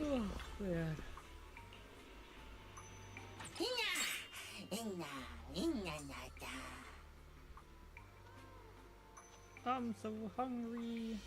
Oh man. I'm so hungry.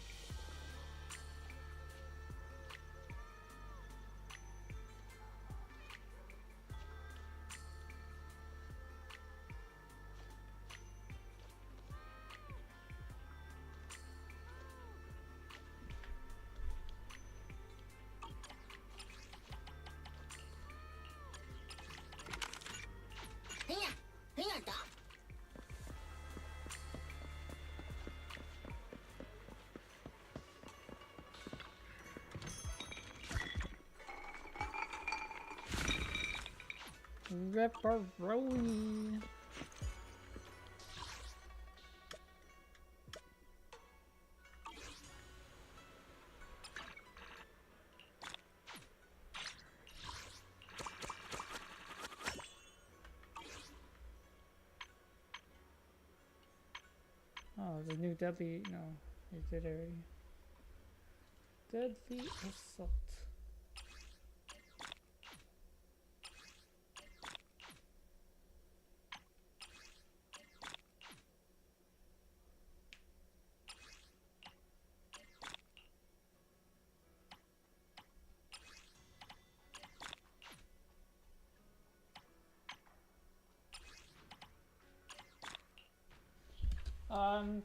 Pepperoni. Oh, the new deadly. No, you did already. Deadly assault.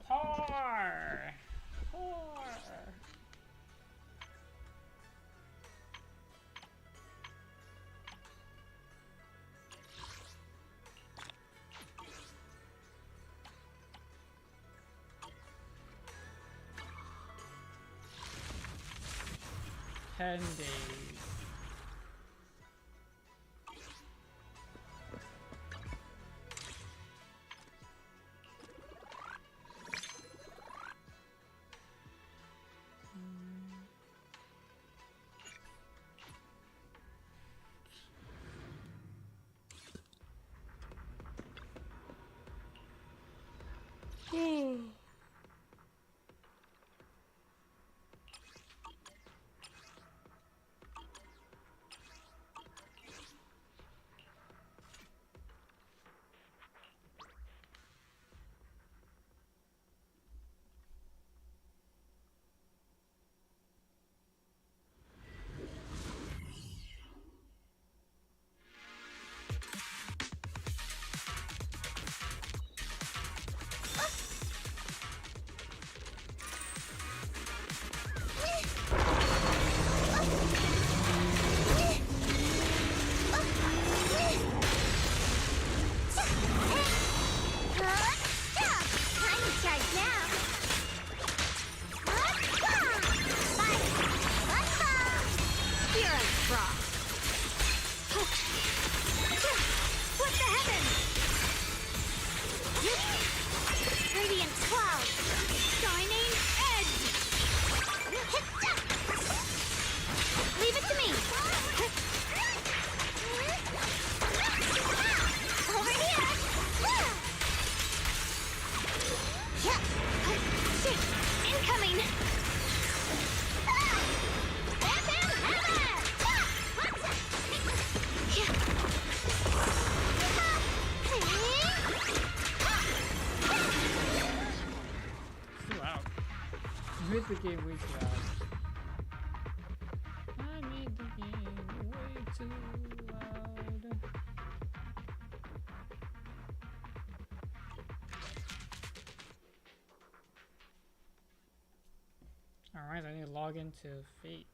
Tar! Tar! 10 days. The game way too loud. I made the game way too loud. Alright, I need to log into Fate.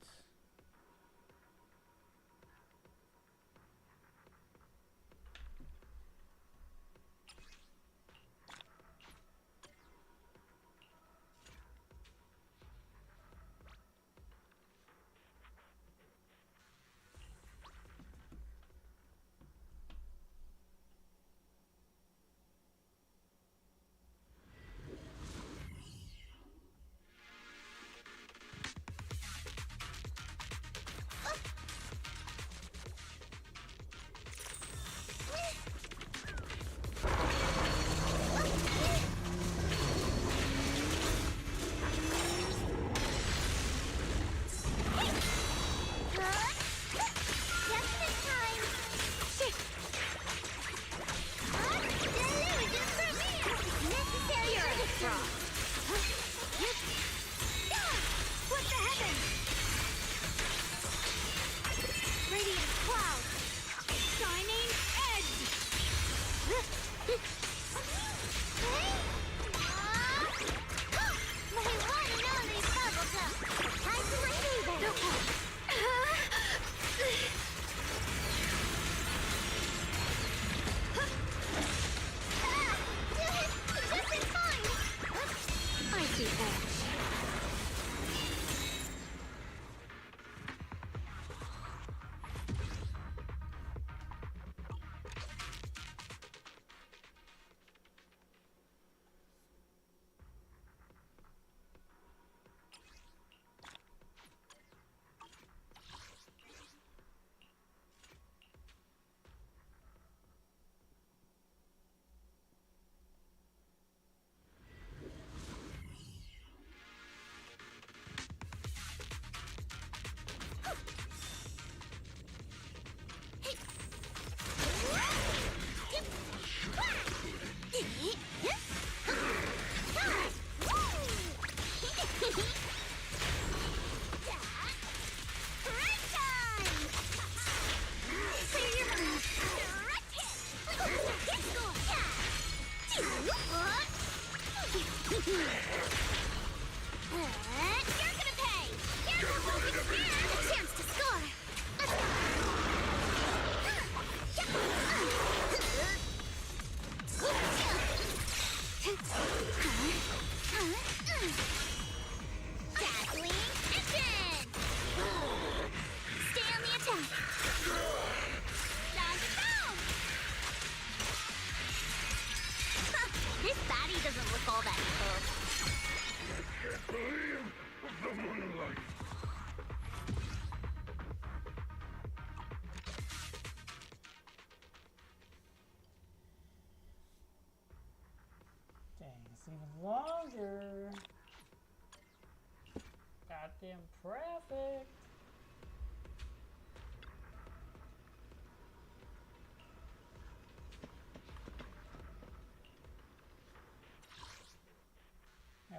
Goddamn traffic.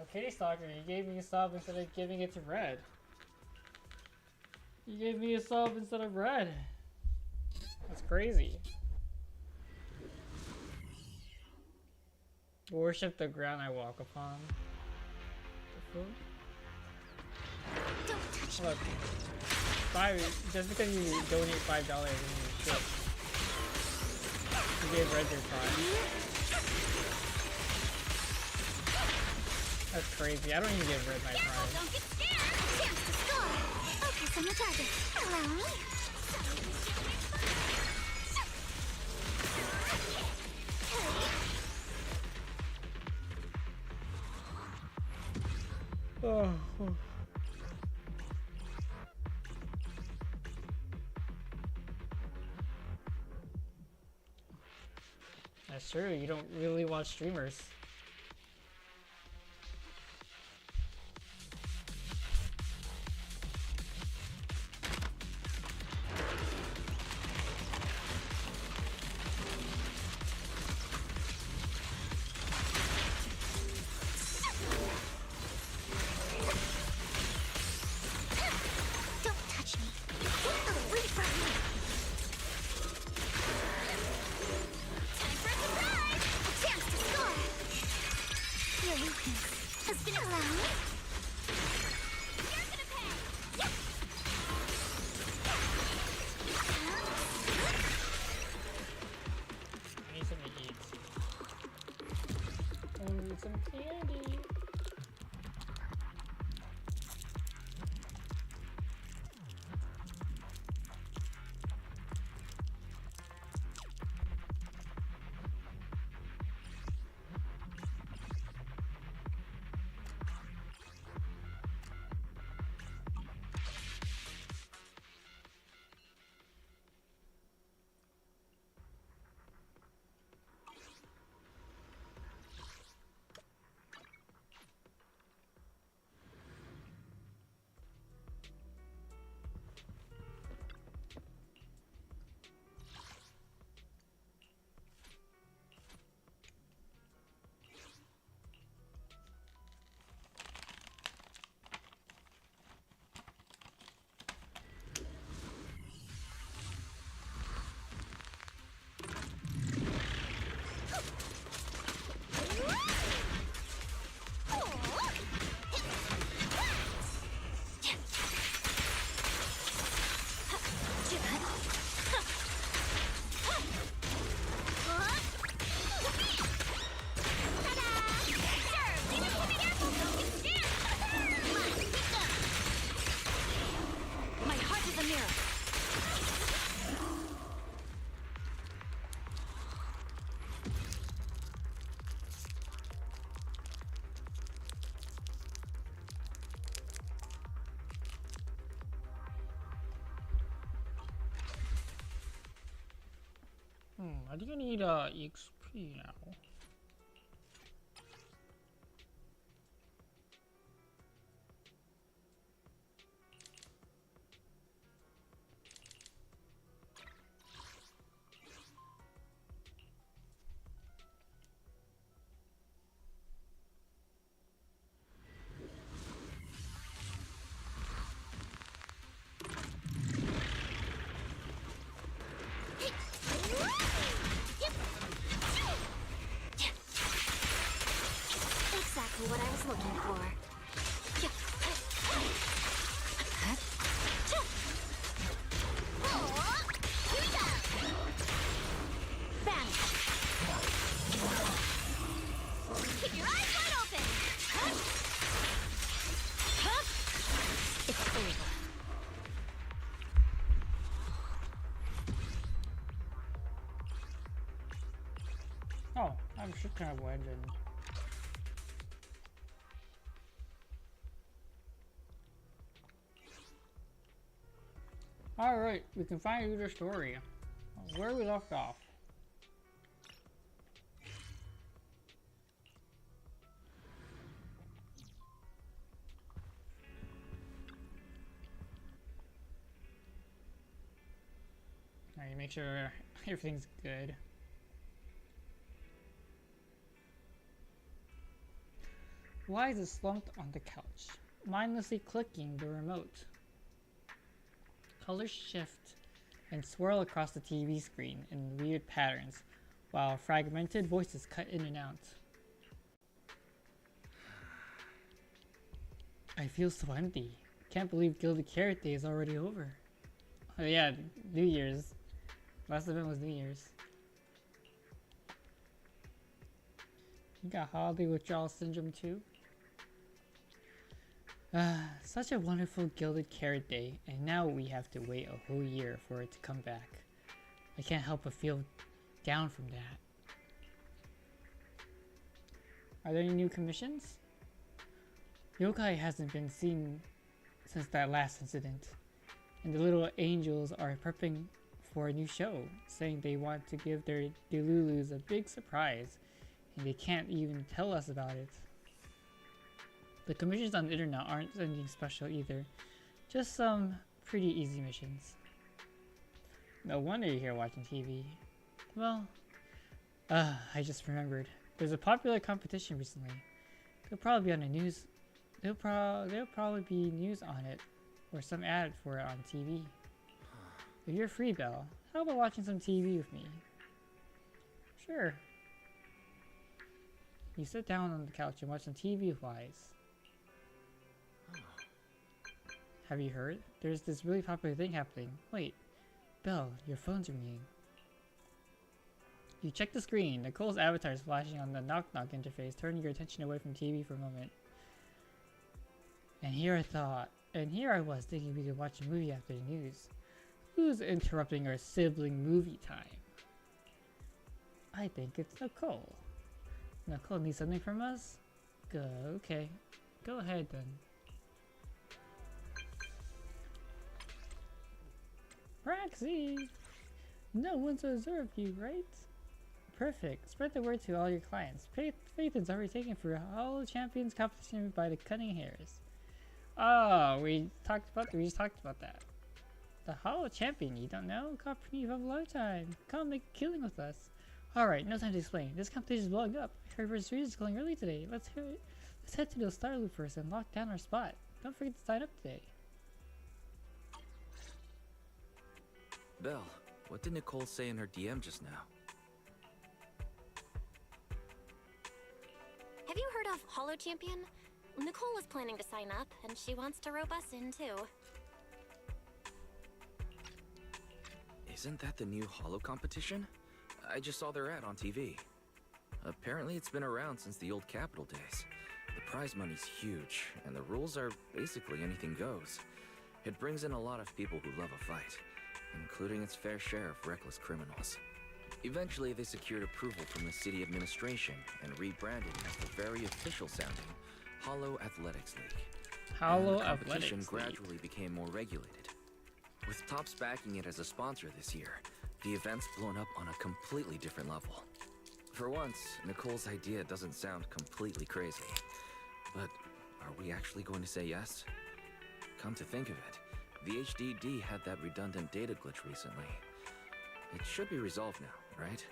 Okay, Stalker, you gave me a sub instead of giving it to red. You gave me a sub instead of red. That's crazy. Worship the ground I walk upon. Look, just because you donate $5 doesn't mean shit. You gave red your prime. That's crazy. I don't even give red my prime. Don't get scared! Chance to score! Focus on the target. Allow me. Oh. That's true. You don't really watch streamers. Some candy. I think I need XP now. Exactly what I was looking for. Here we go! Vanish! Keep your eyes wide open! It's over. Oh, I should kind of wedge in. Alright, we can finally do the story. Where we left off. make sure everything's good. Wise is slumped on the couch, mindlessly clicking the remote. Colors shift and swirl across the TV screen in weird patterns, while fragmented voices cut in and out. I feel so empty. Can't believe Gilded Carrot Day is already over. Oh yeah, New Year's. Last event was New Year's. You got holiday withdrawal syndrome too? Such a wonderful Gilded Carrot Day, and now we have to wait a whole year for it to come back. I can't help but feel down from that. Are there any new commissions? Yokai hasn't been seen since that last incident, and the little angels are prepping for a new show, saying they want to give their Delulus a big surprise, and they can't even tell us about it. The commissions on the internet aren't anything special either, just some pretty easy missions. No wonder you're here watching TV. Well, I just remembered. There's a popular competition recently. It'll probably be on the news. There'll probably be news on it, or some ad for it on TV. If you're free, Belle, how about watching some TV with me? Sure. You sit down on the couch and watch some TV with Wise. Have you heard? There's this really popular thing happening. Wait, Belle, your phone's ringing. You check the screen. Nicole's avatar is flashing on the knock-knock interface, turning your attention away from TV for a moment. And here I was thinking we could watch a movie after the news. Who's interrupting our sibling movie time? I think it's Nicole. Nicole needs something from us? Okay. Go ahead then. Praxi! No one's observed you, right? Perfect. Spread the word to all your clients. Phaethon's already taken for a Hollow Champions competition by the Cunning Hairs. Oh, we just talked about that. The Hollow Champion, you don't know? Company of a lifetime. Come make a killing with us. Alright, no time to explain. This competition is blowing up. I heard Resurrection is calling early today. Let's head to the Star Loop first and lock down our spot. Don't forget to sign up today. Belle, what did Nicole say in her DM just now? Have you heard of Hollow Champion? Nicole is planning to sign up, and she wants to rope us in too. Isn't that the new Hollow competition? I just saw their ad on TV. Apparently it's been around since the old Capital days. The prize money's huge, and the rules are basically anything goes. It brings in a lot of people who love a fight, including its fair share of reckless criminals. Eventually, they secured approval from the city administration and rebranded as the very official sounding Hollow Athletics League. Hollow The Athletics competition League. gradually became more regulated. With Topps backing it as a sponsor this year, the event's blown up on a completely different level. For once, Nicole's idea doesn't sound completely crazy. But are we actually going to say yes? Come to think of it, the HDD had that redundant data glitch recently. It should be resolved now, right?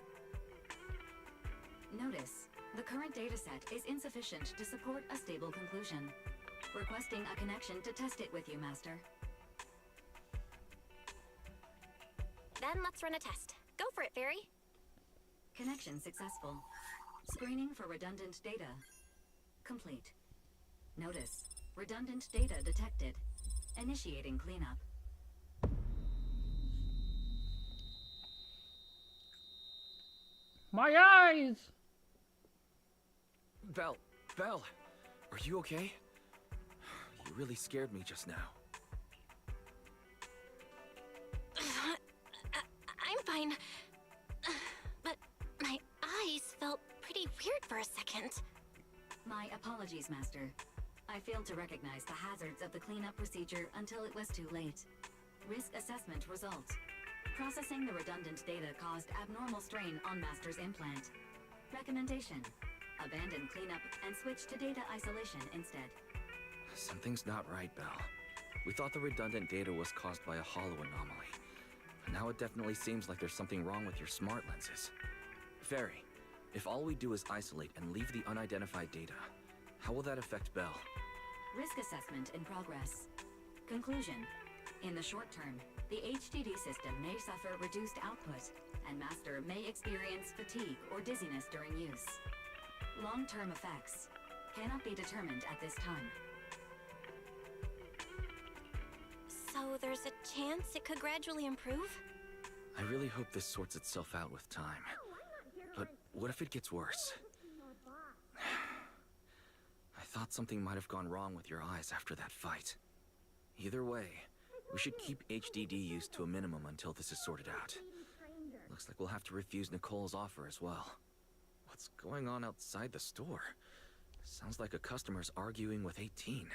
Notice, the current dataset is insufficient to support a stable conclusion. Requesting a connection to test it with you, Master. Then let's run a test. Go for it, Fairy. Connection successful. Screening for redundant data. Complete. Notice, redundant data detected. Initiating cleanup. My eyes! Belle, are you okay? You really scared me just now. I'm fine. But my eyes felt pretty weird for a second. My apologies, Master. I failed to recognize the hazards of the cleanup procedure until it was too late. Risk assessment results. Processing the redundant data caused abnormal strain on Master's implant. Recommendation: abandon cleanup and switch to data isolation instead. Something's not right, Belle. We thought the redundant data was caused by a hollow anomaly. Now it definitely seems like there's something wrong with your smart lenses. Fairy, if all we do is isolate and leave the unidentified data, how will that affect Belle? Risk assessment in progress. Conclusion. In the short term, the HDD system may suffer reduced output, and Master may experience fatigue or dizziness during use. Long-term effects cannot be determined at this time. So there's a chance it could gradually improve? I really hope this sorts itself out with time. But what if it gets worse? I thought something might have gone wrong with your eyes after that fight. Either way, we should keep HDD use to a minimum until this is sorted out. Looks like we'll have to refuse Nicole's offer as well. What's going on outside the store? Sounds like a customer's arguing with 18.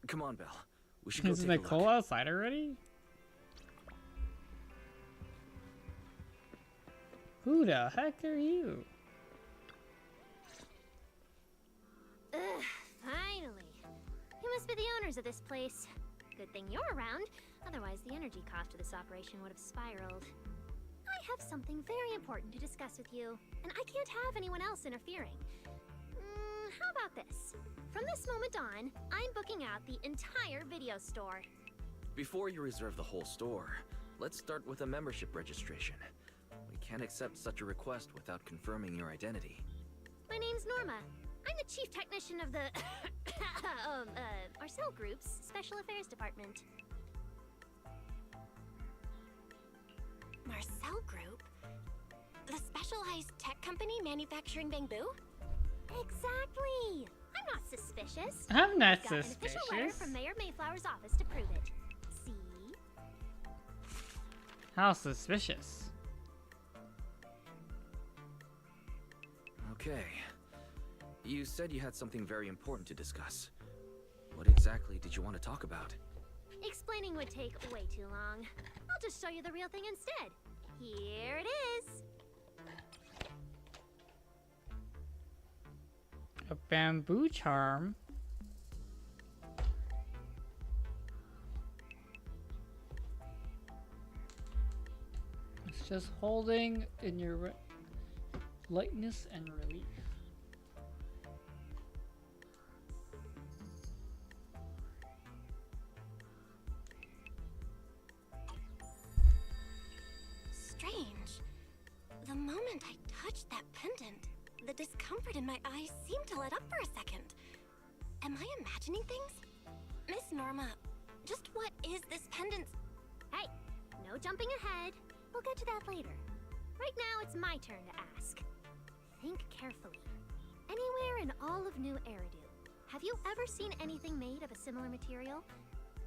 Come on, Belle. We should go Is take Nicole a look. outside already? Who the heck are you? Ugh, finally. You must be the owners of this place. Good thing you're around, otherwise the energy cost of this operation would have spiraled. I have something very important to discuss with you, and I can't have anyone else interfering. How about this? From this moment on, I'm booking out the entire video store. Before you reserve the whole store, let's start with a membership registration. We can't accept such a request without confirming your identity. My name's Norma. I'm the chief technician of the Marcel Group's Special Affairs Department. Marcel Group? The specialized tech company manufacturing bamboo? Exactly! I'm not suspicious. I'm not I've got an official letter suspicious. from Mayor Mayflower's office to prove it. See? How suspicious? Okay. You said you had something very important to discuss. What exactly did you want to talk about? Explaining would take way too long. I'll just show you the real thing instead. Here it is. A bamboo charm? It's just holding in your lightness and relief. Strange. The moment I touched that pendant, the discomfort in my eyes seemed to let up for a second. Am I imagining things? Miss Norma, just what is this pendant? Hey, no jumping ahead. We'll get to that later. Right now, it's my turn to ask. Think carefully. Anywhere in all of New Eridu, have you ever seen anything made of a similar material?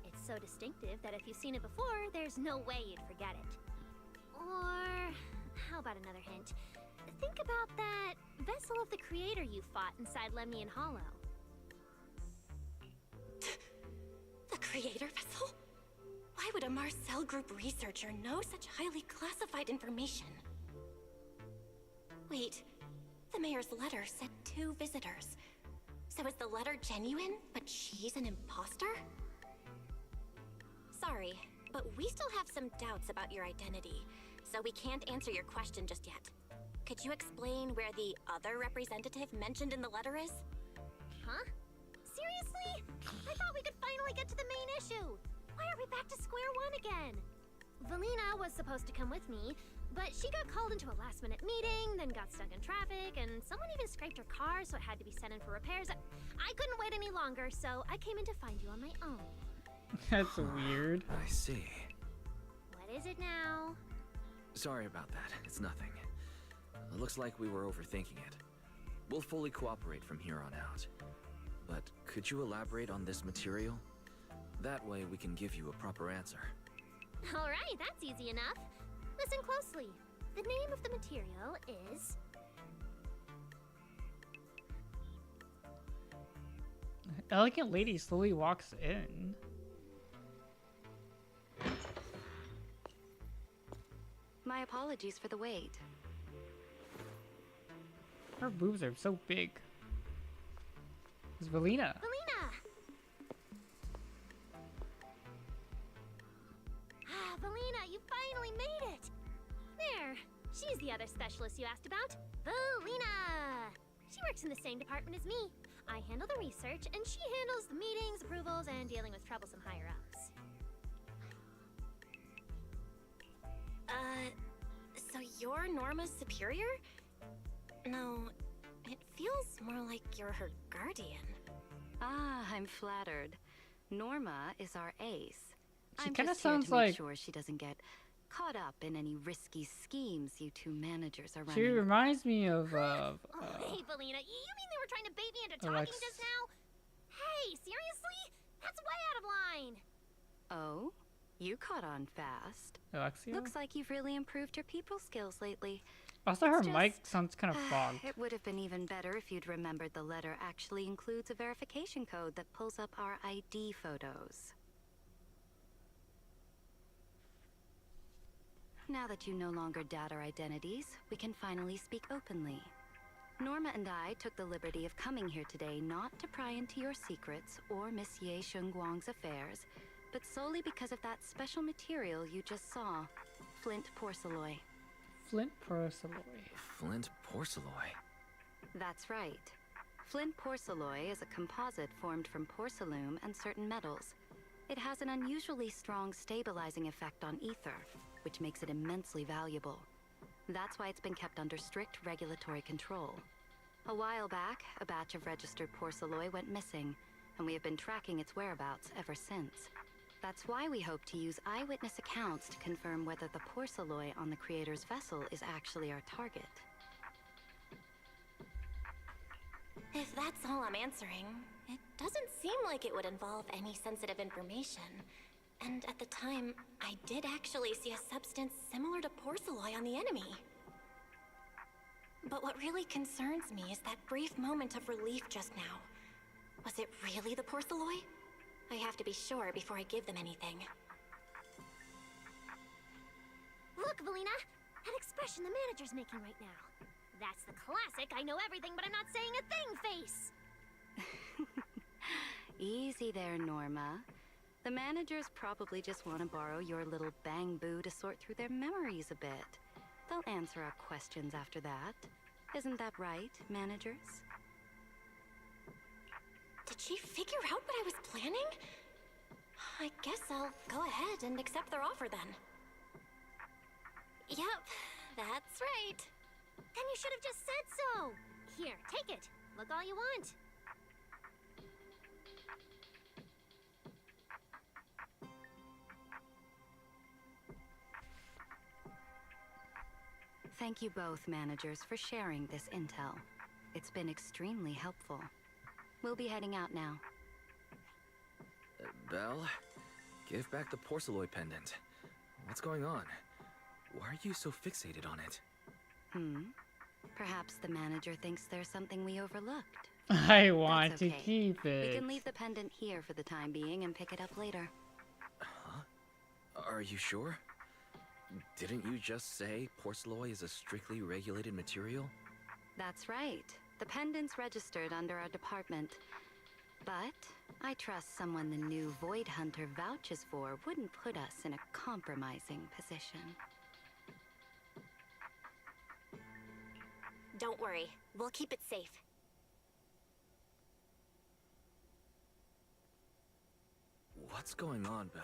It's so distinctive that if you've seen it before, there's no way you'd forget it. Or, how about another hint? Think about that vessel of the creator you fought inside Lemnian Hollow. The creator vessel? Why would a Marcel Group researcher know such highly classified information? Wait, the mayor's letter said 2 visitors. So is the letter genuine, but she's an imposter? Sorry, but we still have some doubts about your identity, so we can't answer your question just yet. Could you explain where the other representative mentioned in the letter is? Huh? Seriously? I thought we could finally get to the main issue. Why are we back to square one again? Valina was supposed to come with me, but she got called into a last-minute meeting, then got stuck in traffic, and someone even scraped her car, so it had to be sent in for repairs. I couldn't wait any longer, so I came in to find you on my own. That's weird. I see. What is it now? Sorry about that. It's nothing. It looks like we were overthinking it. We'll fully cooperate from here on out. But could you elaborate on this material? That way we can give you a proper answer. All right, that's easy enough. Listen closely. The name of the material is... Elegant lady slowly walks in. My apologies for the wait. Her boobs are so big. It's Valina. Valina! Valina, you finally made it! There, she's the other specialist you asked about, Valina! She works in the same department as me. I handle the research, and she handles the meetings, approvals, and dealing with troublesome higher-ups. So you're Norma's superior? No, it feels more like you're her guardian. Ah, I'm flattered. Norma is our ace. She I'm kinda just here sounds to make like- sure she doesn't get caught up in any risky schemes you two managers are running. She reminds me of Oh, hey, Valina, you mean they were trying to bait me into talking Alex. just now? Hey, seriously? That's way out of line! Oh? You caught on fast. Alexia. Looks like you've really improved your people skills lately. Also, her it's mic just- sounds kind of fogged. It would have been even better if you'd remembered the letter actually includes a verification code that pulls up our ID photos. Now that you no longer doubt our identities, we can finally speak openly. Norma and I took the liberty of coming here today not to pry into your secrets or Miss Ye Shengguang's affairs, but solely because of that special material you just saw, flint porcelain. Flint porcelain. Flint porcelain. That's right. Flint porcelain is a composite formed from porcelain and certain metals. It has an unusually strong stabilizing effect on ether, which makes it immensely valuable. That's why it's been kept under strict regulatory control. A while back, a batch of registered porcelain went missing, and we have been tracking its whereabouts ever since. That's why we hope to use eyewitness accounts to confirm whether the porcelain on the creator's vessel is actually our target. If that's all I'm answering, it doesn't seem like it would involve any sensitive information. And at the time, I did actually see a substance similar to porcelain on the enemy. But what really concerns me is that brief moment of relief just now. Was it really the porcelain? I have to be sure before I give them anything. Look, Valina! That expression the manager's making right now. That's the classic I know everything but I'm not saying a thing face! Easy there, Norma. The managers probably just want to borrow your little bang boo to sort through their memories a bit. They'll answer our questions after that. Isn't that right, managers? Did she figure out what I was planning? I guess I'll go ahead and accept their offer then. Yep, that's right. Then you should have just said so! Here, take it. Look all you want. Thank you both, managers, for sharing this intel. It's been extremely helpful. We'll be heading out now. Belle, give back the porcelain pendant. What's going on? Why are you so fixated on it? Perhaps the manager thinks there's something we overlooked. I want That's to okay. keep We it. can leave the pendant here for the time being and pick it up later. Huh? Are you sure? Didn't you just say porcelain is a strictly regulated material? That's right. The pendant's registered under our department. But I trust someone the new Void Hunter vouches for wouldn't put us in a compromising position. Don't worry, we'll keep it safe. What's going on, Belle?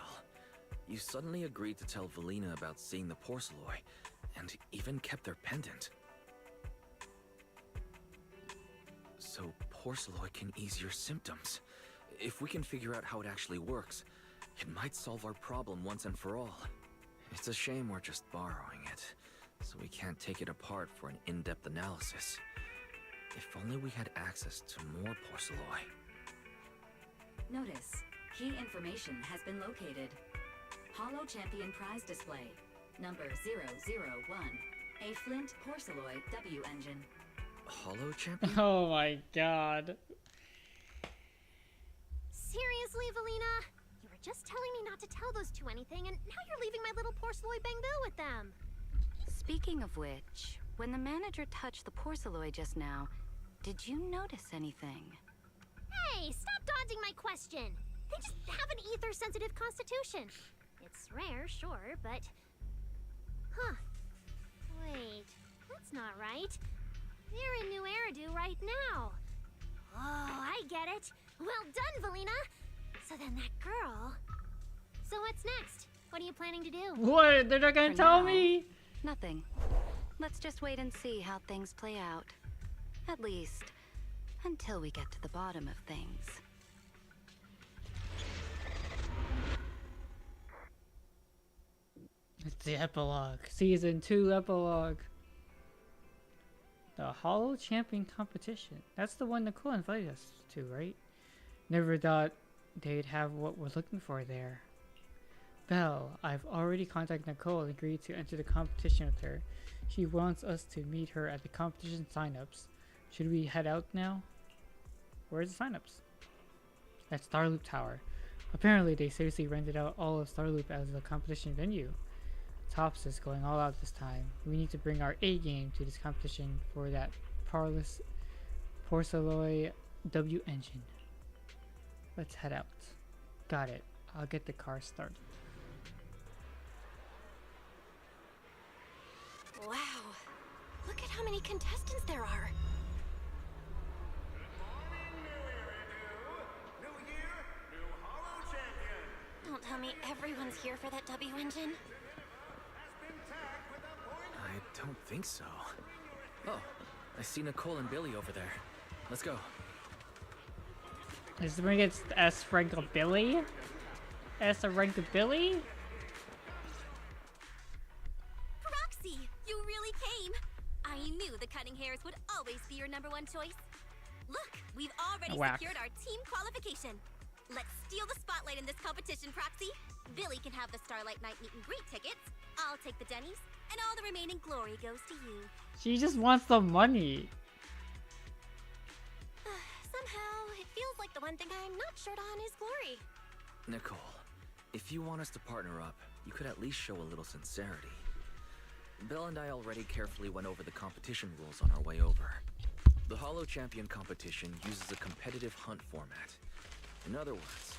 You suddenly agreed to tell Valina about seeing the porcelain, and even kept their pendant. So porcelain can ease your symptoms. If we can figure out how it actually works, it might solve our problem once and for all. It's a shame we're just borrowing it, so we can't take it apart for an in-depth analysis. If only we had access to more porcelain. Notice, key information has been located. Holo Champion Prize Display, number 001, a Flint Porcelain W engine. Holo Champion? Oh my god. Seriously, Valina? You were just telling me not to tell those two anything, and now you're leaving my little porcelain bang-boo with them. Speaking of which, when the manager touched the porcelain just now, did you notice anything? Hey, stop dodging my question. They just have an ether-sensitive constitution. It's rare, sure, but... Huh. Wait, that's not right. They're in New Eridu right now. Oh, I get it. Well done, Valina. So then that girl... So what's next? What are you planning to do? What? They're not gonna For tell now. me? Nothing. Let's just wait and see how things play out. At least, until we get to the bottom of things. It's the epilogue. Season 2 epilogue. The Hollow Champion Competition. That's the one Nicole invited us to, right? Never thought they'd have what we're looking for there. Belle, I've already contacted Nicole and agreed to enter the competition with her. She wants us to meet her at the competition signups. Should we head out now? Where's the signups? At Starloop Tower. Apparently they seriously rented out all of Starloop as a competition venue. Tops is going all out this time. We need to bring our A game to this competition for that Parlous Porcelloy W engine. Let's head out. Got it. I'll get the car started. Wow. Look at how many contestants there are. Don't tell me everyone's here for that W engine. I don't think so. Oh, I see Nicole and Billy over there. Let's go. Is bring it S rank of Billy? S rank of Billy? Roxy, you really came. I knew the cutting hairs would always be your #1 choice. Look, we've already Whack. secured our team qualification. Let's steal the spotlight in this competition, Proxy. Billy can have the Starlight Night meet and greet tickets. I'll take the Denny's, and all the remaining glory goes to you. She just wants the money. Somehow, it feels like the one thing I'm not short on is glory. Nicole, if you want us to partner up, you could at least show a little sincerity. Belle and I already carefully went over the competition rules on our way over. The Hollow Champion competition uses a competitive hunt format. In other words,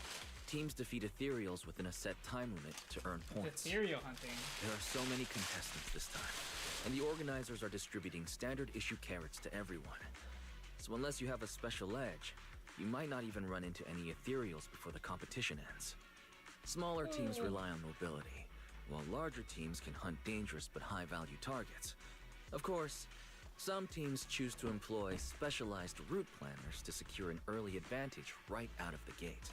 teams defeat ethereals within a set time limit to earn points. Ethereal hunting. There are so many contestants this time, and the organizers are distributing standard issue carrots to everyone. So unless you have a special edge, you might not even run into any ethereals before the competition ends. Smaller teams rely on mobility, while larger teams can hunt dangerous but high-value targets. Of course, some teams choose to employ specialized route planners to secure an early advantage right out of the gate.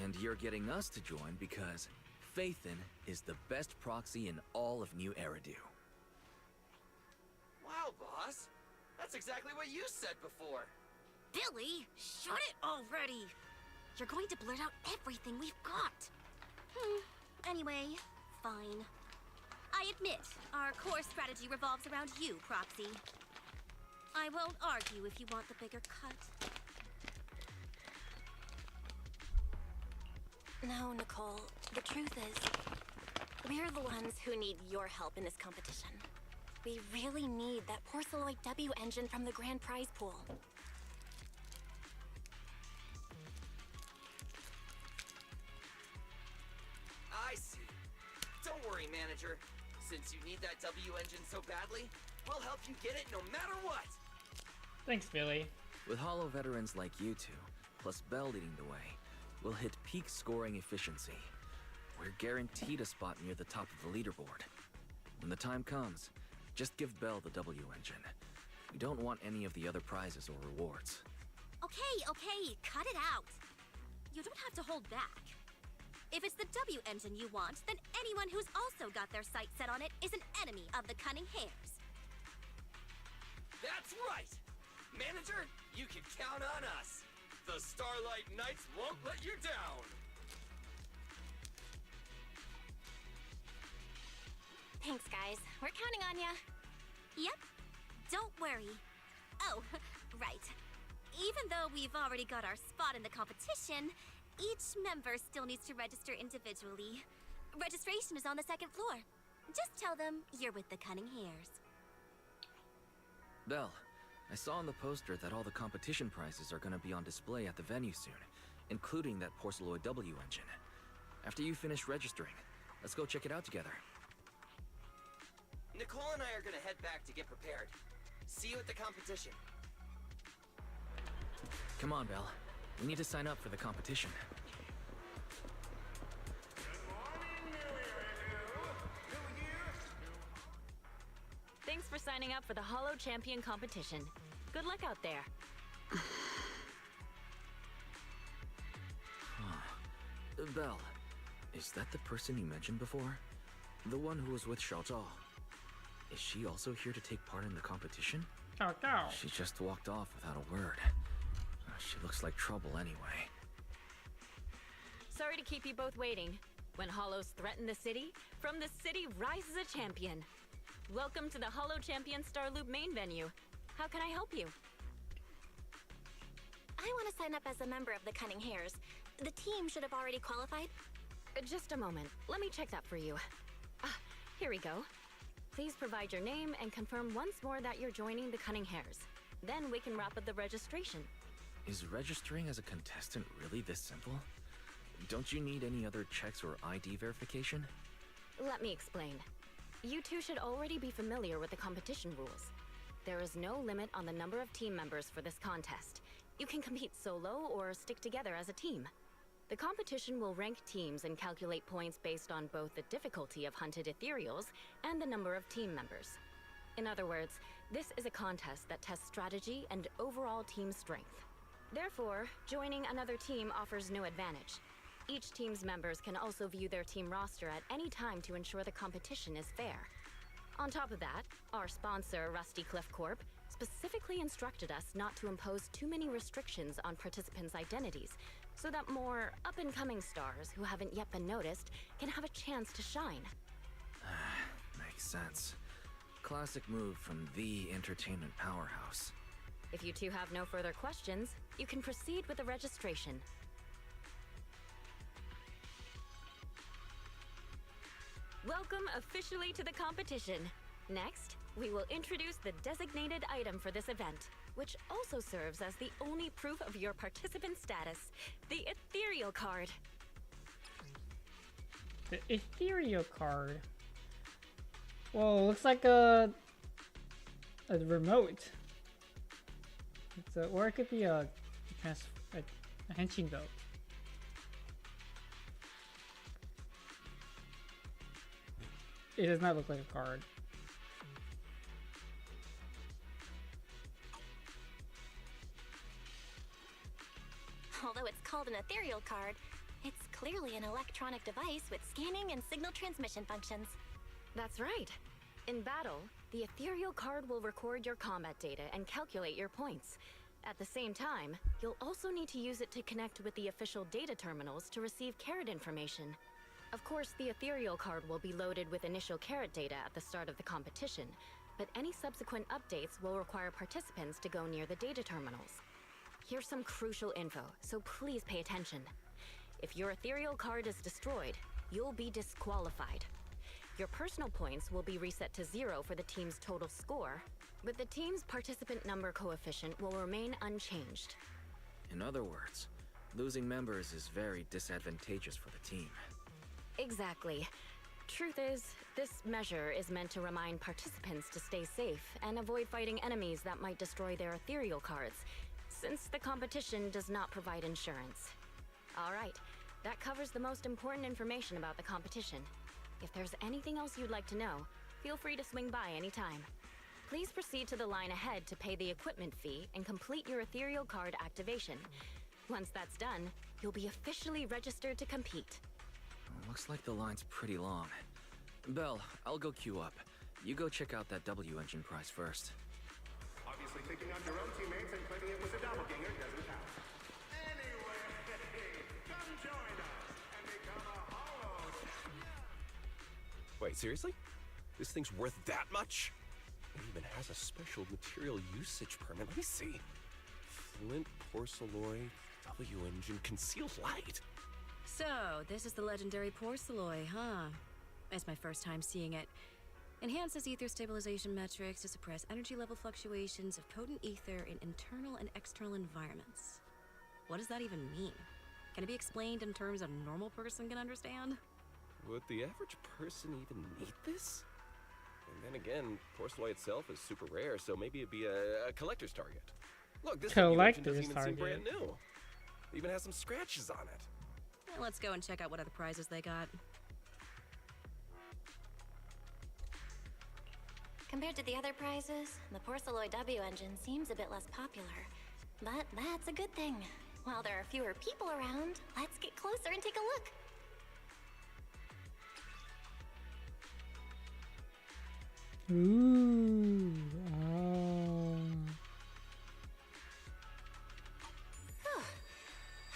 And you're getting us to join because Phaethon is the best proxy in all of New Eridu. Wow, boss. That's exactly what you said before. Billy, shut it already. You're going to blurt out everything we've got. Anyway, fine. I admit, our core strategy revolves around you, Proxy. I won't argue if you want the bigger cut. No, Nicole. The truth is, we're the ones who need your help in this competition. We really need that Porcelloid W engine from the grand prize pool. I see. Don't worry, manager. Since you need that W engine so badly, we'll help you get it no matter what. Thanks, Billy. With Hollow veterans like you two, plus Belle leading the way, we'll hit peak scoring efficiency. We're guaranteed a spot near the top of the leaderboard. When the time comes, just give Belle the W engine. We don't want any of the other prizes or rewards. Okay, cut it out. You don't have to hold back. If it's the W engine you want, then anyone who's also got their sights set on it is an enemy of the cunning hares. That's right! Manager, you can count on us. The Starlight Knights won't let you down. Thanks, guys. We're counting on ya. Yep. Don't worry. Oh, right. Even though we've already got our spot in the competition, each member still needs to register individually. Registration is on the 2nd floor. Just tell them you're with the Cunning Hares. Belle, I saw on the poster that all the competition prizes are gonna be on display at the venue soon, including that Porcelloid W engine. After you finish registering, let's go check it out together. Nicole and I are gonna head back to get prepared. See you at the competition. Come on, Belle. We need to sign up for the competition. Thanks for signing up for the Hollow Champion competition. Good luck out there. Belle, is that the person you mentioned before? The one who was with Xiaozhao? Is she also here to take part in the competition? Ciao, ciao. She just walked off without a word. She looks like trouble anyway. Sorry to keep you both waiting. When Hollows threaten the city, from the city rises a champion. Welcome to the Hollow Champion Star Loop main venue. How can I help you? I want to sign up as a member of the Cunning Hares. The team should have already qualified. Just a moment. Let me check that for you. Here we go. Please provide your name and confirm once more that you're joining the Cunning Hares. Then we can wrap up the registration. Is registering as a contestant really this simple? Don't you need any other checks or ID verification? Let me explain. You two should already be familiar with the competition rules. There is no limit on the number of team members for this contest. You can compete solo or stick together as a team. The competition will rank teams and calculate points based on both the difficulty of hunted ethereals and the number of team members. In other words, this is a contest that tests strategy and overall team strength. Therefore, joining another team offers no advantage. Each team's members can also view their team roster at any time to ensure the competition is fair. On top of that, our sponsor, Rusty Cliff Corp, specifically instructed us not to impose too many restrictions on participants' identities, so that more up-and-coming stars who haven't yet been noticed can have a chance to shine. Makes sense. Classic move from the entertainment powerhouse. If you two have no further questions, you can proceed with the registration. Welcome officially to the competition. Next, we will introduce the designated item for this event, which also serves as the only proof of your participant status, the Ethereal Card. The ethereal card. Whoa, looks like a remote. It's a, or it could be a henshin belt. It does not look like a card. Although it's called an ethereal card, it's clearly an electronic device with scanning and signal transmission functions. That's right. In battle, the Ethereal Card will record your combat data and calculate your points. At the same time, you'll also need to use it to connect with the official data terminals to receive carrot information. Of course, the Ethereal Card will be loaded with initial carrot data at the start of the competition, but any subsequent updates will require participants to go near the data terminals. Here's some crucial info, so please pay attention. If your Ethereal Card is destroyed, you'll be disqualified. Your personal points will be reset to 0 for the team's total score, but the team's participant number coefficient will remain unchanged. In other words, losing members is very disadvantageous for the team. Exactly. Truth is, this measure is meant to remind participants to stay safe and avoid fighting enemies that might destroy their ethereal cards, since the competition does not provide insurance. Alright, that covers the most important information about the competition. If there's anything else you'd like to know, feel free to swing by anytime. Please proceed to the line ahead to pay the equipment fee and complete your ethereal card activation. Once that's done, you'll be officially registered to compete. Looks like the line's pretty long. Belle, I'll go queue up. You go check out that W engine prize first. Obviously, picking on your own teammates and claiming it was a doppelganger doesn't count. Anyway, come join us and become a hollow champion. Wait, seriously? This thing's worth that much? It even has a special material usage permit. Let me see. Flint, porcelloy, W engine, concealed light. So, this is the legendary porcelloy, huh? It's my first time seeing it. Enhances ether stabilization metrics to suppress energy level fluctuations of potent ether in internal and external environments. What does that even mean? Can it be explained in terms a normal person can understand? Would the average person even need this? And then again, Porceloy itself is super rare, so maybe it'd be a collector's target. Look, this W engine doesn't even seem brand new. It even has some scratches on it. Let's go and check out what other prizes they got. Compared to the other prizes, the Porceloy W engine seems a bit less popular. But that's a good thing. While there are fewer people around, let's get closer and take a look. Ooh.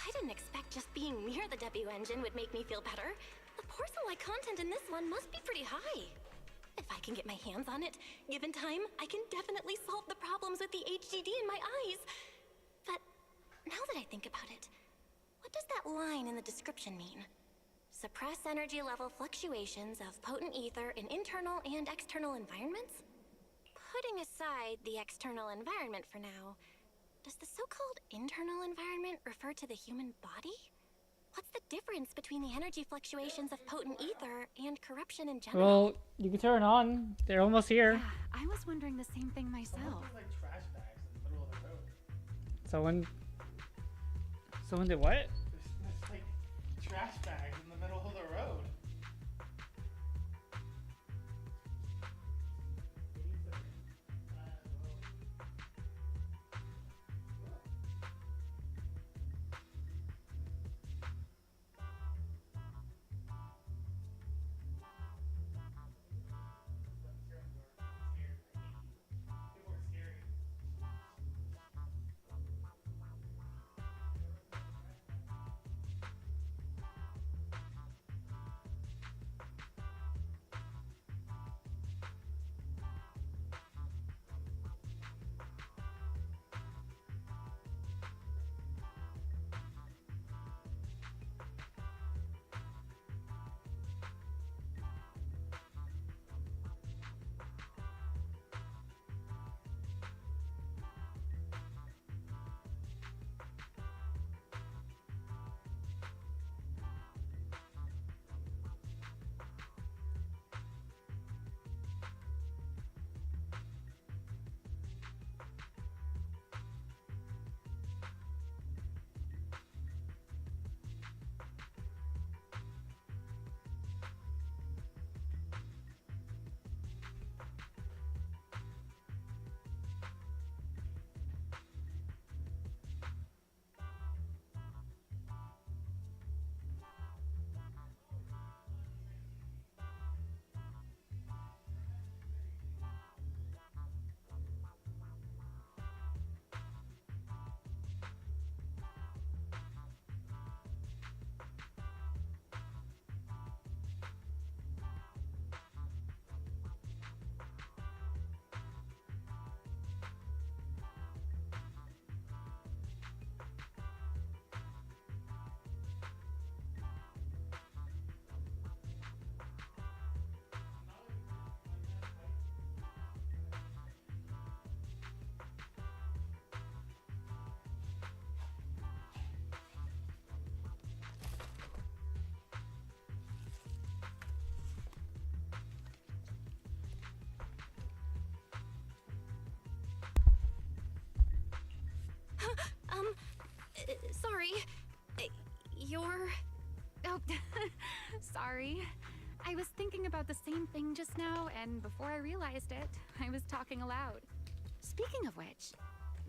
I didn't expect just being near the W engine would make me feel better. The Porceloy content in this one must be pretty high. If I can get my hands on it, given time, I can definitely solve the problems with the HDD in my eyes. But now that I think about it, what does that line in the description mean? Suppress energy level fluctuations of potent ether in internal and external environments? Putting aside the external environment for now, does the so-called internal environment refer to the human body? What's the difference between the energy fluctuations of potent ether and corruption in general? Well, you can turn on. They're almost here. Yeah, I was wondering the same thing myself. Like trash bags in the middle of the road. Someone did what? There's like trash bags in the middle of the road. Sorry. You're... Oh, sorry. I was thinking about the same thing just now, and before I realized it, I was talking aloud. Speaking of which,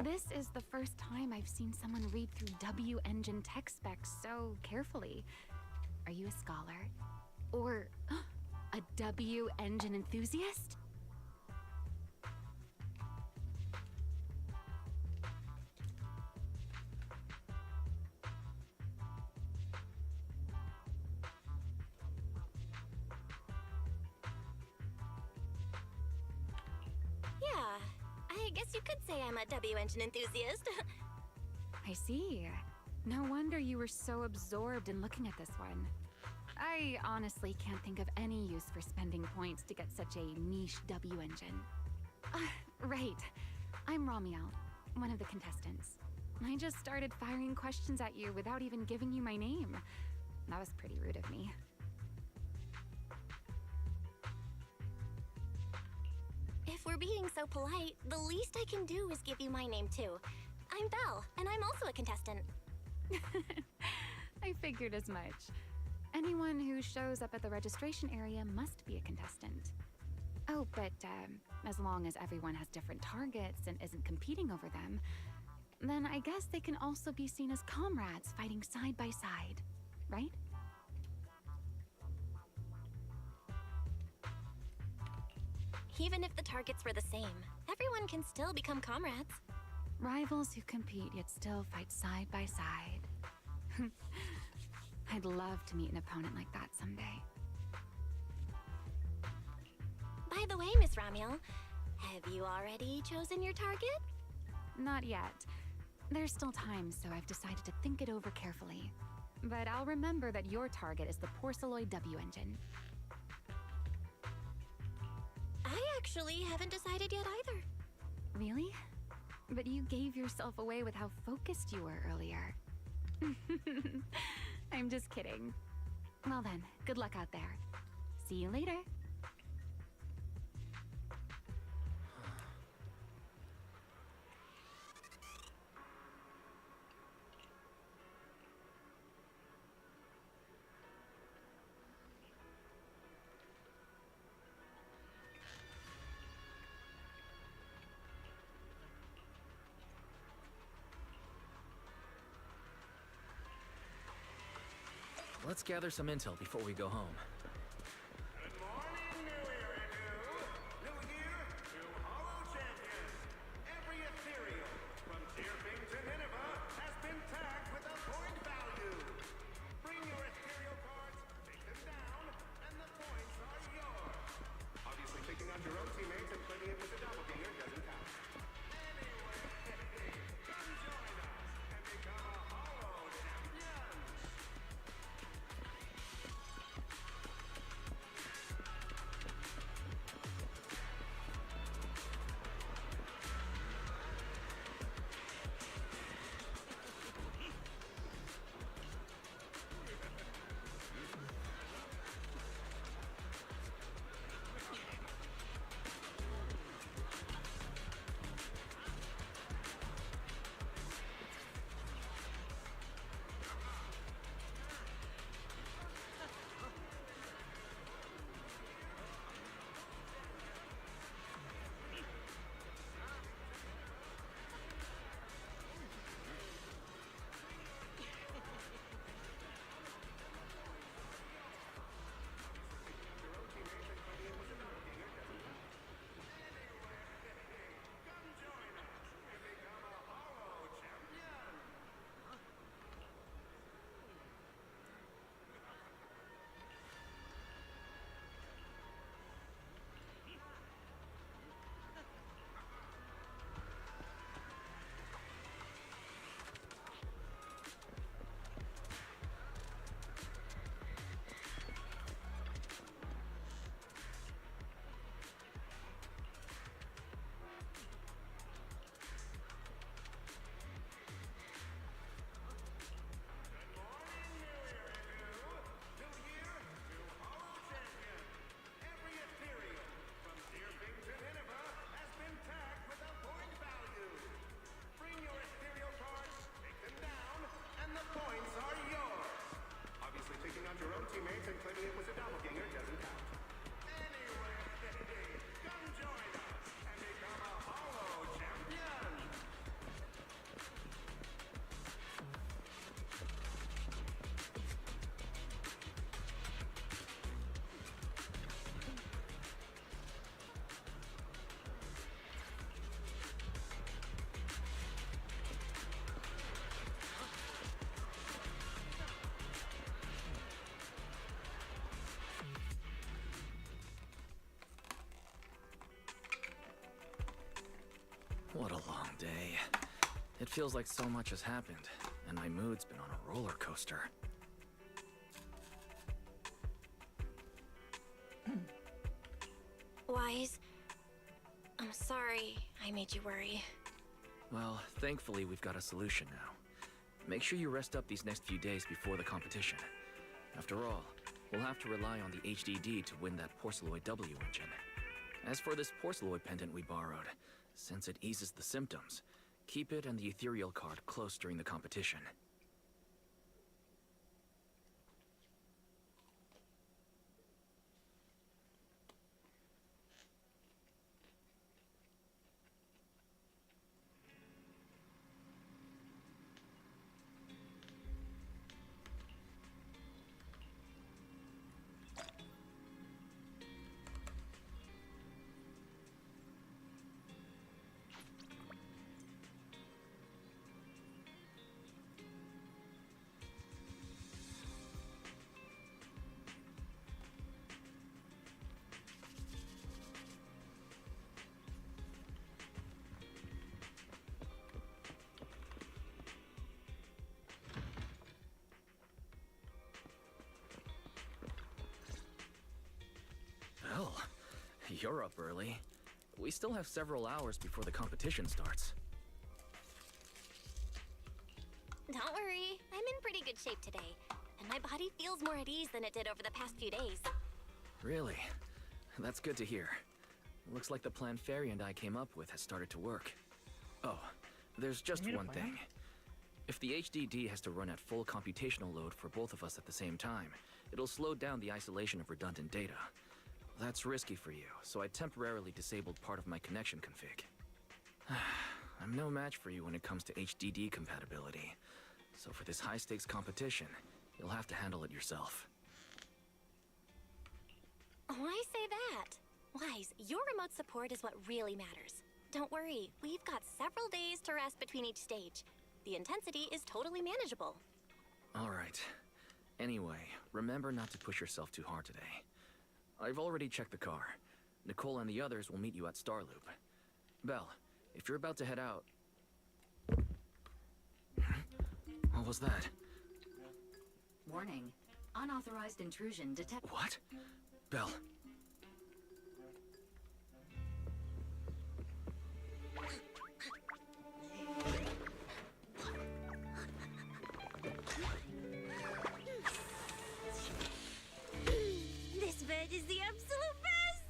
this is the first time I've seen someone read through W engine tech specs so carefully. Are you a scholar? Or a W engine enthusiast? I guess you could say I'm a W engine enthusiast. I see. No wonder you were so absorbed in looking at this one. I honestly can't think of any use for spending points to get such a niche W engine. Right. I'm Romiel, one of the contestants. I just started firing questions at you without even giving you my name. That was pretty rude of me. being so polite, the least I can do is give you my name too. I'm Belle, and I'm also a contestant. I figured as much. Anyone who shows up at the registration area must be a contestant. Oh, but as long as everyone has different targets and isn't competing over them, then I guess they can also be seen as comrades fighting side by side, right? Even if the targets were the same, everyone can still become comrades. Rivals who compete yet still fight side by side. I'd love to meet an opponent like that someday. By the way, Miss Ramiel, have you already chosen your target? Not yet. There's still time, so I've decided to think it over carefully. But I'll remember that your target is the Porceloid W engine. I actually haven't decided yet either. Really? But you gave yourself away with how focused you were earlier. I'm just kidding. Well then, good luck out there. See you later. Let's gather some intel before we go home. Good morning, New Iridu. New year, new Hollow champions. Every ethereal, from Tearfing to Nineveh, has been tagged with a point value. Bring your ethereal cards, take them down, and the points are yours. Obviously, taking out your own teammates and putting it with a doppelganger doesn't count. Anyway, come join us and become a Hollow champion. Teammates and claiming it was a doppelganger doesn't count. Anyway, come join us and become a Hollow champion. What a long day. It feels like so much has happened, and my mood's been on a roller coaster. Wise, I'm sorry I made you worry. Well, thankfully we've got a solution now. Make sure you rest up these next few days before the competition. After all, we'll have to rely on the HDD to win that Porceloid W engine. As for this porceloid pendant we borrowed, since it eases the symptoms, keep it and the ethereal card close during the competition. Well, you're up early. We still have several hours before the competition starts. Don't worry, I'm in pretty good shape today, and my body feels more at ease than it did over the past few days. Really? That's good to hear. Looks like the plan Fairy and I came up with has started to work. Oh, there's just You made a one plan? thing. If the HDD has to run at full computational load for both of us at the same time, it'll slow down the isolation of redundant data. That's risky for you, so I temporarily disabled part of my connection config. I'm no match for you when it comes to HDD compatibility. So for this high-stakes competition, you'll have to handle it yourself. Why say that? Wise, your remote support is what really matters. Don't worry, we've got several days to rest between each stage. The intensity is totally manageable. All right. Anyway, remember not to push yourself too hard today. I've already checked the car. Nicole and the others will meet you at Starloop. Belle, if you're about to head out... What was that? Warning. Unauthorized intrusion detected. What? Belle. This bed is the absolute best!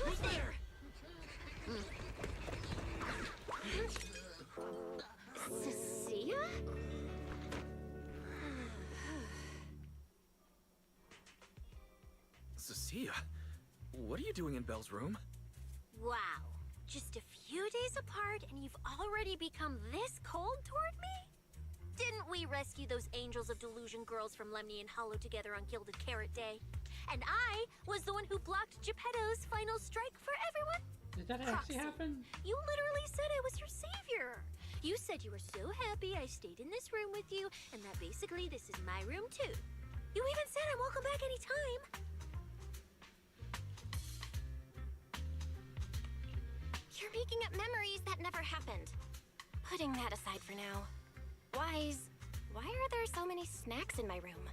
Who's there? Cecilia? Cecilia? What are you doing in Belle's room? Wow. Just a few days apart and you've already become this cold toward me? Didn't we rescue those Angels of Delusion girls from Lemny and Hollow together on Gilded Carrot Day? And I was the one who blocked Geppetto's final strike for everyone? Did that actually Proxy, happen? You literally said I was your savior. You said you were so happy I stayed in this room with you, and that basically this is my room too. You even said I'm welcome back anytime. You're making up memories that never happened. Putting that aside for now. Wise, why are there so many snacks in my room?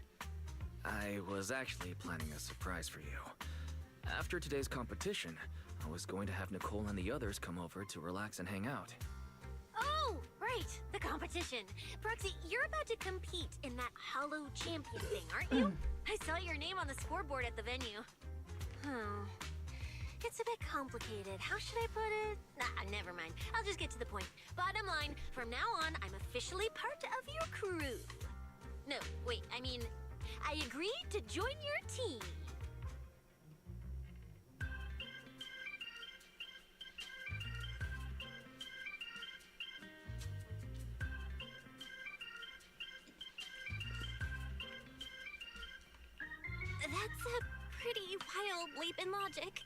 I was actually planning a surprise for you. After today's competition, I was going to have Nicole and the others come over to relax and hang out. Oh, right, the competition. Proxy, you're about to compete in that Hollow Champion thing, aren't you? I saw your name on the scoreboard at the venue. It's a bit complicated. How should I put it? Nah, never mind. I'll just get to the point. Bottom line, from now on, I'm officially part of your crew. No, wait, I mean, I agreed to join your team. That's a pretty wild leap in logic.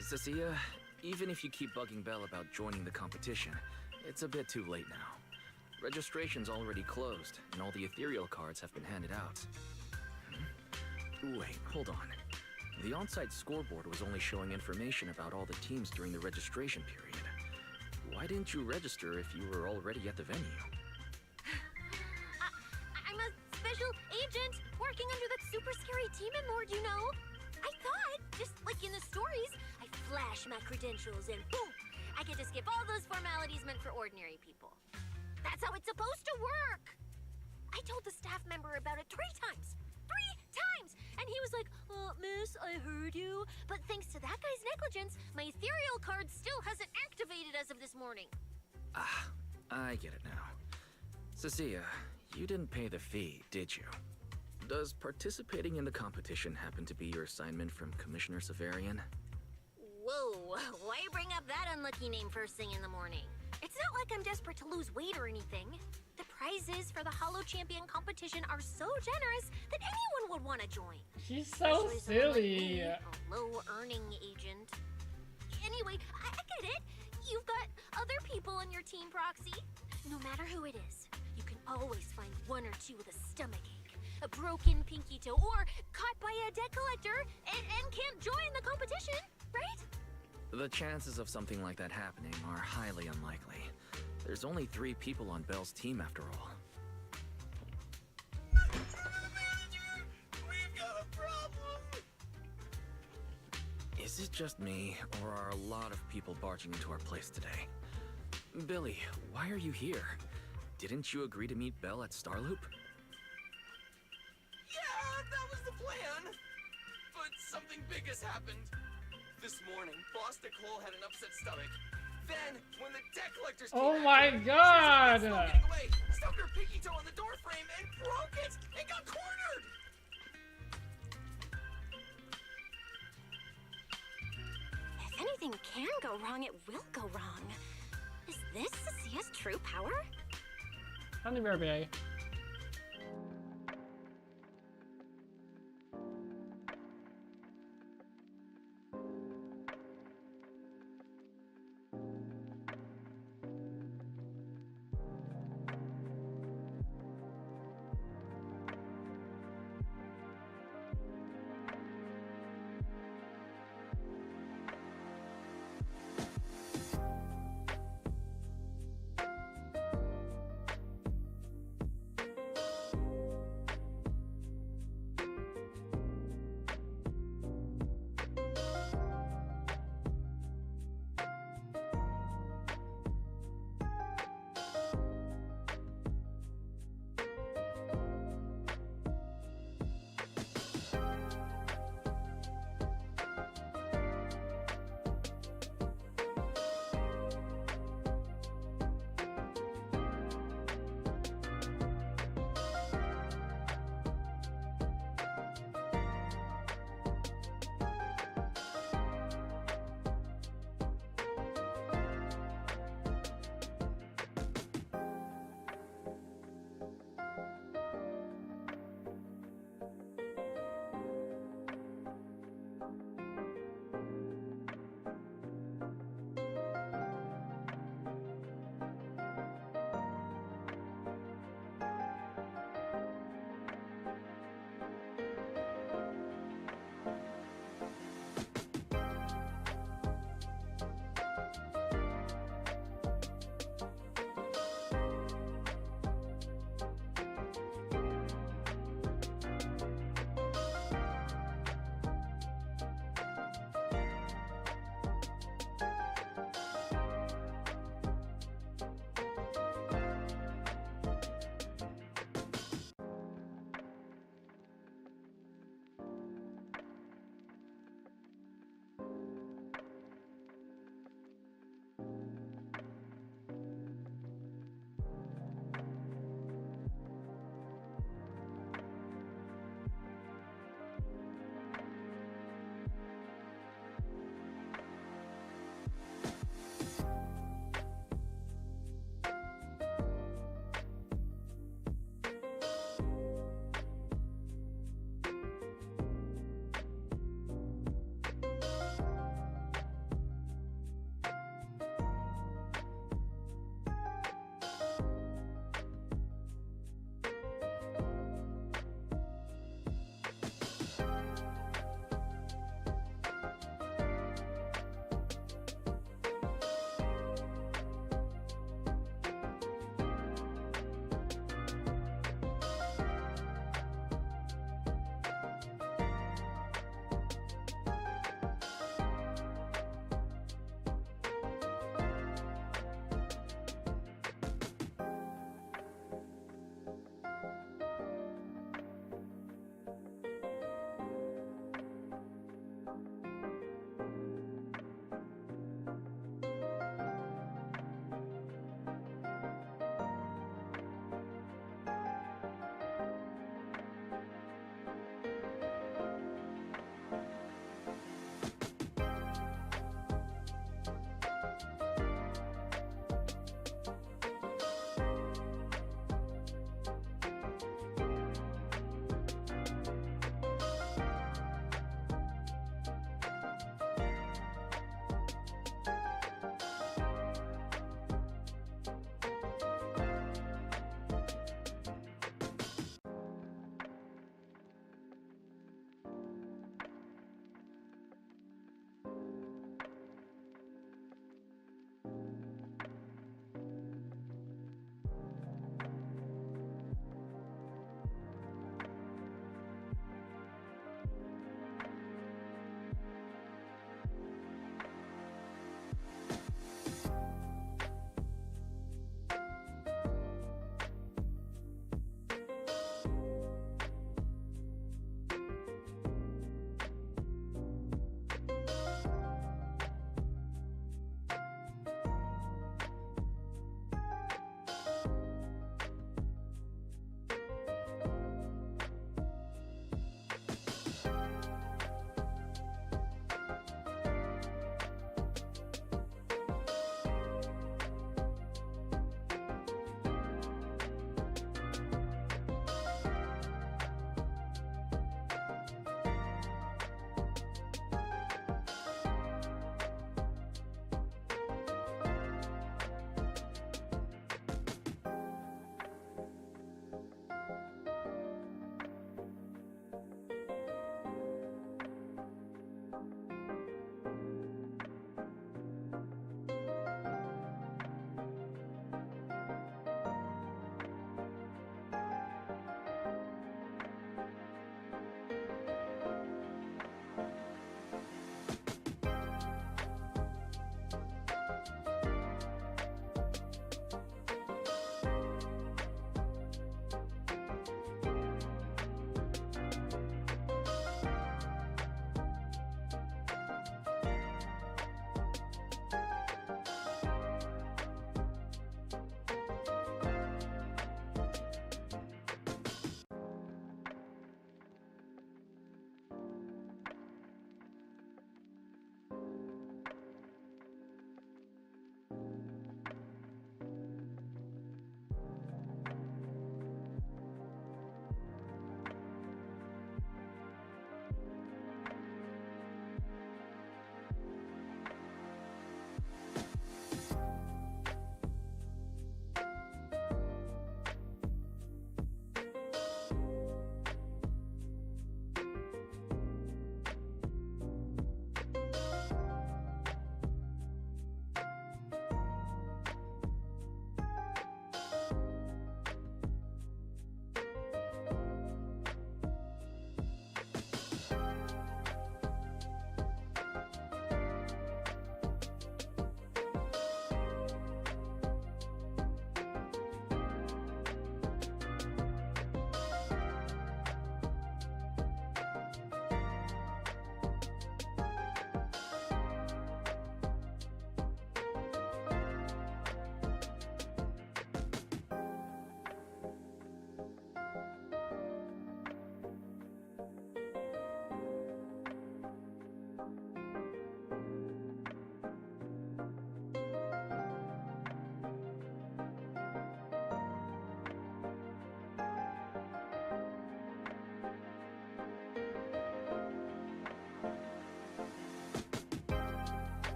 Cecilia, even if you keep bugging Belle about joining the competition, it's a bit too late now. Registration's already closed, and all the ethereal cards have been handed out. Wait, hold on. The on-site scoreboard was only showing information about all the teams during the registration period. Why didn't you register if you were already at the venue? special agent working under that super scary demon lord, you know. I thought, just like in the stories, I flash my credentials and boom, I get to skip all those formalities meant for ordinary people. That's how it's supposed to work. I told the staff member about it 3 times. 3 times! And he was like, miss, I heard you. But thanks to that guy's negligence, my ethereal card still hasn't activated as of this morning. Ah, I get it now. Cecilia, you didn't pay the fee, did you? Does participating in the competition happen to be your assignment from Commissioner Severian? Whoa, why bring up that unlucky name first thing in the morning? It's not like I'm desperate to lose weight or anything. The prizes for the Hollow Champion competition are so generous that anyone would want to join. She's so Especially someone like silly. me, a low-earning agent. Anyway, I get it. You've got other people on your team, Proxy. No matter who it is, you can always find 1 or 2 with a stomachache, a broken pinky toe, or caught by a debt collector and can't join the competition, right? The chances of something like that happening are highly unlikely. There's only 3 people on Belle's team after all. We've got a problem! Is it just me, or are a lot of people barging into our place today? Billy, why are you here? Didn't you agree to meet Belle at Starloop? Yeah, that was the plan! But something big has happened. This morning, Boss Nicole had an upset stomach. Then, when the debt collectors came Oh after my her, God! she was getting away, stuck her pinky toe on the door frame and broke it! And got cornered! If anything can go wrong, it will go wrong. Is this Cecia's true power? Honey Bear.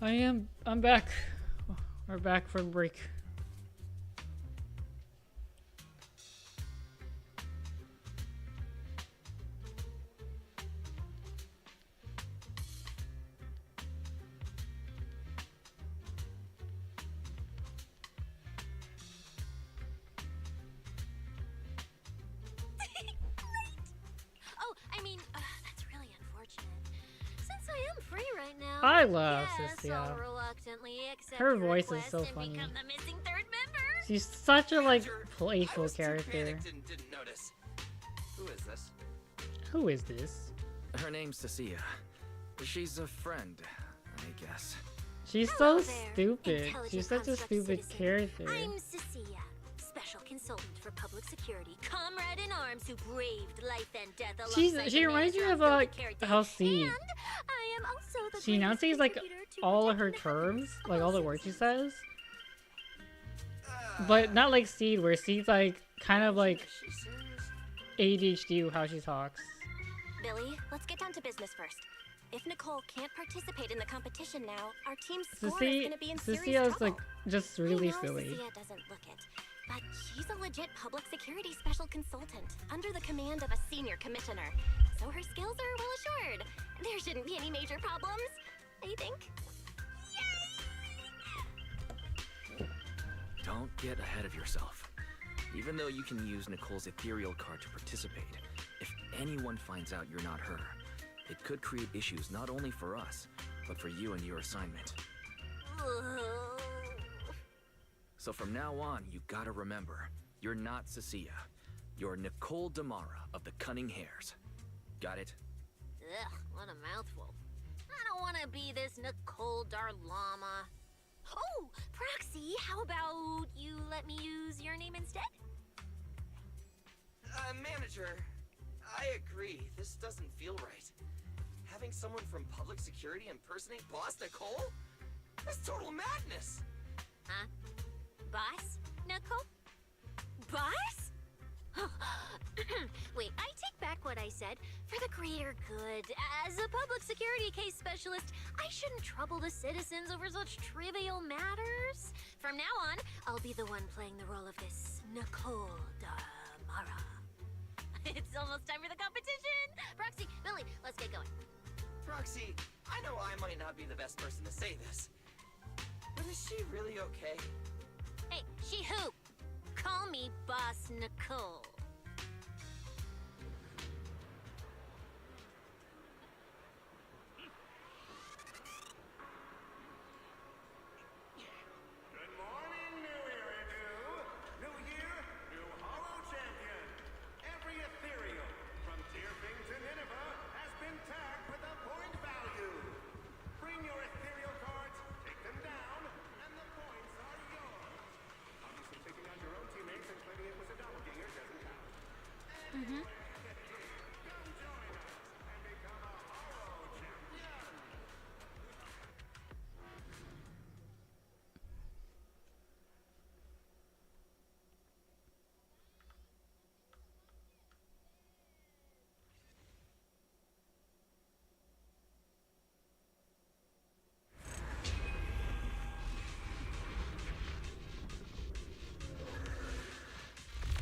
I'm back. We're back from break. Oh, I mean, that's really unfortunate. Since I am free right now, I love yes, Cecilia. I'll reluctantly accept Her your voice is request so and funny. become the missing third member. She's such a like Manager, I playful was too character. panicked and didn't notice. Who is this? Who is this? Her name's Cecilia. She's a friend, I guess. She's Hello so there, stupid. intelligent She's such a construct stupid citizen. character. I'm Cecilia, special consultant for public security, comrade in arms who braved life and death alongside She the reminds me manager of on like Build a Character. how C. And I am also the She greatest enunciates like contributor to all of her protecting the terms, happiness of like all the all words she citizens. says. But not like Seed, where Seed's like kind of like Is she serious? ADHD with how she talks. Billy, let's get down to business first. If Nicole can't participate in the competition now, our team's score is going to be in serious Cecilia's trouble. like just I really know silly. Cecilia doesn't look it, but she's a legit public security special consultant under the command of a senior commissioner, so her skills are well assured. There shouldn't be any major problems, I think. Don't get ahead of yourself. Even though you can use Nicole's ethereal card to participate, if anyone finds out you're not her, it could create issues not only for us, but for you and your assignment. So from now on, you gotta remember, you're not Cecilia. You're Nicole Damara of the Cunning Hares. Got it? Ugh, what a mouthful. I don't want to be this Nicole Darlama. Oh, Proxy, how about you let me use your name instead? Manager, I agree. This doesn't feel right. Having someone from public security impersonate Boss Nicole? That's total madness. Huh? Boss? Nicole? Boss? Wait, I take back what I said. For the greater good, as a public security case specialist, I shouldn't trouble the citizens over such trivial matters. From now on, I'll be the one playing the role of this Nicole Damara. It's almost time for the competition! Proxy, Billy, let's get going. Proxy, I know I might not be the best person to say this, but is she really okay? Hey, she who? Call me Boss Nicole. Good morning, New Iridu. New year, new Hollow Champion. Every ethereal, from Tearfing to Nineveh, has been tagged with a point value. Bring your ethereal cards, take them down, and the points are yours. Obviously, taking on your own teammates and claiming it was a doppelganger doesn't count. Mm-hmm. Come join us and become a Hollow Champion.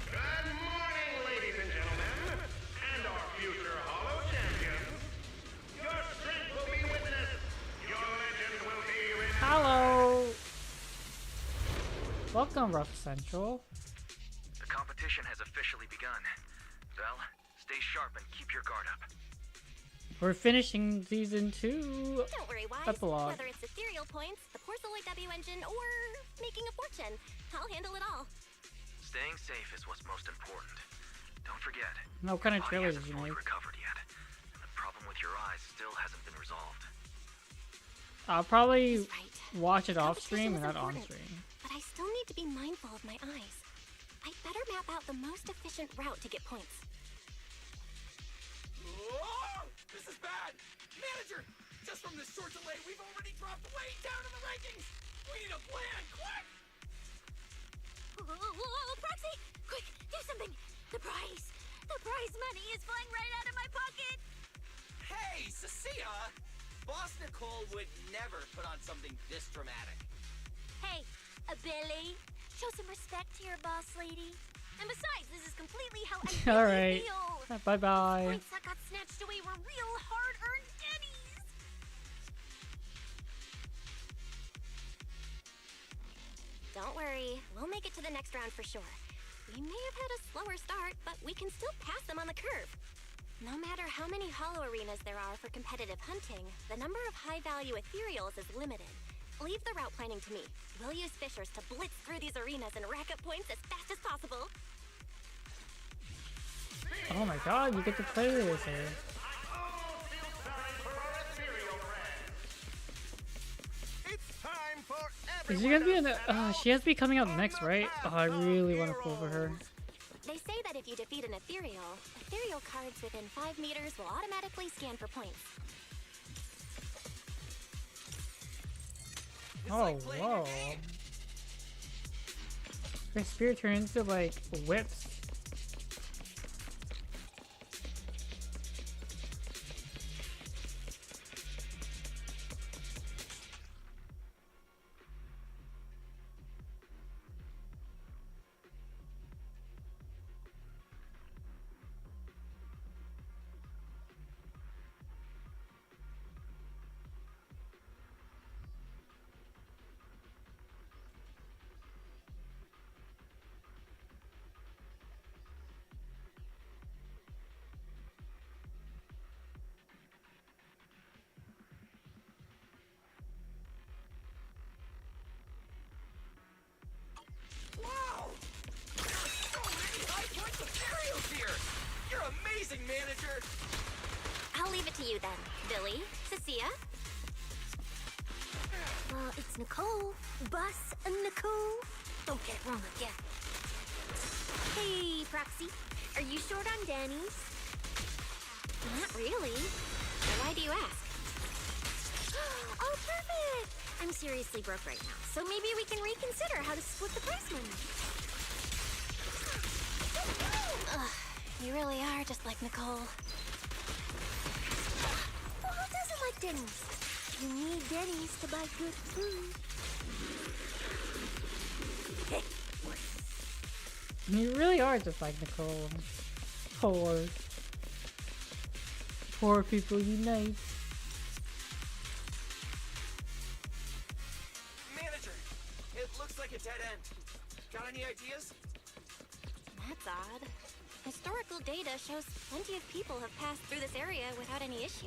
Good morning, ladies and gentlemen, and our future Hollow Champions. Your strength will be witnessed. Your legend will be renewed. Hello. Welcome, Rough Central. The competition has officially begun. Well, stay sharp and keep your guard up. We're finishing season 2. Don't worry, Wise. Epilogue. Whether it's ethereal points, the Porceloid W engine, or making a fortune, I'll handle it all. Staying safe is what's most important. Don't forget, What kind of body trailer hasn't did you fully make? recovered yet, and the problem with your eyes still hasn't been resolved. I'll probably He's right. watch it off Competition stream and is not on important, stream. But I still need to be mindful of my eyes. I'd better map out the most efficient route to get points. Oh, this is bad! Manager, just from this short delay, we've already dropped way down in the rankings! We need a plan, quick! Whoa, Proxy! Quick, do something! The prize money is flying right out of my pocket! Hey, Cecilia! Boss Nicole would never put on something this dramatic. Hey, a Billy, show some respect to your boss lady. And besides, this is completely how I All really right. feel. Bye bye. Points that got snatched away were real hard-earned pennies. Don't worry, we'll make it to the next round for sure. We may have had a slower start, but we can still pass them on the curve. No matter how many hollow arenas there are for competitive hunting, the number of high-value ethereals is limited. Leave the route planning to me. We'll use fishers to blitz through these arenas and rack up points as fast as possible. Oh my god, you get to play this here. I almost feel sorry for our ethereal friends. It's time for Is she gonna be in the? She has to be coming out next, right? Oh, I really want to pull for her. They say that if you defeat an ethereal cards within 5 meters will automatically scan for points. Oh, whoa. Her spirit turns into like whips. Wow! So many high points ethereals here! You're amazing, manager! I'll leave it to you then, Billy, Cecilia. It's Nicole. Bus Nicole. Don't get it wrong again. Hey, Proxy. Are you short on Danny's? Not really. Then why do you ask? Oh, perfect! I'm seriously broke right now, so maybe we can reconsider how to split the prize money. Ugh, you really are just like Nicole. Well, who doesn't like Denny's? You need Denny's to buy good food. You really are just like Nicole. Poor people unite. Manager, it looks like a dead end. Got any ideas? That's odd. Historical data shows plenty of people have passed through this area without any issue.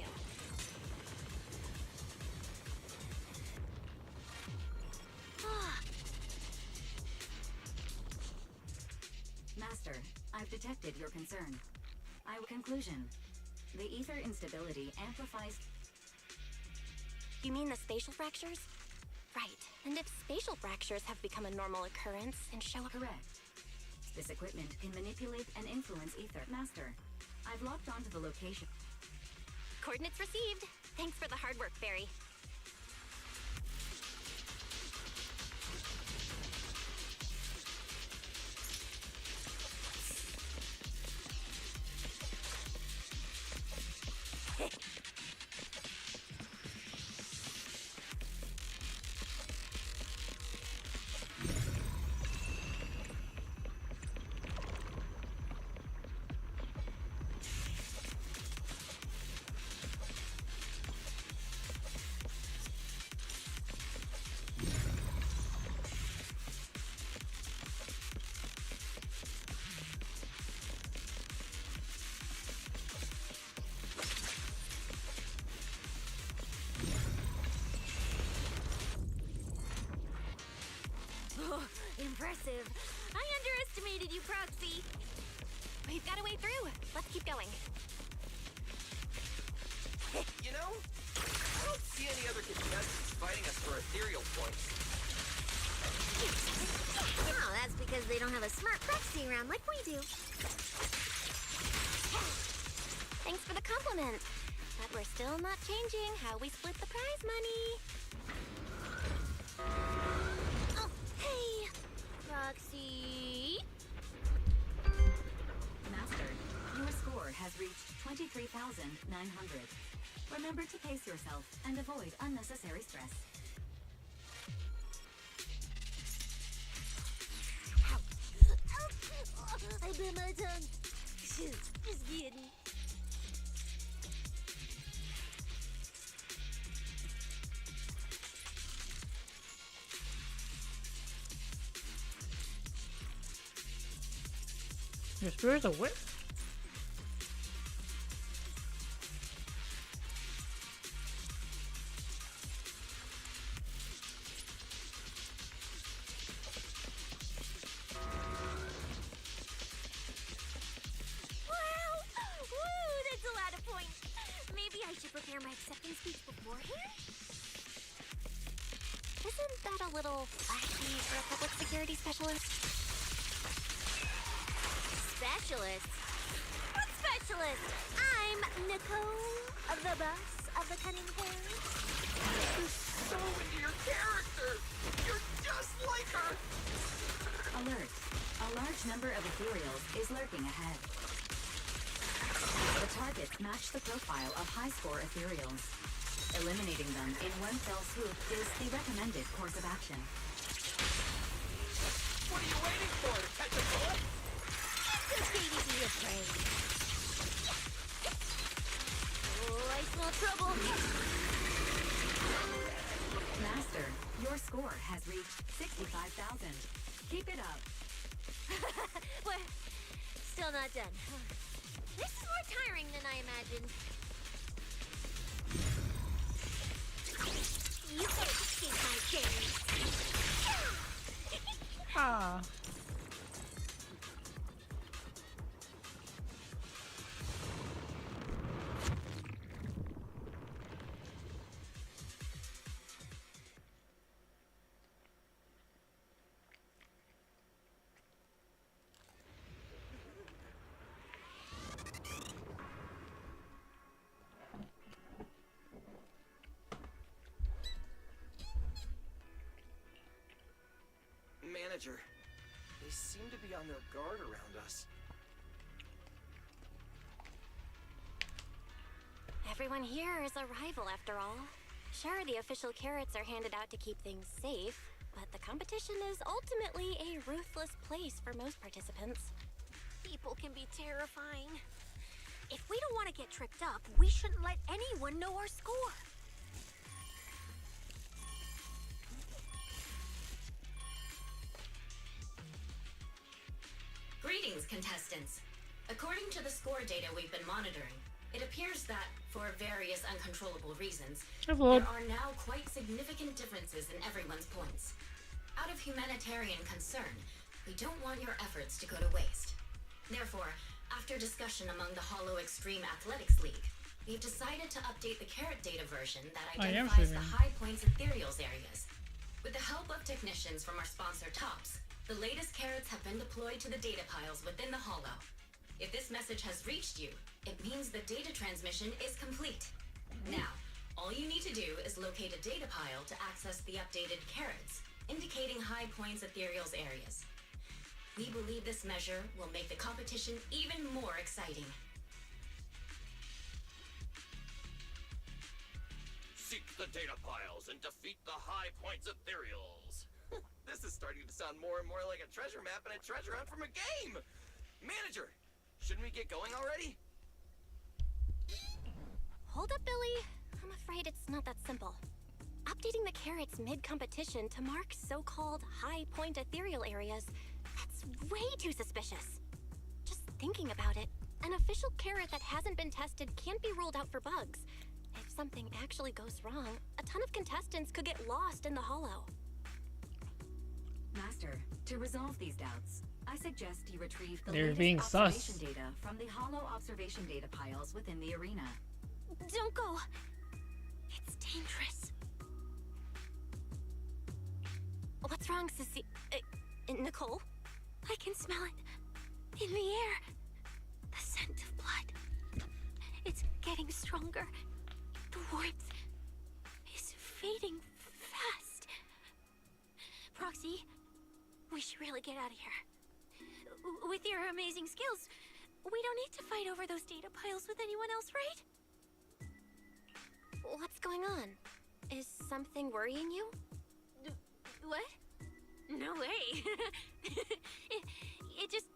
Master, I've detected your concern. Conclusion. The ether instability amplifies... You mean the spatial fractures? Right. And if spatial fractures have become a normal occurrence and show... Correct. This equipment can manipulate and influence ether. Master, I've locked onto the location. Coordinates received. Thanks for the hard work, Barry. Impressive. I underestimated you, Proxy. We've got a way through. Let's keep going. You know, I don't see any other contestants fighting us for ethereal points. Oh, that's because they don't have a smart Proxy around like we do. Thanks for the compliment. But we're still not changing how we split the prize money. Oh, hey, Proxy. Master, your score has reached 23,900. Remember to pace yourself and avoid unnecessary stress. I bit my tongue. Shoot, just kidding. Your spirit's a whip? Prepare my acceptance speech beforehand? Isn't that a little flashy for a public security specialist? Specialist? What specialist? I'm Nicole, the boss of the Cunning Pair. You're so into your character! You're just like her! Alert. A large number of ethereals is lurking ahead. The targets match the profile of high-score ethereals. Eliminating them in one fell swoop is the recommended course of action. What are you waiting for? To catch a bullet? It's okay to be afraid. Oh, I smell trouble. Master, your score has reached 65,000. Keep it up. We're still not done. This is more tiring than I imagined. You can't escape my gaze. Ah. Manager, they seem to be on their guard around us. Everyone here is a rival after all. Sure, the official carrots are handed out to keep things safe, but the competition is ultimately a ruthless place for most participants. People can be terrifying. If we don't want to get tripped up, we shouldn't let anyone know our score. Greetings, contestants. According to the score data we've been monitoring, it appears that, for various uncontrollable reasons, there are now quite significant differences in everyone's points. Out of humanitarian concern, we don't want your efforts to go to waste. Therefore, after discussion among the Hollow Extreme Athletics League, we've decided to update the carrot data version that identifies the high points ethereals areas. With the help of technicians from our sponsor TOPS, the latest carrots have been deployed to the data piles within the Hollow. If this message has reached you, it means the data transmission is complete. Now, all you need to do is locate a data pile to access the updated carrots, indicating high points ethereals areas. We believe this measure will make the competition even more exciting. Seek the data piles and defeat the high points ethereals. This is starting to sound more and more like a treasure map and a treasure hunt from a game! Manager, shouldn't we get going already? Hold up, Billy. I'm afraid it's not that simple. Updating the carrots mid-competition to mark so-called high-point ethereal areas, that's way too suspicious. Just thinking about it, an official carrot that hasn't been tested can't be ruled out for bugs. If something actually goes wrong, a ton of contestants could get lost in the Hollow. Master, to resolve these doubts, I suggest you retrieve the They're latest being observation sus. data from the Hollow observation data piles within the arena. Don't go. It's dangerous. What's wrong, Sissy? Nicole? I can smell it. In the air. The scent of blood. It's getting stronger. The warmth is fading fast. Proxy, we should really get out of here. With your amazing skills, we don't need to fight over those data piles with anyone else, right? What's going on? Is something worrying you? What? No way. it just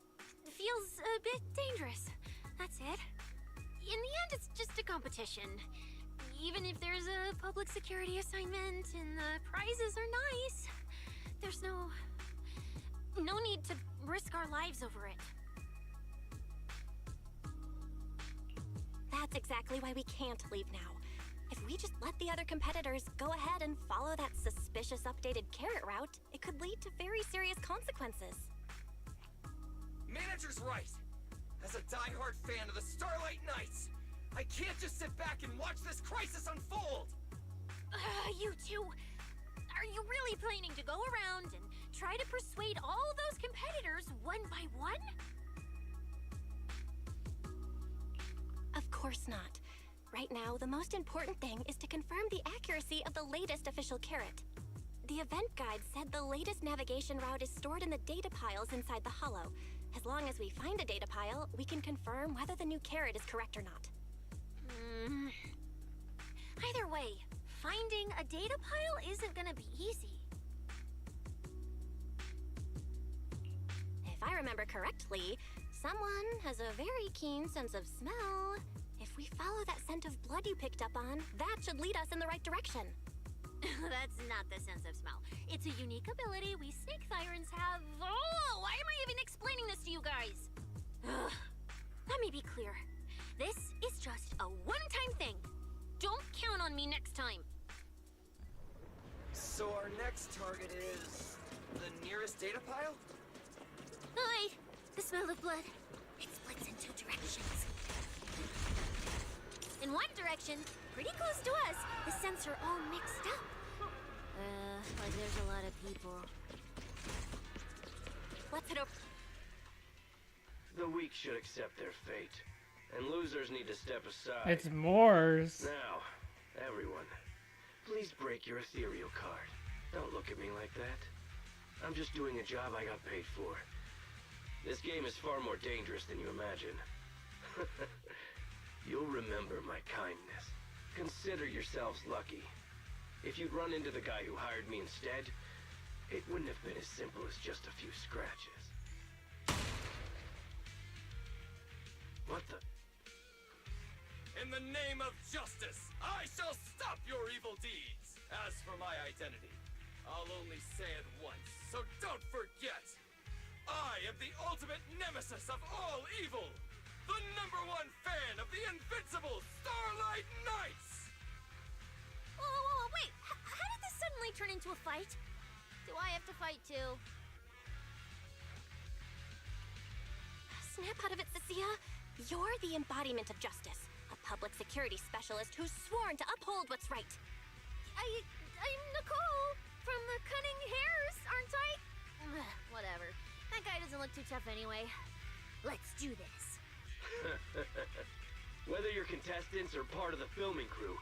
feels a bit dangerous. That's it. In the end, it's just a competition. Even if there's a public security assignment and the prizes are nice, there's no need to risk our lives over it. That's exactly why we can't leave now. If we just let the other competitors go ahead and follow that suspicious updated carrot route, it could lead to very serious consequences. Manager's right. As a diehard fan of the Starlight Knights, I can't just sit back and watch this crisis unfold! You two, are you really planning to go around and try to persuade all those competitors one by one? Of course not. Right now, the most important thing is to confirm the accuracy of the latest official carrot. The event guide said the latest navigation route is stored in the data piles inside the hollow. As long as we find a data pile, we can confirm whether the new carrot is correct or not. Either way, finding a data pile isn't gonna be easy. If I remember correctly, someone has a very keen sense of smell. If we follow that scent of blood you picked up on, that should lead us in the right direction. That's not the sense of smell. It's a unique ability we snake sirens have. Oh, why am I even explaining this to you guys? Ugh. Let me be clear. This is just a one-time thing. Don't count on me next time. So our next target is the nearest data pile? Hi, the smell of blood. It splits in two directions. In one direction, pretty close to us, the scents are all mixed up. Like there's a lot of people. Let's head over. The weak should accept their fate, and losers need to step aside. It's Moors. Now, everyone, please break your ethereal card. Don't look at me like that. I'm just doing a job I got paid for. This game is far more dangerous than you imagine. You'll remember my kindness. Consider yourselves lucky. If you'd run into the guy who hired me instead, it wouldn't have been as simple as just a few scratches. What the? In the name of justice, I shall stop your evil deeds. As for my identity, I'll only say it once, so don't forget. I am the ultimate nemesis of all evil. The #1 fan of the invincible Starlight Knights! Whoa, wait! How did this suddenly turn into a fight? Do I have to fight too? Snap out of it, Cecilia. You're the embodiment of justice. A public security specialist who's sworn to uphold what's right. I'm Nicole from the Cunning Hairs, aren't I? Whatever. That guy doesn't look too tough anyway. Let's do this. Whether you're contestants or part of the filming crew,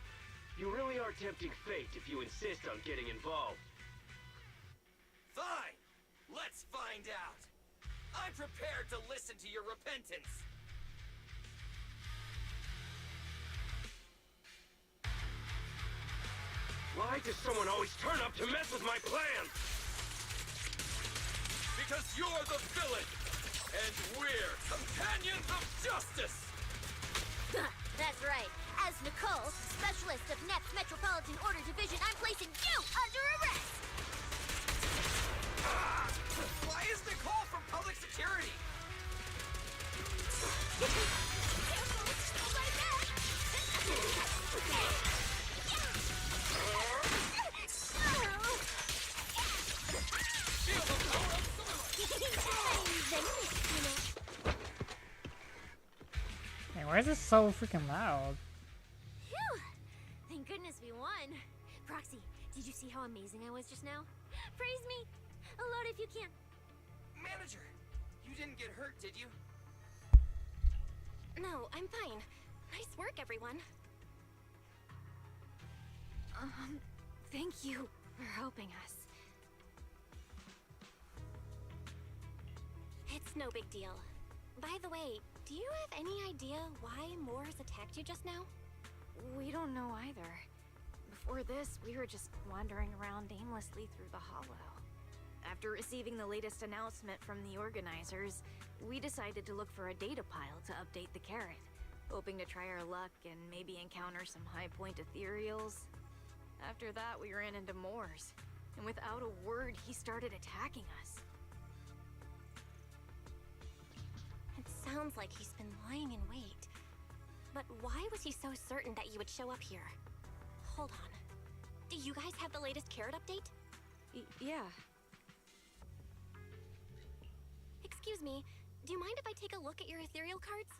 you really are tempting fate if you insist on getting involved. Fine! Let's find out! I'm prepared to listen to your repentance! Why does someone always turn up to mess with my plans? Because you're the villain! And we're companions of justice! That's right. As Nicole, specialist of NEP's Metropolitan Order Division, I'm placing you under arrest! Why is Nicole from public security? Careful! Like that! Feel the power of Starlight! Hey, why is this so freaking loud? Phew! Thank goodness we won. Proxy, did you see how amazing I was just now? Praise me! Aloud if you can. Manager, you didn't get hurt, did you? No, I'm fine. Nice work, everyone. Thank you for helping us. It's no big deal. By the way, Do you have any idea why Moors attacked you just now? We don't know either. Before this, we were just wandering around aimlessly through the hollow. After receiving the latest announcement from the organizers, we decided to look for a data pile to update the carrot, hoping to try our luck and maybe encounter some high-point ethereals. After that, we ran into Moors, and without a word, he started attacking us. It sounds like he's been lying in wait. But why was he so certain that you would show up here? Hold on. Do you guys have the latest carrot update? Yeah. Excuse me, do you mind if I take a look at your ethereal cards?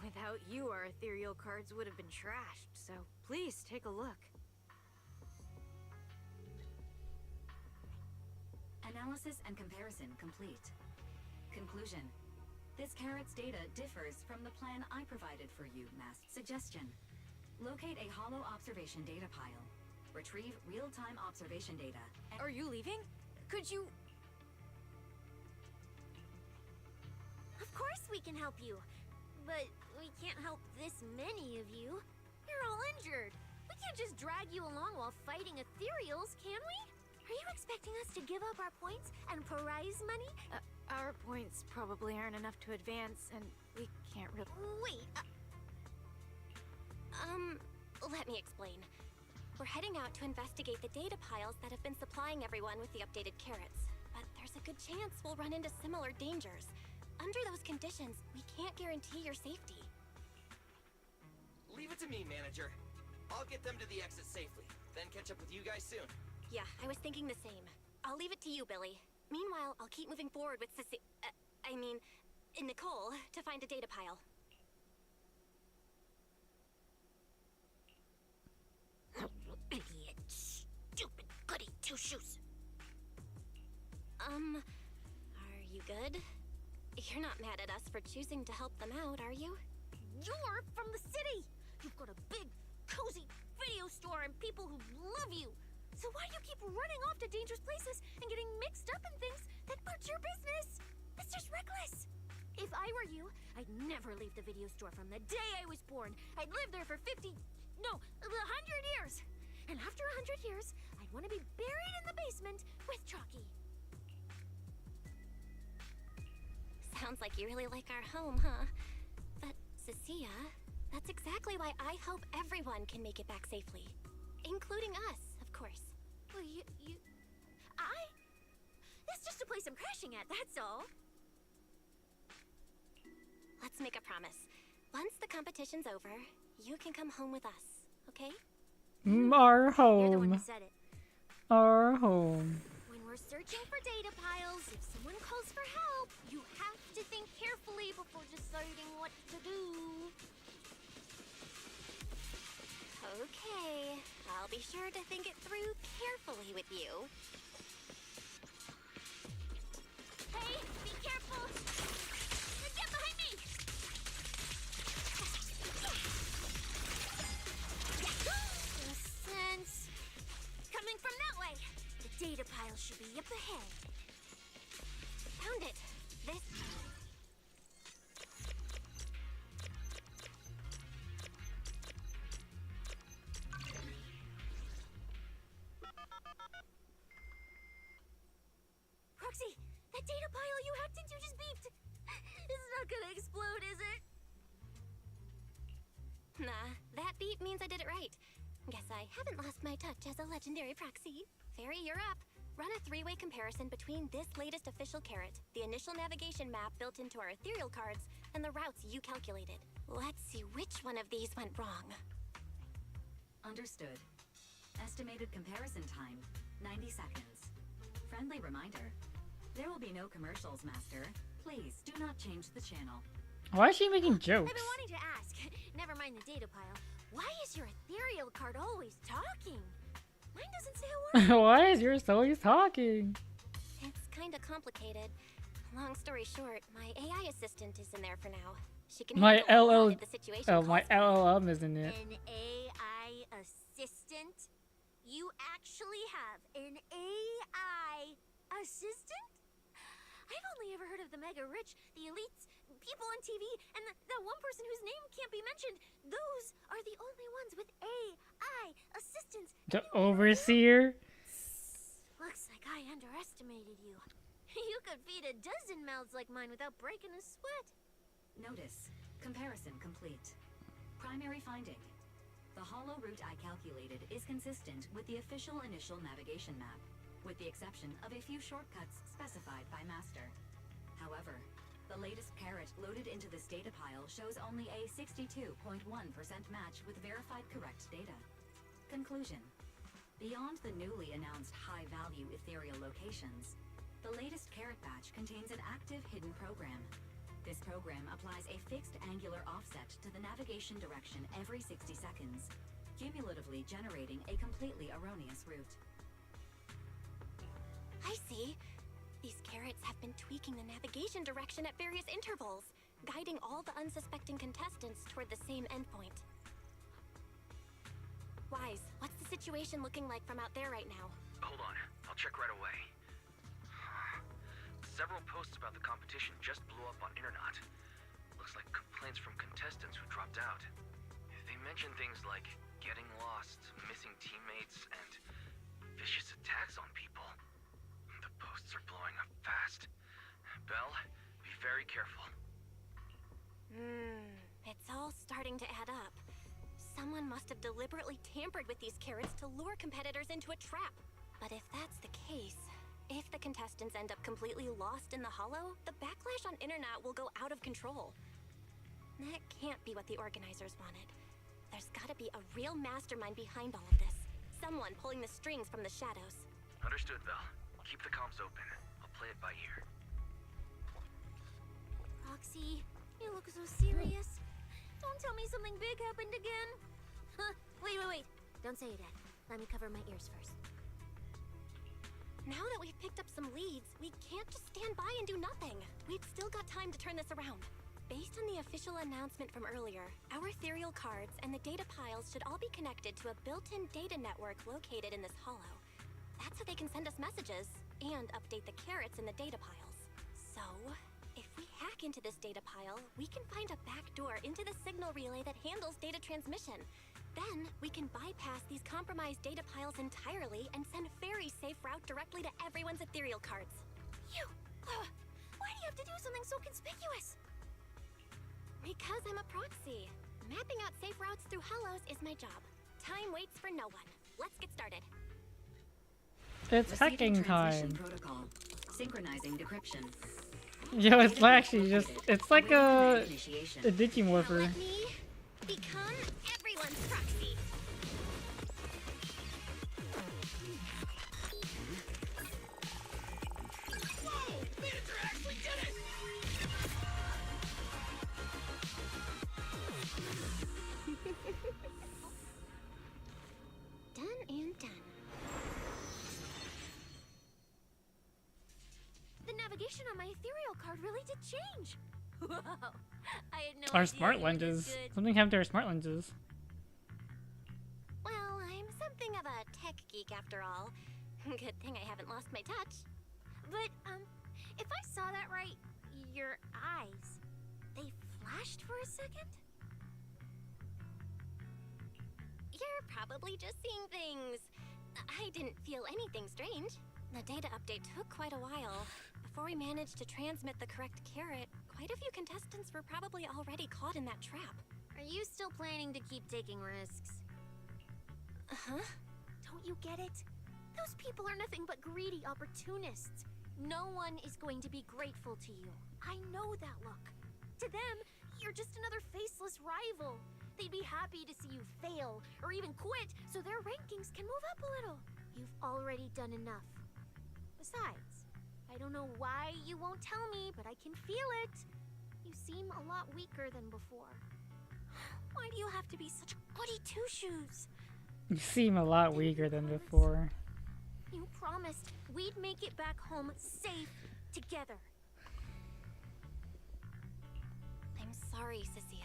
Without you, our ethereal cards would have been trashed, so please take a look. Analysis and comparison complete. Conclusion. This carrot's data differs from the plan I provided for you, Masked. Suggestion. Locate a hollow observation data pile. Retrieve real-time observation data. Are you leaving? Could you... Of course we can help you. But we can't help this many of you. You're all injured. We can't just drag you along while fighting ethereals, can we? Are you expecting us to give up our points and prize money? Our points probably aren't enough to advance, and we can't really... Wait, let me explain. We're heading out to investigate the data piles that have been supplying everyone with the updated carrots. But there's a good chance we'll run into similar dangers. Under those conditions, we can't guarantee your safety. Leave it to me, manager. I'll get them to the exit safely, then catch up with you guys soon. Yeah, I was thinking the same. I'll leave it to you, Billy. Meanwhile, I'll keep moving forward with Nicole, to find a data pile. idiot. Stupid goody two-shoes. Are you good? You're not mad at us for choosing to help them out, are you? You're from the city. You've got a big, cozy video store and people who love you. So why do you keep running off to dangerous places and getting mixed up in things that aren't your business? It's just reckless. If I were you, I'd never leave the video store from the day I was born. I'd live there for 100 years. And after 100 years, I'd want to be buried in the basement with Chalky. Sounds like you really like our home, huh? But, Cecilia, that's exactly why I hope everyone can make it back safely. Including us, of course. Well, That's just a place I'm crashing at, that's all. Let's make a promise. Once the competition's over, you can come home with us, okay? Our You're the one home. who said it. Our home. When we're searching for data piles, if someone calls for help, you have to think carefully before deciding what to do. Okay, I'll be sure to think it through carefully with you. Hey, be careful! Get behind me! Sense. Coming from that way. The data pile should be up ahead. Found it. This... Proxy, that data pile you hacked into just beeped. It's not gonna explode, is it? Nah, that beep means I did it right. Guess I haven't lost my touch as a legendary proxy. Fairy, you're up. Run a three-way comparison between this latest official carrot, the initial navigation map built into our ethereal cards, and the routes you calculated. Let's see which one of these went wrong. Understood. Estimated comparison time, 90 seconds. Friendly reminder. There will be no commercials, Master. Please, do not change the channel. Why is she making jokes? I've been wanting to ask. Never mind the data pile. Why is your ethereal card always talking? Mine doesn't say a word. Why is yours always talking? It's kinda complicated. Long story short, my AI assistant is in there for now. She can My handle a lot LL if the situation oh, my calls for it. LLM isn't it? An AI assistant? You actually have an AI assistant? I've only ever heard of the mega rich, the elites, people on TV, and that one person whose name can't be mentioned. Those are the only ones with AI assistants. The overseer? Looks like I underestimated you. You could feed a dozen mouths like mine without breaking a sweat. Notice. Comparison complete. Primary finding. The hollow route I calculated is consistent with the official initial navigation map, with the exception of a few shortcuts specified by Master. However, the latest carrot loaded into this data pile shows only a 62.1% match with verified correct data. Conclusion. Beyond the newly announced high-value ethereal locations, the latest carrot batch contains an active hidden program. This program applies a fixed angular offset to the navigation direction every 60 seconds, cumulatively generating a completely erroneous route. I see. These carrots have been tweaking the navigation direction at various intervals, guiding all the unsuspecting contestants toward the same endpoint. Wise, what's the situation looking like from out there right now? Hold on, I'll check right away. Several posts about the competition just blew up on Internet. Looks like complaints from contestants who dropped out. They mention things like getting lost, missing teammates, and vicious attacks on people. The posts are blowing up fast. Belle, be very careful. It's all starting to add up. Someone must have deliberately tampered with these carrots to lure competitors into a trap. But if that's the case, if the contestants end up completely lost in the hollow, the backlash on Internet will go out of control. That can't be what the organizers wanted. There's gotta be a real mastermind behind all of this. Someone pulling the strings from the shadows. Understood, Belle. Keep the comms open. I'll play it by ear. Roxy, you look so serious. Don't tell me something big happened again. Huh? Wait. Don't say it yet. Let me cover my ears first. Now that we've picked up some leads, we can't just stand by and do nothing. We've still got time to turn this around. Based on the official announcement from earlier, our ethereal cards and the data piles should all be connected to a built-in data network located in this hollow. That's how they can send us messages and update the carrots in the data piles. So, if we hack into this data pile, we can find a back door into the signal relay that handles data transmission. Then, we can bypass these compromised data piles entirely and send very safe route directly to everyone's ethereal cards. Why do you have to do something so conspicuous? Because I'm a proxy. Mapping out safe routes through hollows is my job. Time waits for no one. Let's get started. It's hacking time. Protocol. Synchronizing decryption. Yo, it's actually just, it's like a Digimorpher. Let me become everyone's proxy. Whoa! Manager actually did it! Done and done. The navigation on my ethereal card really did change. Whoa! I had no Our idea smart you were this lenses. good. Something happened to our smart lenses. Well, I'm something of a tech geek after all. Good thing I haven't lost my touch. But, if I saw that right, your eyes, they flashed for a second? You're probably just seeing things. I didn't feel anything strange. The data update took quite a while. Before we managed to transmit the correct carrot, quite a few contestants were probably already caught in that trap. Are you still planning to keep taking risks? Uh-huh. Don't you get it? Those people are nothing but greedy opportunists. No one is going to be grateful to you. I know that look. To them, you're just another faceless rival. They'd be happy to see you fail, or even quit, so their rankings can move up a little. You've already done enough. Besides, I don't know why you won't tell me, but I can feel it. You seem a lot weaker than before. Why do you have to be such goody two-shoes? You seem a lot weaker than before. You promised we'd make it back home safe together. I'm sorry, Cecilia.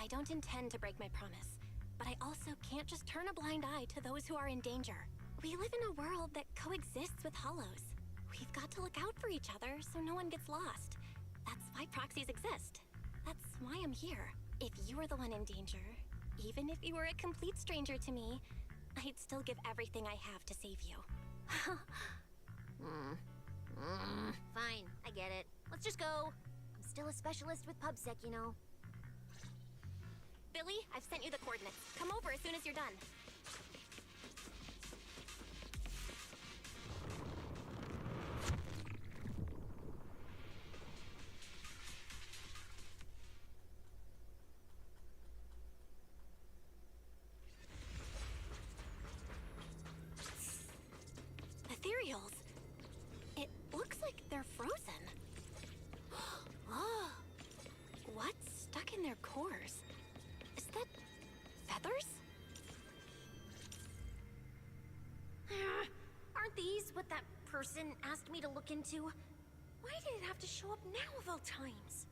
I don't intend to break my promise, but I also can't just turn a blind eye to those who are in danger. We live in a world that coexists with hollows. We've got to look out for each other so no one gets lost. That's why proxies exist. That's why I'm here. If you were the one in danger, even if you were a complete stranger to me, I'd still give everything I have to save you. Fine, I get it. Let's just go. I'm still a specialist with PubSec, you know. Billy, I've sent you the coordinates. Come over as soon as you're done. Ethereals. It looks like they're frozen. Oh, what's stuck in their cores? Is that feathers? Aren't these what that person asked me to look into? Why did it have to show up now of all times?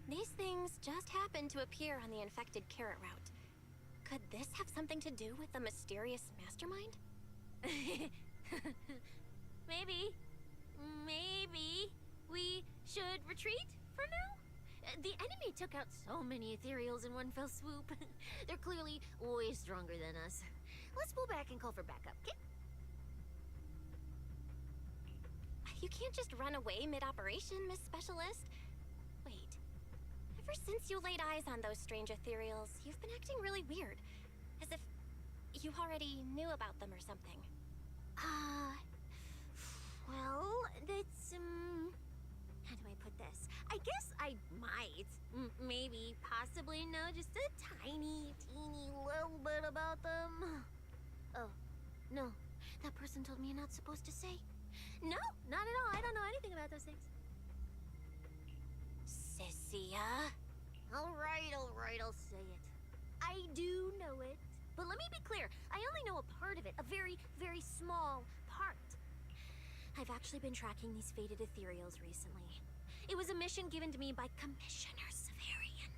These things just happen to appear on the infected carrot route. Could this have something to do with the mysterious mastermind? Maybe. Maybe we should retreat for now? The enemy took out so many ethereals in one fell swoop. They're clearly way stronger than us. Let's pull back and call for backup, okay? You can't just run away mid-operation, Miss Specialist. Wait. Ever since you laid eyes on those strange ethereals, you've been acting really weird. As if you already knew about them or something. Well, it's, how do I put this? I guess I might, maybe, possibly know just a tiny, teeny little bit about them. Oh, no. That person told me you're not supposed to say. No, not at all. I don't know anything about those things. Sissia? Alright, I'll say it. I do know it. But let me be clear, I only know a part of it, a very, very small part. I've actually been tracking these fated ethereals recently. It was a mission given to me by Commissioner Severian.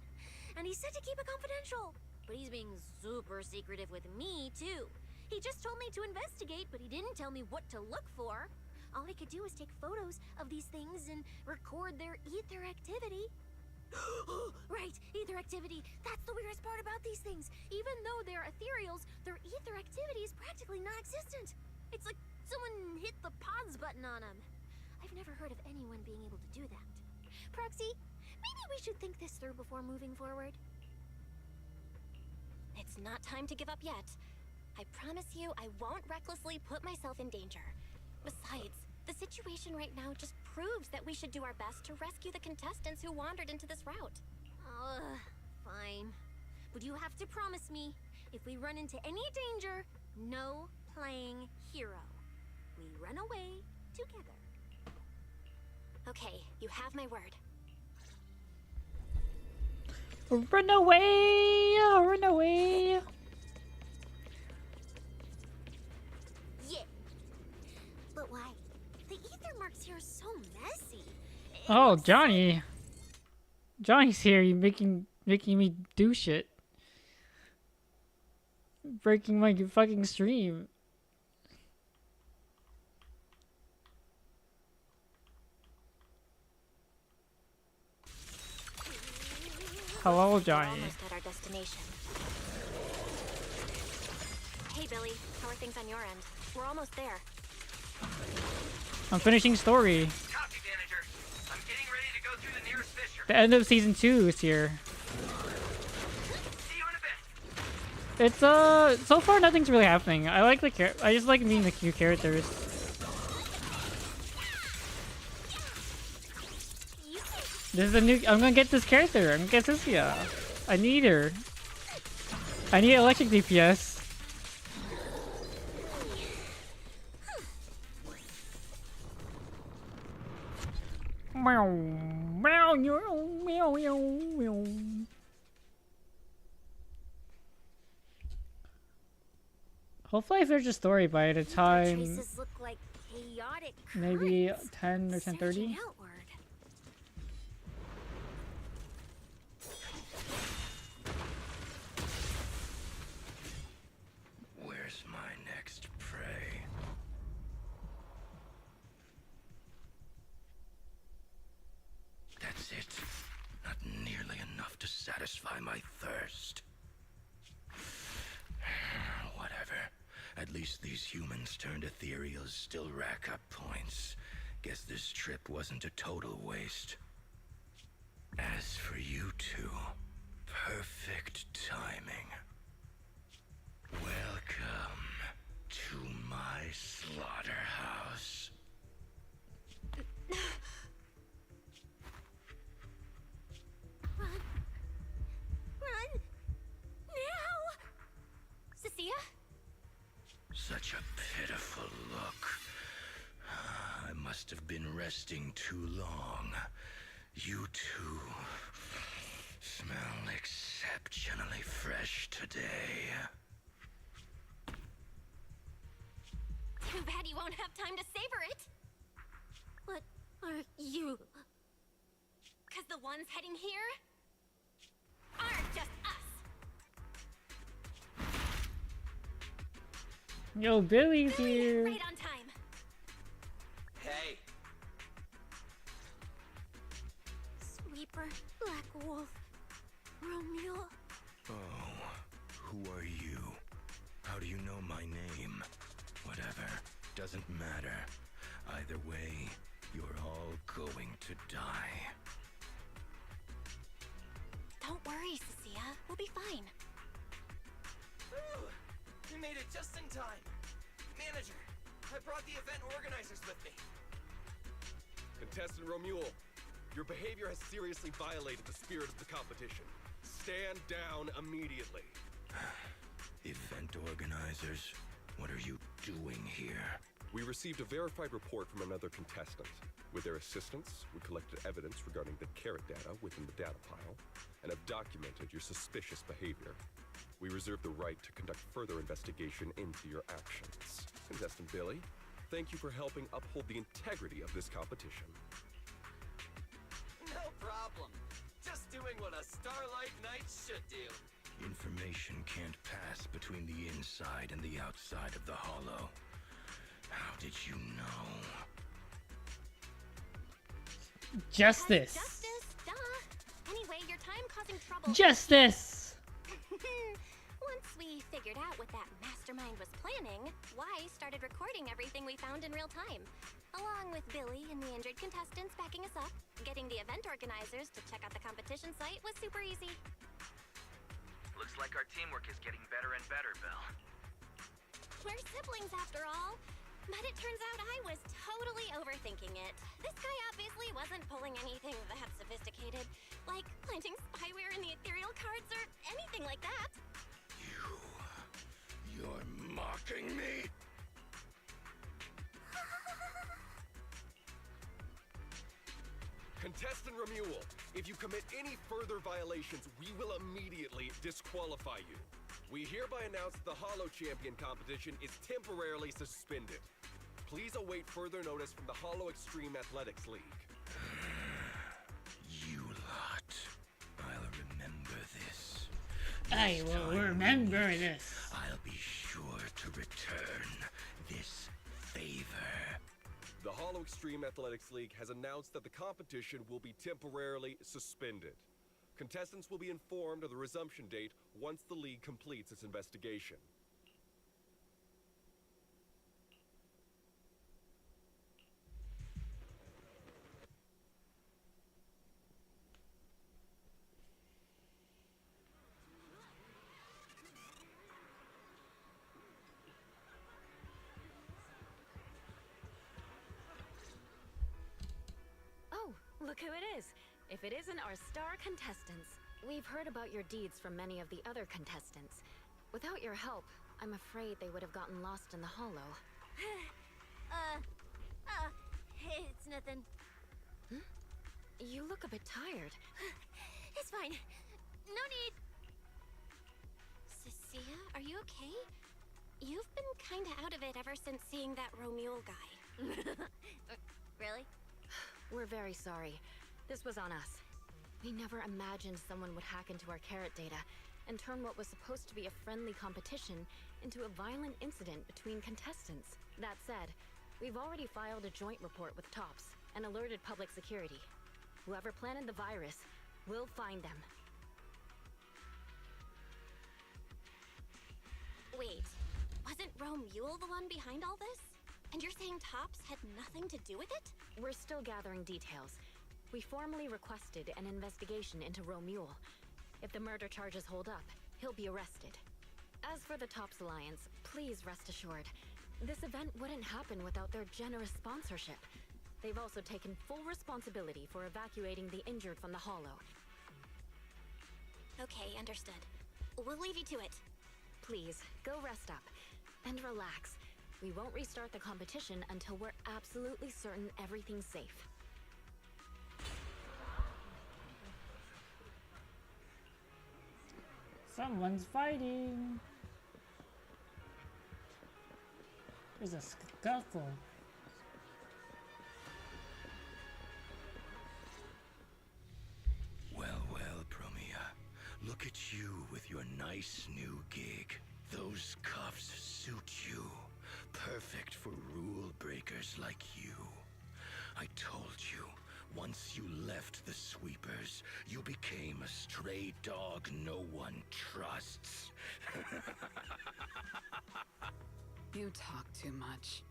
And he said to keep it confidential. But he's being super secretive with me, too. He just told me to investigate, but he didn't tell me what to look for. All I could do was take photos of these things and record their ether activity. Right, ether activity. That's the weirdest part about these things. Even though they're ethereals, their ether activity is practically non-existent. It's like someone hit the pause button on them. I've never heard of anyone being able to do that. Proxy, maybe we should think this through before moving forward. It's not time to give up yet. I promise you I won't recklessly put myself in danger. Besides, the situation right now just proves that we should do our best to rescue the contestants who wandered into this route. Fine. But you have to promise me, if we run into any danger, no playing hero. We run away together. Okay, you have my word. Run away! Run away! Yeah. But why? The ether marks here are so messy. Oh, Johnny. Johnny's here. You making me do shit. Breaking my fucking stream. Hello, Johnny. We're almost at our destination. Hey, Billy. How are things on your end? We're almost there. I'm finishing story. Copy, manager. I'm getting ready to go through the nearest fissure. The end of season 2 is here. See you in a bit. It's so far nothing's really happening. I like the I just like meeting the new characters. This is a new. I'm gonna get this character. I'm gonna get Sissia. I need her. I need electric DPS. Meow, meow, meow, meow, meow, meow. Hopefully I finish the story by the time Traces look like chaotic maybe currents 10 or 10:30. surging outward. satisfy my thirst. Whatever. At least these humans turned ethereals still rack up points. Guess this trip wasn't a total waste. As for you two, perfect timing. Welcome to my slaughterhouse. Run! Run! Now! Cecilia? Such a pitiful look. I must have been resting too long. You two smell exceptionally fresh today. Too bad you won't have time to savor it. What are you? Because the ones heading here aren't just us. Yo, Billy's Billy, here. right on time. Hey, Sweeper, Black Wolf, Romeo. Oh, who are you? How do you know my name? Whatever, doesn't matter. Either way, you're all going to die. Don't worry, Cecilia. We'll be fine. whew, we made it just in time. Manager, I brought the event organizers with me. Contestant Romuald, your behavior has seriously violated the spirit of the competition. Stand down immediately. Event organizers, what are you doing here? We received a verified report from another contestant. With their assistance, we collected evidence regarding the carrot data within the data pile, and have documented your suspicious behavior. We reserve the right to conduct further investigation into your actions. Contestant Billy, thank you for helping uphold the integrity of this competition. No problem. Just doing what a Starlight Knight should do. Information can't pass between the inside and the outside of the hollow. How did you know? Justice. Justice, duh. Anyway, your time causing trouble. Justice. Once we figured out what that mastermind was planning, Y started recording everything we found in real time. Along with Billy and the injured contestants backing us up, getting the event organizers to check out the competition site was super easy. Looks like our teamwork is getting better and better, Belle. We're siblings after all. But it turns out I was totally overthinking it. This guy obviously wasn't pulling anything that sophisticated, like planting spyware in the ethereal cards or anything like that. You're mocking me? Contestant Romuald, if you commit any further violations, we will immediately disqualify you. We hereby announce that the Hollow Champion competition is temporarily suspended. Please await further notice from the Hollow Extreme Athletics League. You lot. I'll remember this. I will remember this. I'll be sure to return this favor. The Hollow Extreme Athletics League has announced that the competition will be temporarily suspended. Contestants will be informed of the resumption date once the league completes its investigation. Oh, look who it is. If it isn't our star contestants. We've heard about your deeds from many of the other contestants. Without your help, I'm afraid they would have gotten lost in the hollow. It's nothing. You look a bit tired. It's fine. No need. Cecilia, are you okay? You've been kinda out of it ever since seeing that Romuald guy. Really? We're very sorry. This was on us. We never imagined someone would hack into our carrot data and turn what was supposed to be a friendly competition into a violent incident between contestants. That said, we've already filed a joint report with TOPS and alerted public security. Whoever planted the virus, we'll find them. Wait, wasn't Romule the one behind all this? And you're saying Tops had nothing to do with it? We're still gathering details. We formally requested an investigation into Romule. If the murder charges hold up, he'll be arrested. As for the Tops Alliance, please rest assured, this event wouldn't happen without their generous sponsorship. They've also taken full responsibility for evacuating the injured from the Hollow. Okay, understood. We'll leave you to it. Please, go rest up. And relax. We won't restart the competition until we're absolutely certain everything's safe. Someone's fighting. There's a scuffle. Well, Promia. Look at you with your nice new gig. Those cuffs suit you. Perfect for rule breakers like you. I told you, once you left the Sweepers, you became a stray dog no one trusts. You talk too much.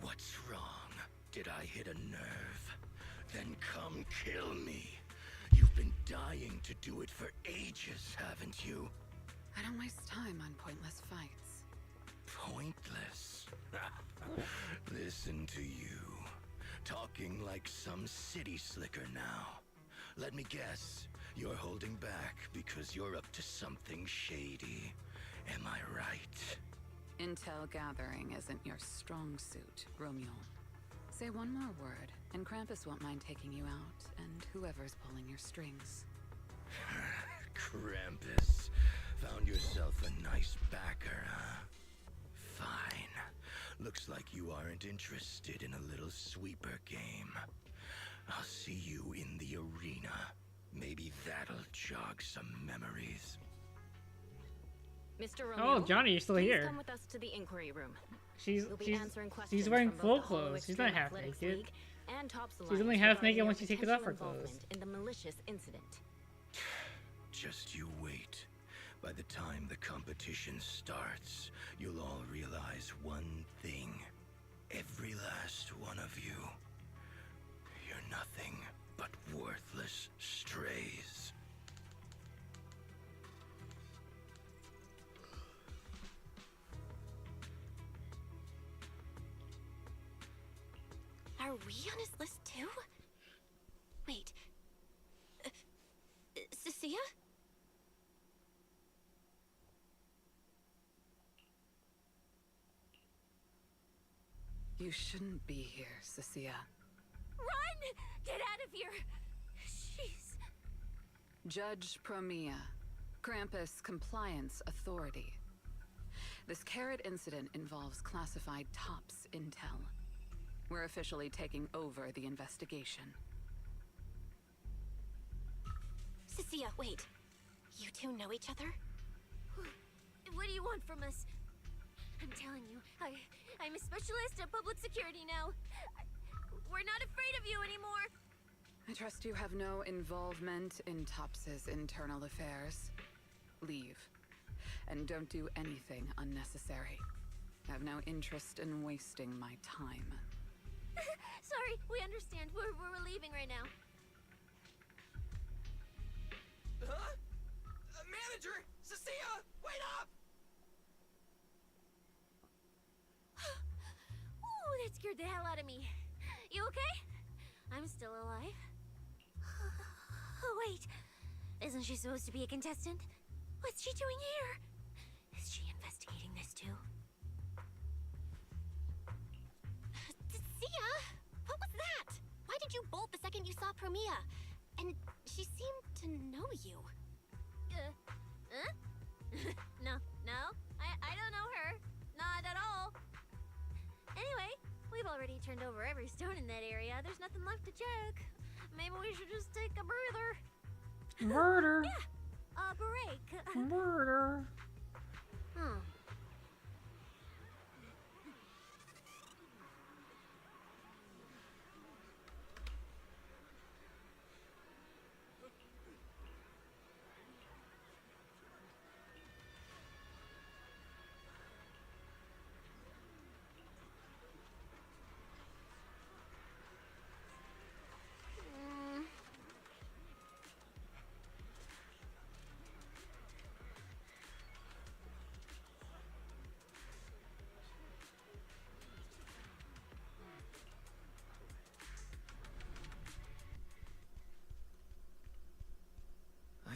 What's wrong? Did I hit a nerve? Then come kill me. You've been dying to do it for ages, haven't you? I don't waste time on pointless fights. Pointless? Listen to you. Talking like some city slicker now. Let me guess, you're holding back because you're up to something shady. Am I right? Intel gathering isn't your strong suit, Romule. Say one more word, and Krampus won't mind taking you out, and whoever's pulling your strings. Krampus. Found yourself a nice backer, huh? Fine. Looks like you aren't interested in a little sweeper game. I'll see you in the arena. Maybe that'll jog some memories. Mr. Romule, Oh, Johnny, you're still please here. come with us to the inquiry room. She's We'll be answering questions she's wearing from full both the Hollow clothes. She's not Extreme half Athletics naked. League and Tops She's Alliance only half regarding naked when their she takes off her potential clothes. involvement in the malicious incident. Just you wait. By the time the competition starts, you'll all realize one thing. Every last one of you. You're nothing but worthless strays. Are we on his list too? Wait. Cecilia? You shouldn't be here, Cecilia. Run! Get out of here! Jeez. Judge Promia, Krampus Compliance Authority. This carrot incident involves classified Tops intel. We're officially taking over the investigation. Cecilia, wait. You two know each other? What do you want from us? I'm telling you, I'm a specialist at public security now. We're not afraid of you anymore. I trust you have no involvement in Tops's internal affairs. Leave. And don't do anything unnecessary. I have no interest in wasting my time. Sorry, we understand. We're leaving right now. Huh? Manager! Cecilia! Wait up! Ooh, that scared the hell out of me. You okay? I'm still alive. Oh, wait. Isn't she supposed to be a contestant? What's she doing here? Is she investigating this too? Cecilia? What was that? Why did you bolt the second you saw Promia? And she seemed to know you. Huh? No, I don't know her. Not at all. Anyway, we've already turned over every stone in that area. There's nothing left to check. Maybe we should just take a breather. Murder. Yeah, a break. Murder. Hmm.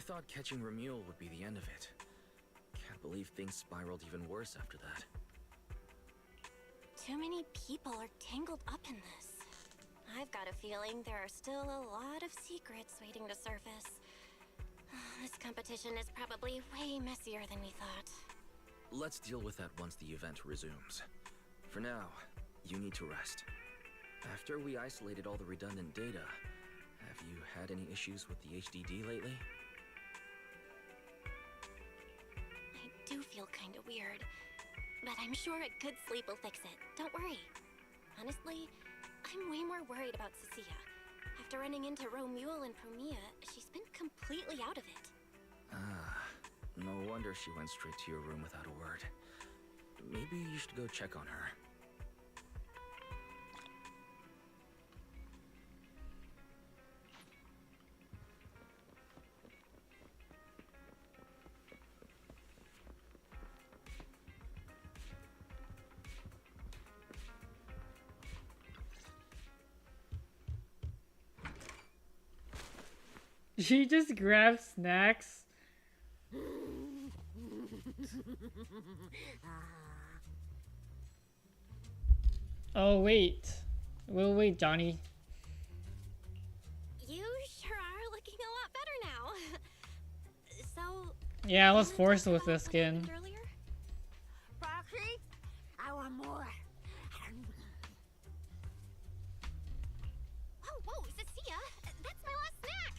thought catching Remuel would be the end of it. Can't believe things spiraled even worse after that. Too many people are tangled up in this. I've got a feeling there are still a lot of secrets waiting to surface. This competition is probably way messier than we thought. Let's deal with that once the event resumes. For now, you need to rest. After we isolated all the redundant data, have you had any issues with the HDD lately? I do feel kinda weird, but I'm sure a good sleep will fix it. Don't worry. Honestly, I'm way more worried about Cecilia. After running into Romuel and Promia, she's been completely out of it. Ah, no wonder she went straight to your room without a word. Maybe you should go check on her. She just grabs snacks. Oh wait. We'll wait, Johnny. You sure are looking a lot better now. So... Yeah, I was forced with this skin. Earlier? Rocky, I want more. Whoa, Cecilia! That's my last snack!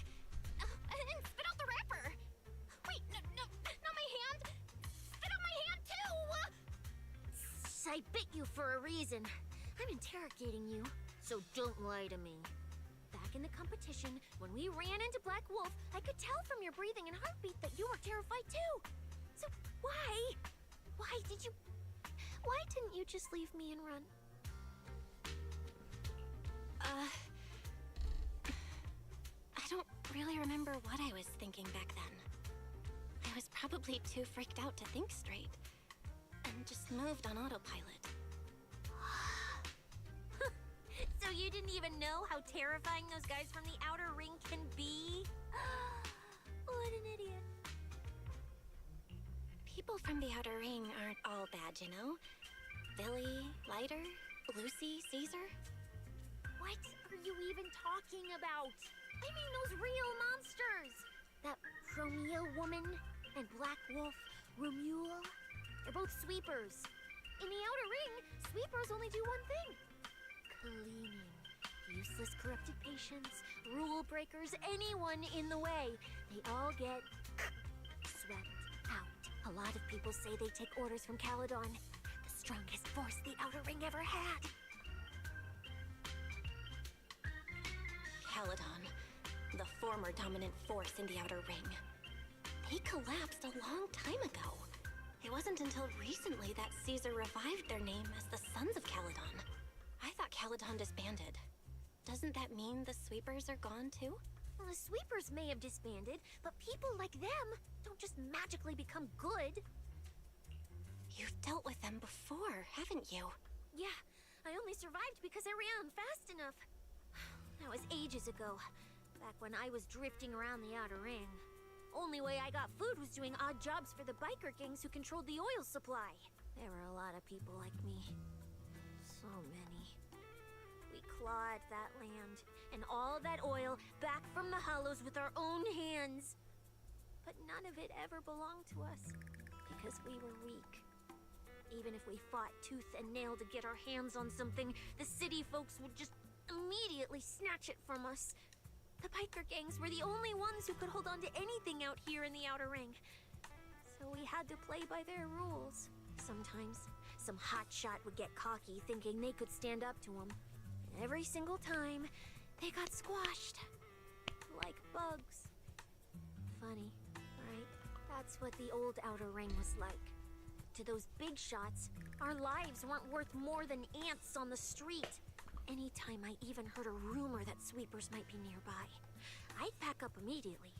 And spit out the wrapper! Wait, no, not my hand! Spit out my hand too! I bit you for a reason. I'm interrogating you, so don't lie to me. Back in the competition, when we ran into Black Wolf, I could tell from your breathing and heartbeat that you were terrified too. So why? Why didn't you just leave me and run? I don't really remember what I was thinking back then. I was probably too freaked out to think straight, and just moved on autopilot. So you didn't even know how terrifying those guys from the outer ring can be? What an idiot. People from the outer ring aren't all bad, you know? Billy, Lighter, Lucy, Caesar. What are you even talking about? I mean those real monsters! That Promia woman and Black Wolf, Romuel, they're both sweepers. In the outer ring, sweepers only do one thing. Cleaning. Useless corrupted patients, rule breakers, anyone in the way. They all get swept out. A lot of people say they take orders from Caledon, the strongest force the outer ring ever had. Caledon, the former dominant force in the outer ring. They collapsed a long time ago. It wasn't until recently that Caesar revived their name as the Sons of Caledon. I thought Caledon disbanded. Doesn't that mean the sweepers are gone too? Well, the sweepers may have disbanded, but people like them don't just magically become good. You've dealt with them before, haven't you? Yeah, I only survived because I ran fast enough. That was ages ago, back when I was drifting around the outer ring. Only way I got food was doing odd jobs for the biker gangs who controlled the oil supply. There were a lot of people like me. So many. We clawed that land, and all that oil back from the hollows with our own hands. But none of it ever belonged to us, because we were weak. Even if we fought tooth and nail to get our hands on something, the city folks would just immediately snatch it from us. The biker gangs were the only ones who could hold on to anything out here in the outer ring. So we had to play by their rules. Sometimes, some hotshot would get cocky thinking they could stand up to them. And every single time, they got squashed. Like bugs. Funny, right? That's what the old outer ring was like. To those big shots, our lives weren't worth more than ants on the street. Anytime I even heard a rumor that sweepers might be nearby, I'd pack up immediately.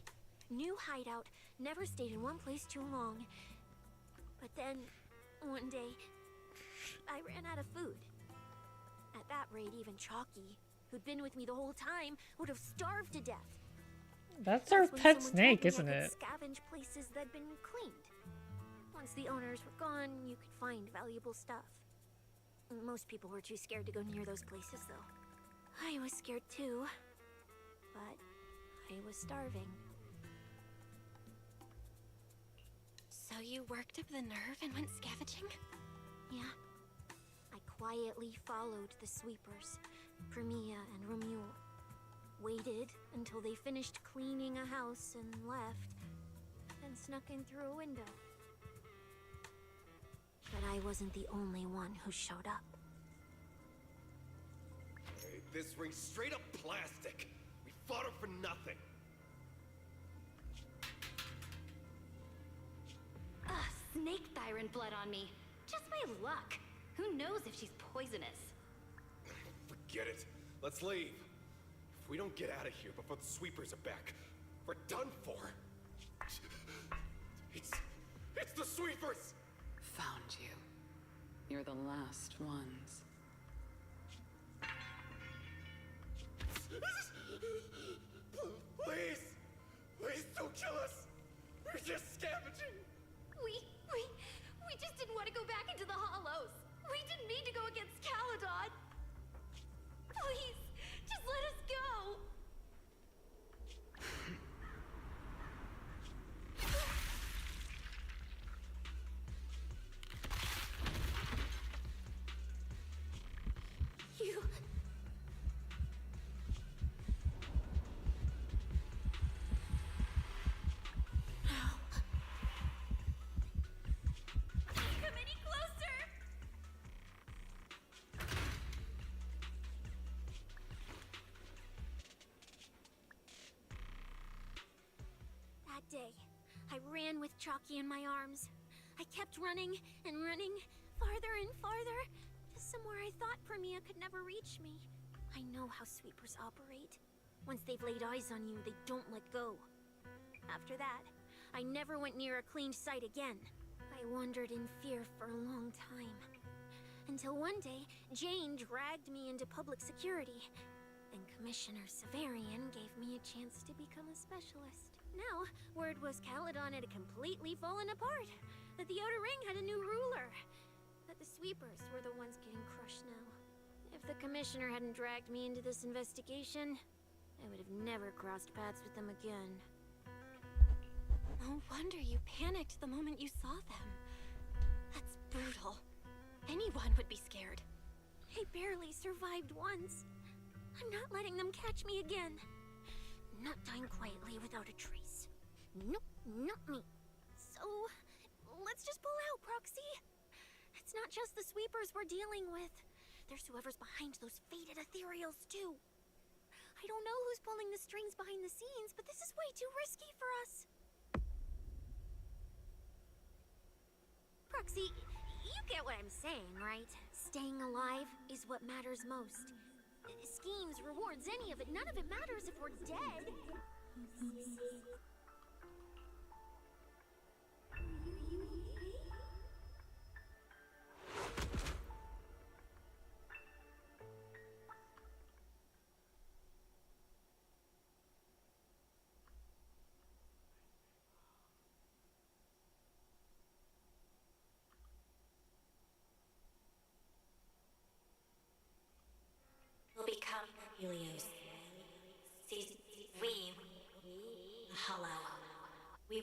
New hideout, never stayed in one place too long. But then, one day, I ran out of food. At that rate, even Chalky, who'd been with me the whole time, would have starved to death. That's our when pet someone snake, told me isn't I it? could scavenge places that'd been cleaned. Once the owners were gone, you could find valuable stuff. Most people were too scared to go near those places, though. I was scared too, but I was starving. So you worked up the nerve and went scavenging? Yeah. I quietly followed the sweepers, Premia and Romuald. Waited until they finished cleaning a house and left, then snuck in through a window. But I wasn't the only one who showed up. Hey, this ring's straight up plastic. We fought her for nothing. Ugh, snake thyron blood on me. Just my luck. Who knows if she's poisonous? Forget it. Let's leave. If we don't get out of here before the sweepers are back, we're done for. It's the sweepers! Found you. You're the last ones. Please! Please don't kill us! We're just scavenging! We just didn't want to go back into the hollows. We didn't mean to go against Caledon. Please, just let us go. You... Come any closer. That day, I ran with Chalky in my arms. I kept running and running, farther and farther, to somewhere I thought Premia could never reach me. I know how sweepers operate. Once they've laid eyes on you, they don't let go. After that, I never went near a cleaned site again. I wandered in fear for a long time. Until one day, Jane dragged me into public security. Then Commissioner Severian gave me a chance to become a specialist. Now, word was Caledon had completely fallen apart. That the Outer Ring had a new ruler. That the sweepers were the ones getting crushed now. If the Commissioner hadn't dragged me into this investigation, I would have never crossed paths with them again. No wonder you panicked the moment you saw them. That's brutal. Anyone would be scared. I barely survived once. I'm not letting them catch me again. Not dying quietly without a trace. Nope, not me. So, let's just pull out, Proxy. It's not just the sweepers we're dealing with. There's whoever's behind those faded ethereals, too. I don't know who's pulling the strings behind the scenes, but this is way too risky for us. Proxy, you get what I'm saying, right? Staying alive is what matters most. Schemes, rewards, any of it, none of it matters if we're dead. Will become Helios. We hollow. We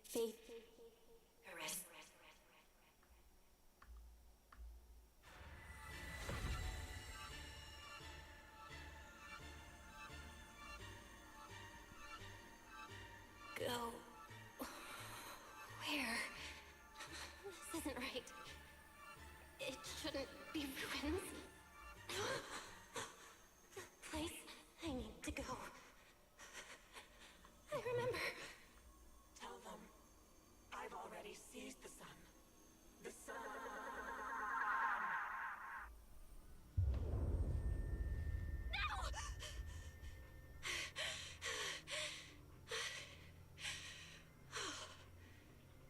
faith. Caress. Go. Where? This isn't right. It shouldn't be ruins. The place I need to go. I remember. Tell them I've already seized the sun. The sun.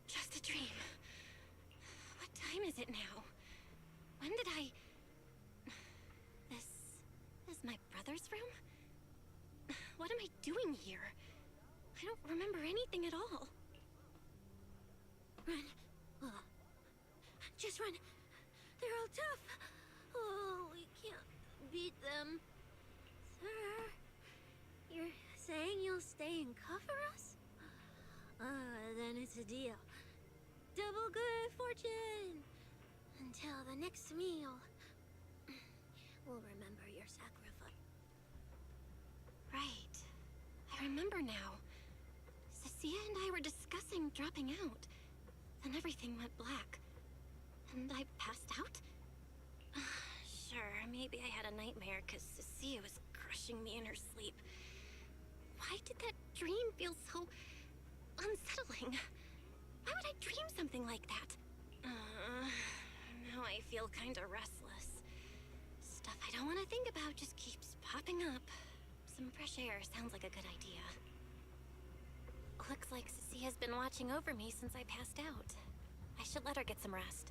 Just a dream. What time is it now? When did I... This is my brother's room? What am I doing here? I don't remember anything at all. Run. Oh. Just run. They're all tough. Oh, we can't beat them. Sir, you're saying you'll stay and cover us? Then it's a deal. Double good fortune! Until the next meal. We'll remember your sacrifice. Right. I remember now. Cecilia and I were discussing dropping out. Then everything went black. And I passed out? Sure, maybe I had a nightmare because Cecilia was crushing me in her sleep. Why did that dream feel so unsettling? Why would I dream something like that? Now I feel kinda restless. Stuff I don't want to think about just keeps popping up. Some fresh air sounds like a good idea. Looks like Cecilia has been watching over me since I passed out. I should let her get some rest.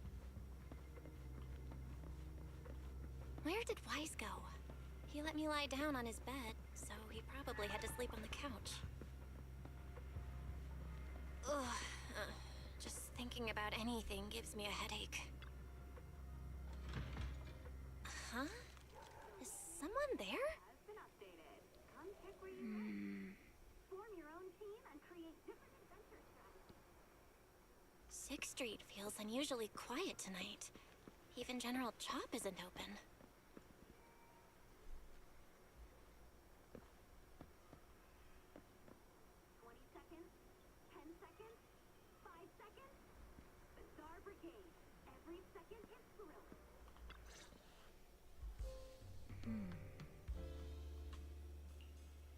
Where did Wise go? He let me lie down on his bed, so he probably had to sleep on the couch. Ugh. Just thinking about anything gives me a headache. Huh? Is someone there? Sixth Street feels unusually quiet tonight. Even General Chop isn't open.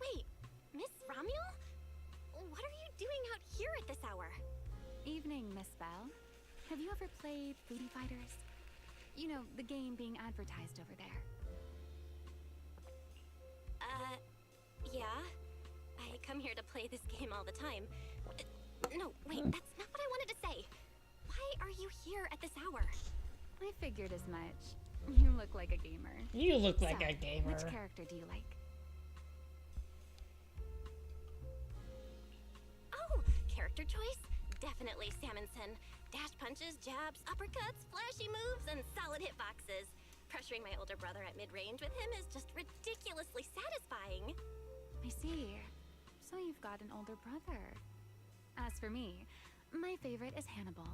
Wait, Miss Romuel? What are you doing out here at this hour? Evening, Miss Bell. Have you ever played Foodie Fighters? You know, the game being advertised over there. Yeah. I come here to play this game all the time. No, wait, that's not what I wanted to say. Why are you here at this hour? I figured as much. You look like a gamer. You look like a gamer. Which character do you like? Oh, character choice? Definitely Salmonson. Dash punches, jabs, uppercuts, flashy moves, and solid hitboxes. Pressuring my older brother at mid-range with him is just ridiculously satisfying. I see. So you've got an older brother. As for me, my favorite is Hannibal.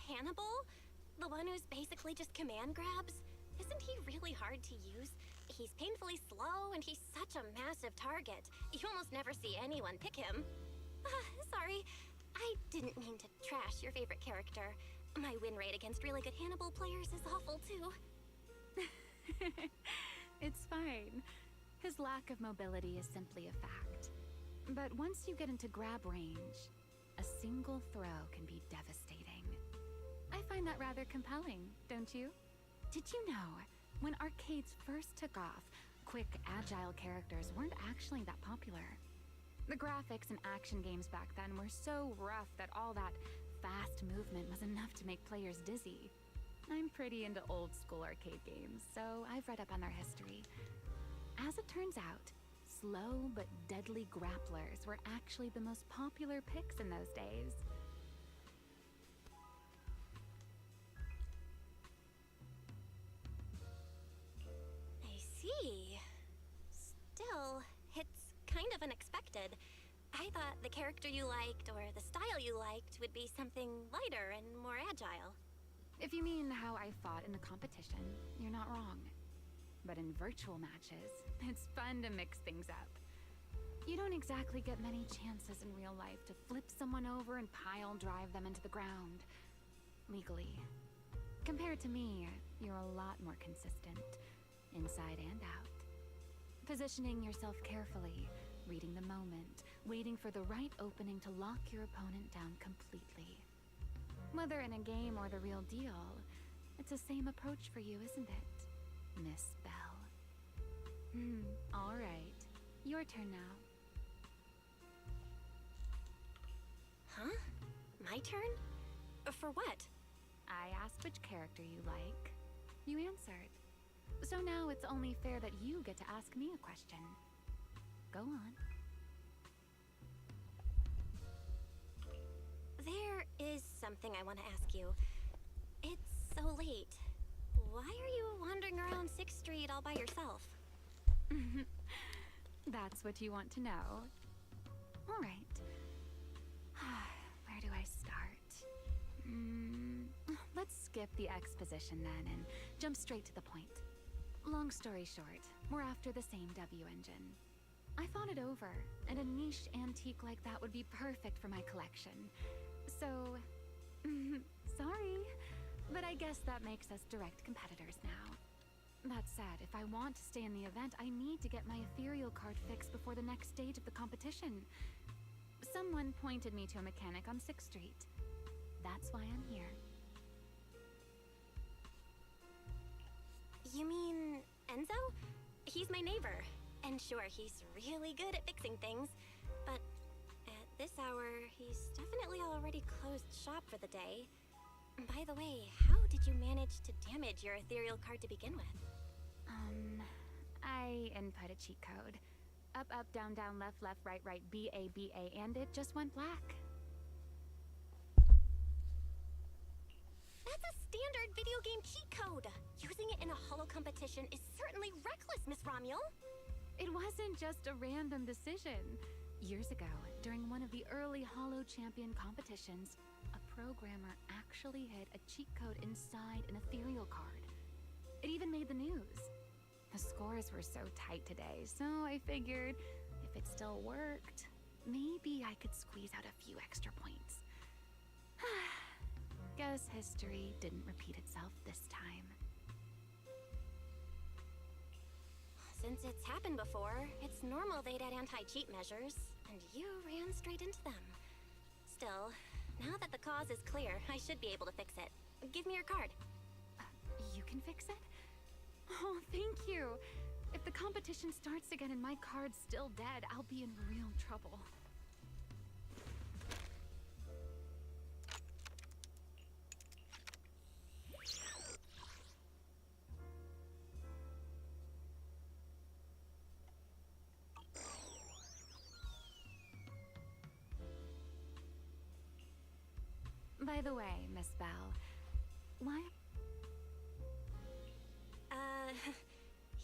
Hannibal? The one who's basically just command grabs? Isn't he really hard to use? He's painfully slow, and he's such a massive target. You almost never see anyone pick him. Sorry. I didn't mean to trash your favorite character. My win rate against really good Hannibal players is awful, too. It's fine. His lack of mobility is simply a fact. But once you get into grab range, a single throw can be devastating. I find that rather compelling, don't you? Did you know, when arcades first took off, quick, agile characters weren't actually that popular? The graphics in action games back then were so rough that all that fast movement was enough to make players dizzy. I'm pretty into old school arcade games, so I've read up on their history. As it turns out, slow but deadly grapplers were actually the most popular picks in those days. I see. Still, it's kind of unexpected. I thought the character you liked or the style you liked would be something lighter and more agile. If you mean how I fought in the competition, you're not wrong. But in virtual matches, it's fun to mix things up. You don't exactly get many chances in real life to flip someone over and pile drive them into the ground. Legally. Compared to me, you're a lot more consistent, inside and out. Positioning yourself carefully, reading the moment, waiting for the right opening to lock your opponent down completely. Whether in a game or the real deal, it's the same approach for you, isn't it, Miss Bell? All right. Your turn now. Huh? My turn? For what? I asked which character you like. You answered. So So now it's only fair that you get to ask me a question. Go on. There is something I want to ask you. It's so late. Why are you wandering around 6th Street all by yourself? That's what you want to know. All right. Where do I start? Let's skip the exposition then and jump straight to the point. Long story short, we're after the same W engine. I thought it over, and a niche antique like that would be perfect for my collection. So, sorry, but I guess that makes us direct competitors now. That said, if I want to stay in the event, I need to get my ethereal card fixed before the next stage of the competition. Someone pointed me to a mechanic on 6th Street. That's why I'm here. You mean Enzo? He's my neighbor. And sure, he's really good at fixing things. But at this hour, he's definitely already closed shop for the day. By the way, how did you manage to damage your ethereal card to begin with? I input a cheat code. Up, up, down, down, left, left, right, right, B, A, B, A, and it just went black. That's a standard video game cheat code! Using it in a holo competition is certainly reckless, Miss Romuel! It wasn't just a random decision. Years ago, during one of the early holo champion competitions, a programmer actually hid a cheat code inside an ethereal card. It even made the news. The scores were so tight today, so I figured if it still worked, maybe I could squeeze out a few extra points. Guess history didn't repeat itself this time. Since it's happened before, it's normal they'd add anti-cheat measures, and you ran straight into them. Still, now that the cause is clear, I should be able to fix it. Give me your card. You can fix it? Oh, thank you. If the competition starts again and my card's still dead, I'll be in real trouble. By the way, Miss Bell, why?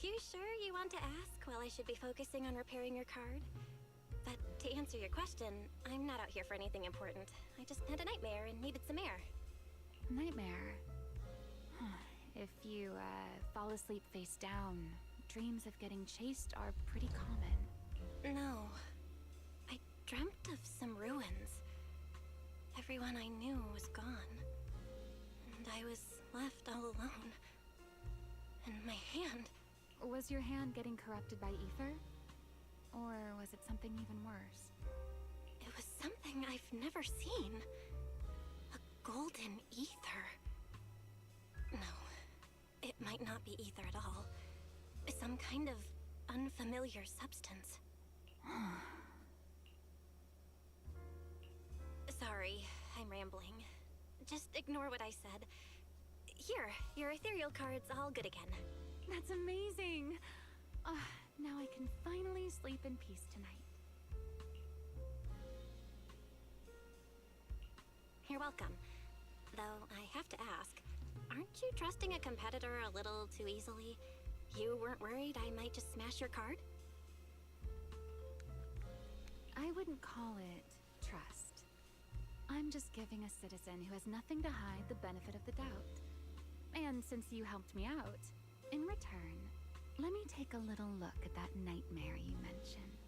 You sure you want to ask while I should be focusing on repairing your card? But to answer your question, I'm not out here for anything important. I just had a nightmare and needed some air. Nightmare? If you, fall asleep face down, dreams of getting chased are pretty common. No. I dreamt of some ruins. Everyone I knew was gone. And I was left all alone. And my hand... Was your hand getting corrupted by ether? Or was it something even worse? It was something I've never seen. A golden ether. No, it might not be ether at all. Some kind of unfamiliar substance. Sorry, I'm rambling. Just ignore what I said. Here, your ethereal card's all good again. That's amazing! Now I can finally sleep in peace tonight. You're welcome. Though I have to ask, aren't you trusting a competitor a little too easily? You weren't worried I might just smash your card? I wouldn't call it trust. I'm just giving a citizen who has nothing to hide the benefit of the doubt. And since you helped me out, in return, let me take a little look at that nightmare you mentioned.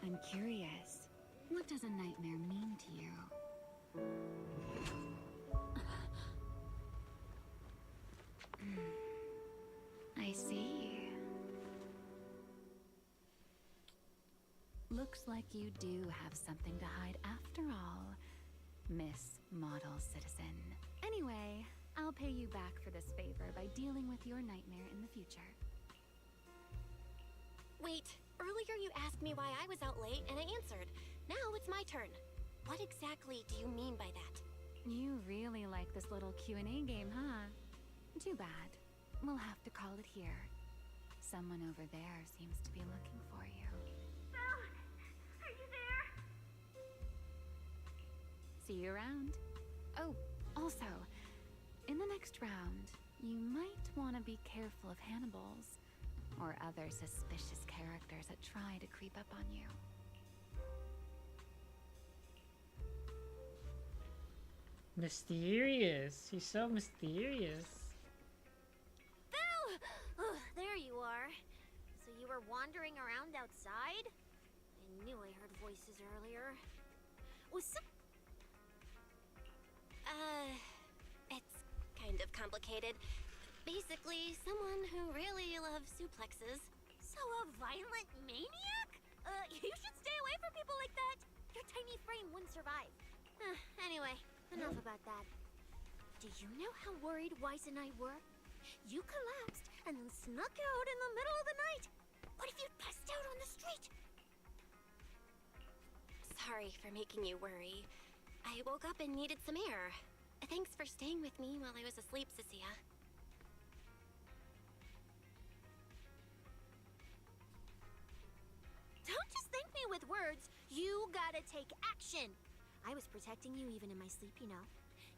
I'm curious, what does a nightmare mean to you? I see. Looks like you do have something to hide after all, Miss Model Citizen. Anyway, I'll pay you back for this favor by dealing with your nightmare in the future. Wait, earlier you asked me why I was out late and I answered. Now it's my turn. What exactly do you mean by that? You really like this little Q&A game, huh? Too bad. We'll have to call it here. Someone over there seems to be looking for you. Belle! Are you there? See you around. Oh, also, in the next round, you might want to be careful of Hannibals or other suspicious characters that try to creep up on you. Mysterious. She's so mysterious. Belle! Oh, there you are. So you were wandering around outside? I knew I heard voices earlier. Was some... It's kind of complicated. Basically, someone who really loves suplexes. So a violent maniac? You should stay away from people like that. Your tiny frame wouldn't survive. Anyway, enough about that. Do you know how worried Weiss and I were? You collapsed and then snuck out in the middle of the night. What if you'd passed out on the street? Sorry for making you worry. I woke up and needed some air. Thanks for staying with me while I was asleep, Cecilia. Don't just thank me with words. You gotta take action. I was protecting you even in my sleep, you know.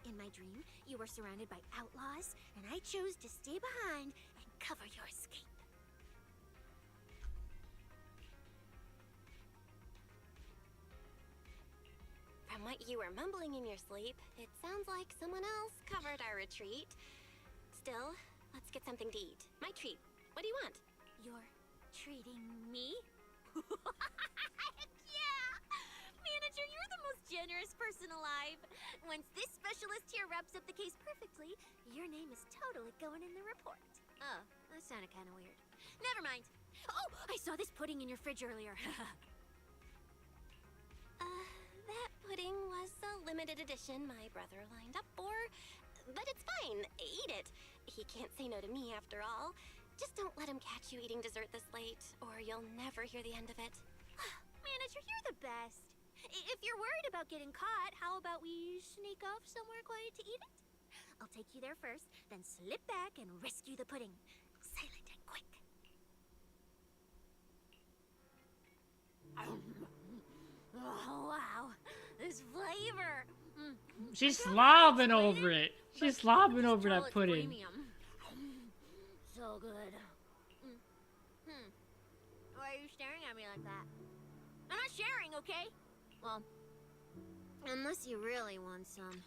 In my dream, you were surrounded by outlaws, and I chose to stay behind and cover your escape. From what you were mumbling in your sleep, it sounds like someone else covered our retreat. Still, let's get something to eat. My treat. What do you want? You're treating me? Heck yeah! Manager, you're the most generous person alive. Once this specialist here wraps up the case perfectly, your name is totally going in the report. Oh, that sounded kind of weird. Never mind. Oh, I saw this pudding in your fridge earlier. That pudding was a limited edition my brother lined up for. But it's fine. Eat it. He can't say no to me after all. Just don't let him catch you eating dessert this late, or you'll never hear the end of it. Manager, you're the best. If you're worried about getting caught, how about we sneak off somewhere quiet to eat it? I'll take you there first, then slip back and rescue the pudding. Silent and quick. Oh, wow. This flavor. She's slobbing over it. She's slobbing over that pudding. So good. Why are you staring at me like that? I'm not sharing, okay? Well, unless you really want some.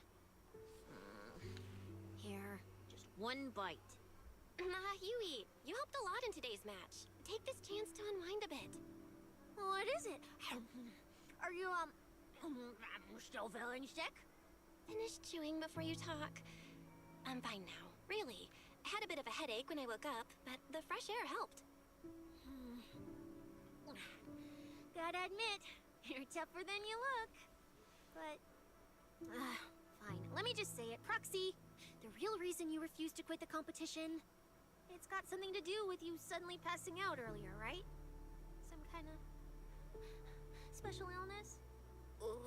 Here, just one bite. Nah, you eat. You helped a lot in today's match. Take this chance to unwind a bit. What is it? Are you, still feeling sick? Finish chewing before you talk. I'm fine now, really. I had a bit of a headache when I woke up, but the fresh air helped. Gotta admit, you're tougher than you look. But, fine. Let me just say it. Proxy, the real reason you refused to quit the competition, it's got something to do with you suddenly passing out earlier, right? Some kind of special illness?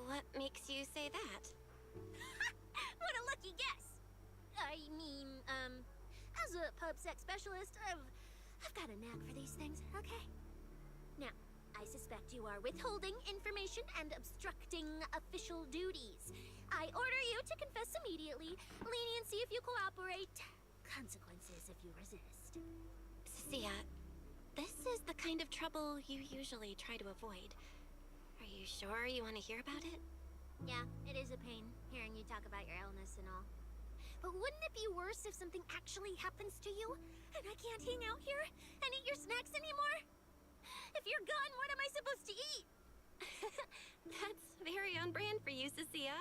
What makes you say that? What a lucky guess! I mean, as a pub-sec specialist, I've got a knack for these things, okay? Now, I suspect you are withholding information and obstructing official duties. I order you to confess immediately, leniency if you cooperate, consequences if you resist. Cecilia, this is the kind of trouble you usually try to avoid. Are you sure you want to hear about it? Yeah, it is a pain, hearing you talk about your illness and all. But wouldn't it be worse if something actually happens to you, and I can't hang out here and eat your snacks anymore? If you're gone, what am I supposed to eat? That's very on brand for you, Cecilia.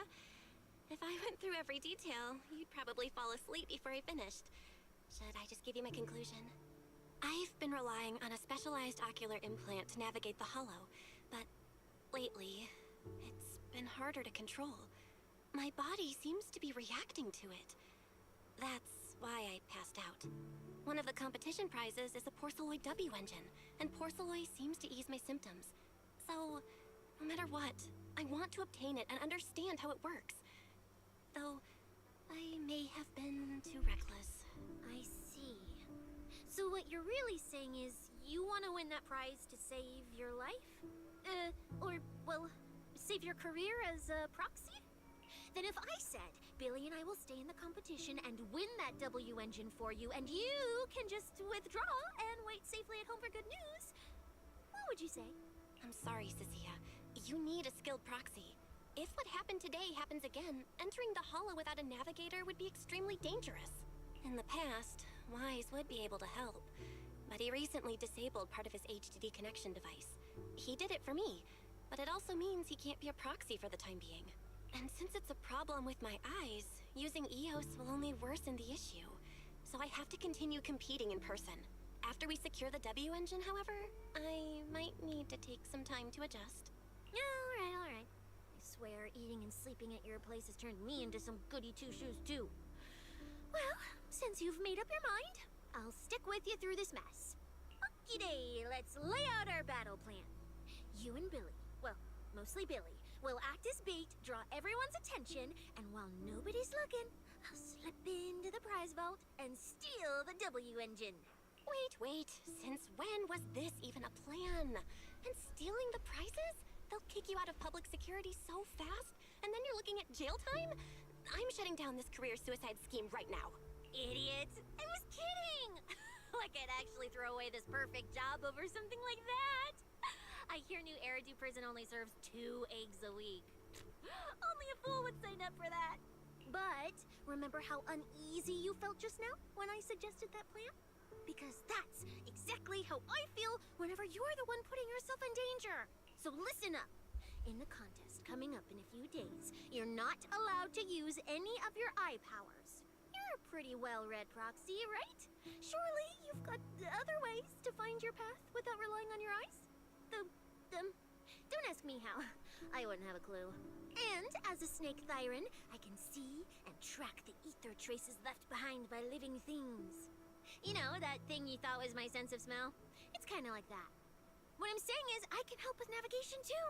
If I went through every detail, you'd probably fall asleep before I finished. Should I just give you my conclusion? I've been relying on a specialized ocular implant to navigate the hollow, but lately, it's been harder to control. My body seems to be reacting to it. That's why I passed out. One of the competition prizes is a Porceloid W engine, and Porceloid seems to ease my symptoms. So, no matter what, I want to obtain it and understand how it works. though I may have been too reckless. I see. So what you're really saying is you want to win that prize to save your life? Well, save your career as a proxy? Then if I said, Billy and I will stay in the competition and win that W engine for you, and you can just withdraw and wait safely at home for good news, what would you say? I'm sorry, Cecilia. You need a skilled proxy. If what happened today happens again, entering the Hollow without a navigator would be extremely dangerous. In the past, Wise would be able to help, but he recently disabled part of his HDD connection device. He did it for me, but it also means he can't be a proxy for the time being. And since it's a problem with my eyes, using EOS will only worsen the issue. So I have to continue competing in person. After we secure the W engine, however, I might need to take some time to adjust. Yeah, alright. I swear, eating and sleeping at your place has turned me into some goody two-shoes too. Well, since you've made up your mind, I'll stick with you through this mess. Okie day, let's lay out our battle plan. You and Billy, well, mostly Billy, will act as bait, draw everyone's attention, and while nobody's looking, I'll slip into the prize vault and steal the W engine. Wait, since when was this even a plan? And stealing the prizes? They'll kick you out of public security so fast, and then you're looking at jail time? I'm shutting down this career suicide scheme right now. Idiot! I was kidding! Like I'd actually throw away this perfect job over something like that. I hear New Eridu Prison only serves 2 eggs a week. Only a fool would sign up for that. But remember how uneasy you felt just now when I suggested that plan? Because that's exactly how I feel whenever you're the one putting yourself in danger. So listen up. In the contest coming up in a few days, you're not allowed to use any of your eye powers. You're a pretty well-read proxy, right? Surely you've got other ways to find your path without relying on your eyes? Don't ask me how. I wouldn't have a clue. And as a snake Thyran, I can see and track the ether traces left behind by living things. You know, that thing you thought was my sense of smell? It's kind of like that. What I'm saying is, I can help with navigation too.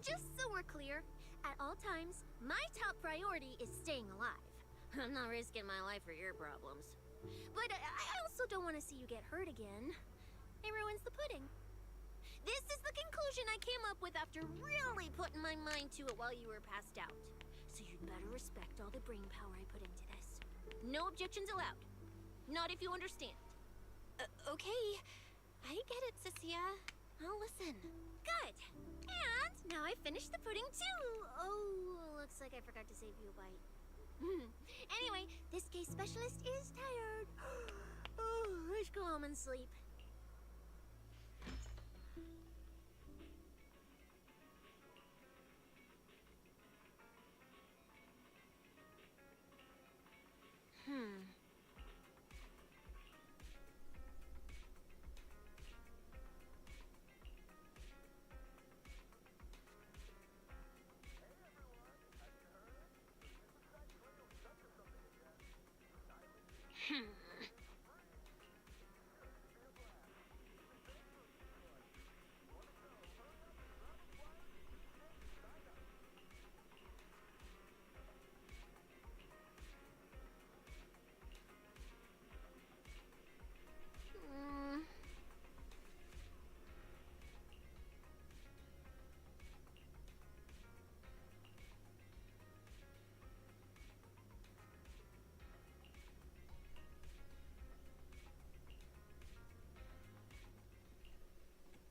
Just so we're clear, at all times, my top priority is staying alive. I'm not risking my life for your problems. But I also don't want to see you get hurt again. It ruins the pudding. This is the conclusion I came up with after really putting my mind to it while you were passed out. So you'd better respect all the brain power I put into this. No objections allowed. Not if you understand. Okay. I get it, Cecilia. I'll listen. Good. And now I've finished the pudding too. Oh, looks like I forgot to save you a bite. Anyway, this case specialist is tired. Oh, let's go home and sleep.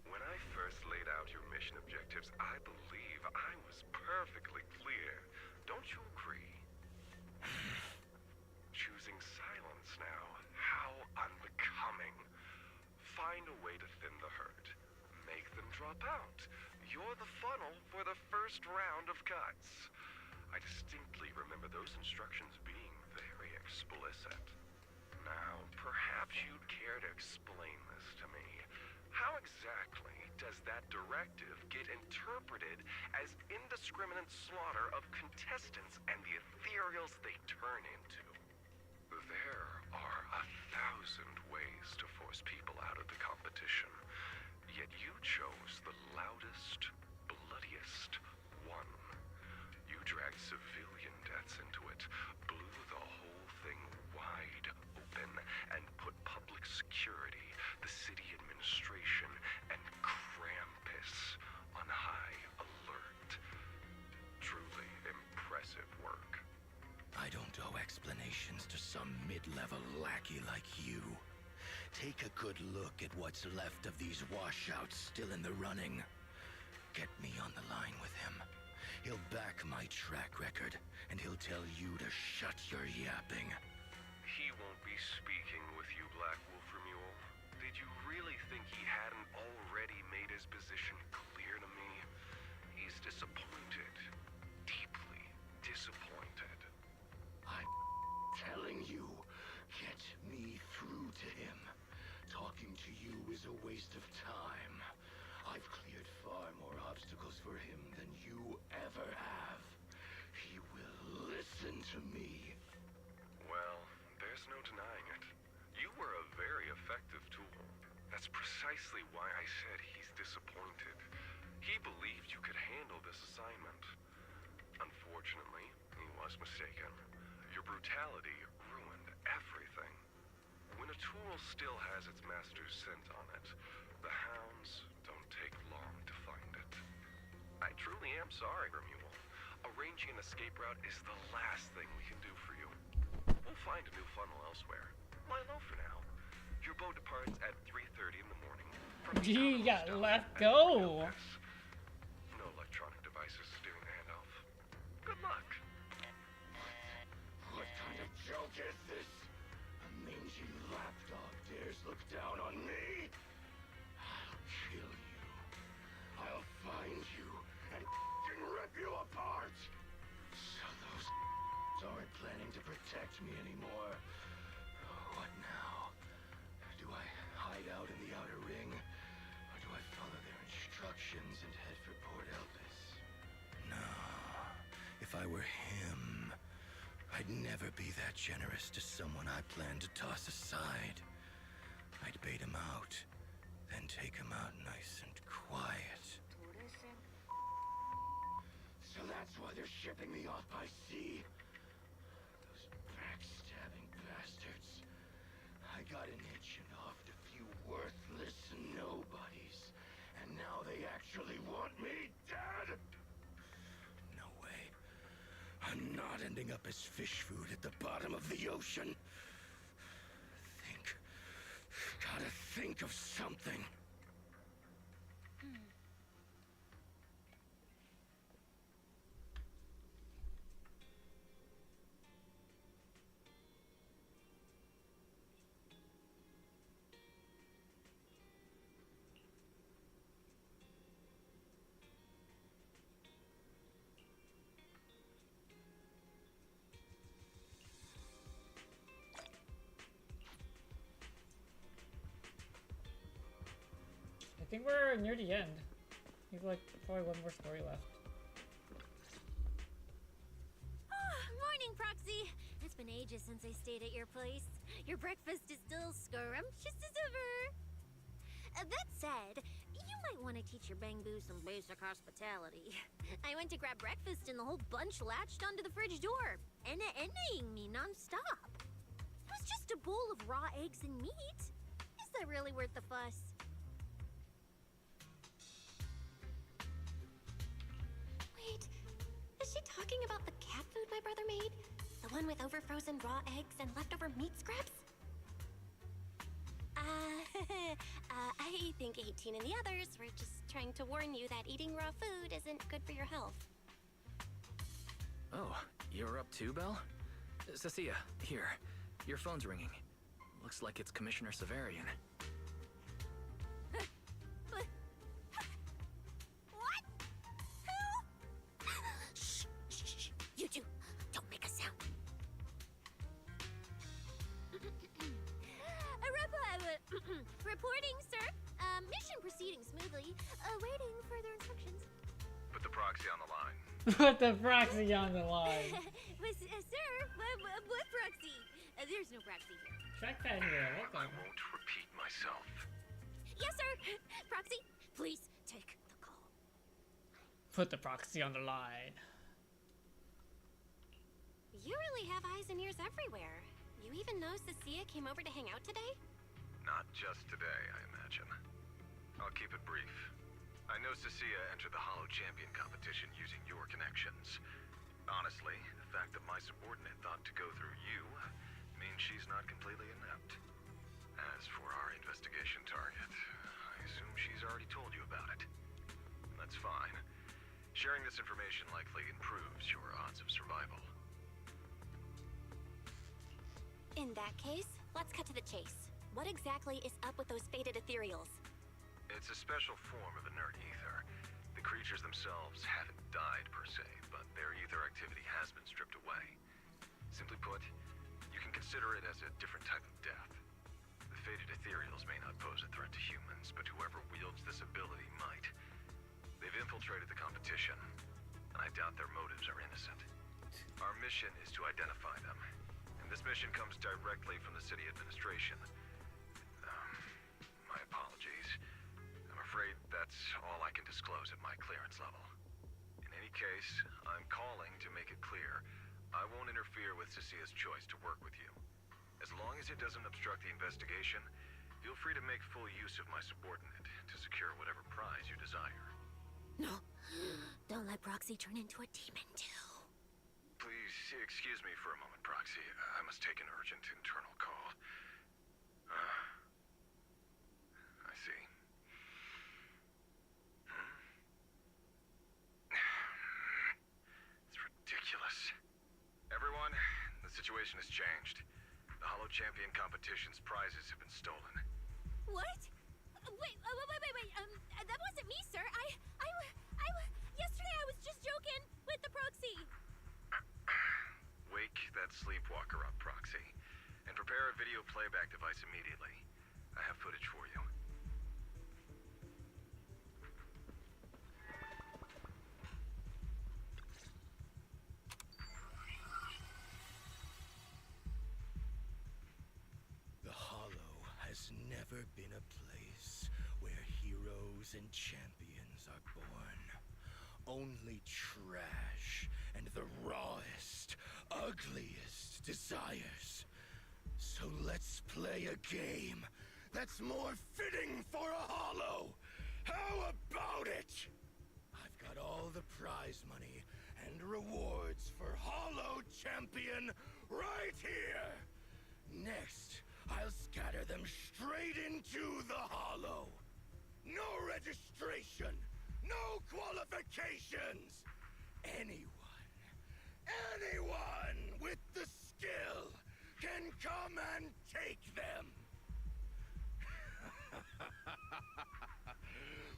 When I first laid out your mission objectives, I believe I was perfectly clear. Don't you agree? Choosing silence now. How unbecoming. Find a way to thin the herd. Make them drop out. You're the funnel for the first round of cuts. I distinctly remember those instructions being very explicit. Now, perhaps you'd care to explain this to me. How exactly does that directive get interpreted as indiscriminate slaughter of contestants and the ethereals they turn into? There are 1,000 ways to force people out of the competition, yet you chose the loudest, bloodiest one. You dragged civilian deaths into it, blew the whole thing wide open, and put public security, the city administration, and Krampus on high alert. Truly impressive work. I don't owe explanations to some mid-level lackey like you. Take a good look at what's left of these washouts still in the running. Get me on the line with him. He'll back my track record, and he'll tell you to shut your yapping. He won't be speaking with you, Black Wolf Mule. Did you really think he hadn't already made his position clear to me? He's disappointed. Deeply disappointed. I'm telling you, get me through to him. Talking to you is a waste of time. I've cleared far more obstacles for him than you ever have. He will listen to me. Well, there's no denying it. You were a very effective tool. That's precisely why I said he's disappointed. He believed you could handle this assignment. Unfortunately, he was mistaken. Your brutality ruined everything. When a tool still has its master's scent on it, the hounds don't take long to find it. I truly am sorry, Mule. Arranging an escape route is the last thing we can do for you. We'll find a new funnel elsewhere. Lie low for now. Your boat departs at 3:30 in the morning. Gee, you got left go. No electronic devices steering the handoff. Good luck. What kind of joke is this? A mangy lapdog dares look down on me? I'll kill you. I'll find you and rip you apart. So those aren't planning to protect me anymore. What now? Do I hide out in the outer ring? Or do I follow their instructions and head for Port Elpis? No. If I were him, I'd never be that generous to someone I plan to toss aside. I'd bait him out, then take him out nice and quiet. So that's why they're shipping me off by sea. Those backstabbing bastards. I got an itch and offed a few worthless nobodies, and now they actually want me dead? No way. I'm not ending up as fish food at the bottom of the ocean. Gotta think of something. I think we're near the end. We have like probably one more story left. Morning, Proxy. It's been ages since I stayed at your place. Your breakfast is still scrumptious as ever. That said, you might want to teach your Bangbu some basic hospitality. I went to grab breakfast and the whole bunch latched onto the fridge door, enna-ennaing me non-stop. It was just a bowl of raw eggs and meat. Is that really worth the fuss? Wait, is she talking about the cat food my brother made? The one with overfrozen raw eggs and leftover meat scraps? I think 18 and the others were just trying to warn you that eating raw food isn't good for your health. Oh, you're up too, Belle? Cecilia, here. Your phone's ringing. Looks like it's Commissioner Severian. What? Who? Shh, shh, shh. You two, don't make a sound. Reporting, sir. Mission proceeding smoothly. Awaiting further instructions. Put the proxy on the line. Put the proxy on the line. Sir, what proxy? There's no proxy here. Check that here. What the? I won't repeat myself. Yes, sir. Proxy, please take the call. Put the proxy on the line. You really have eyes and ears everywhere. You even know Cecilia came over to hang out today? Not just today, I imagine. I'll keep it brief. I know Cecilia entered the Hollow Champion competition using your connections. Honestly, the fact that my subordinate thought to go through you means she's not completely inept. As for our investigation target, I assume she's already told you about it. That's fine. Sharing this information likely improves your odds of survival. In that case, let's cut to the chase. What exactly is up with those faded ethereals? It's a special form of inert ether. The creatures themselves haven't died per se, but their ether activity has been stripped away. Simply put, you can consider it as a different type of death. The faded ethereals may not pose a threat to humans, but whoever wields this ability might. They've infiltrated the competition, and I doubt their motives are innocent. Our mission is to identify them, and this mission comes directly from the city administration. My apologies. I'm afraid that's all I can disclose at my clearance level. In any case, I'm calling to make it clear I won't interfere with Cecilia's choice to work with you. As long as it doesn't obstruct the investigation, feel free to make full use of my subordinate to secure whatever prize you desire. No. Don't let Proxy turn into a demon, too. Please excuse me for a moment, Proxy. I must take an urgent internal call. I see. It's ridiculous. Everyone, the situation has changed. The Hollow Champion competition's prizes have been stolen. What? Wait, that wasn't me, sir. Yesterday I was just joking with the proxy. Wake that sleepwalker up, Proxy, and prepare a video playback device immediately. I have footage for you. The Hollow has never been a place where heroes and champions are born. Only trash and the rawest, ugliest desires. So let's play a game that's more fitting for a Hollow. How about it? I've got all the prize money and rewards for Hollow Champion right here. Next, I'll scatter them straight into the Hollow. No registration, no qualifications. Anyone with the skill can come and take them.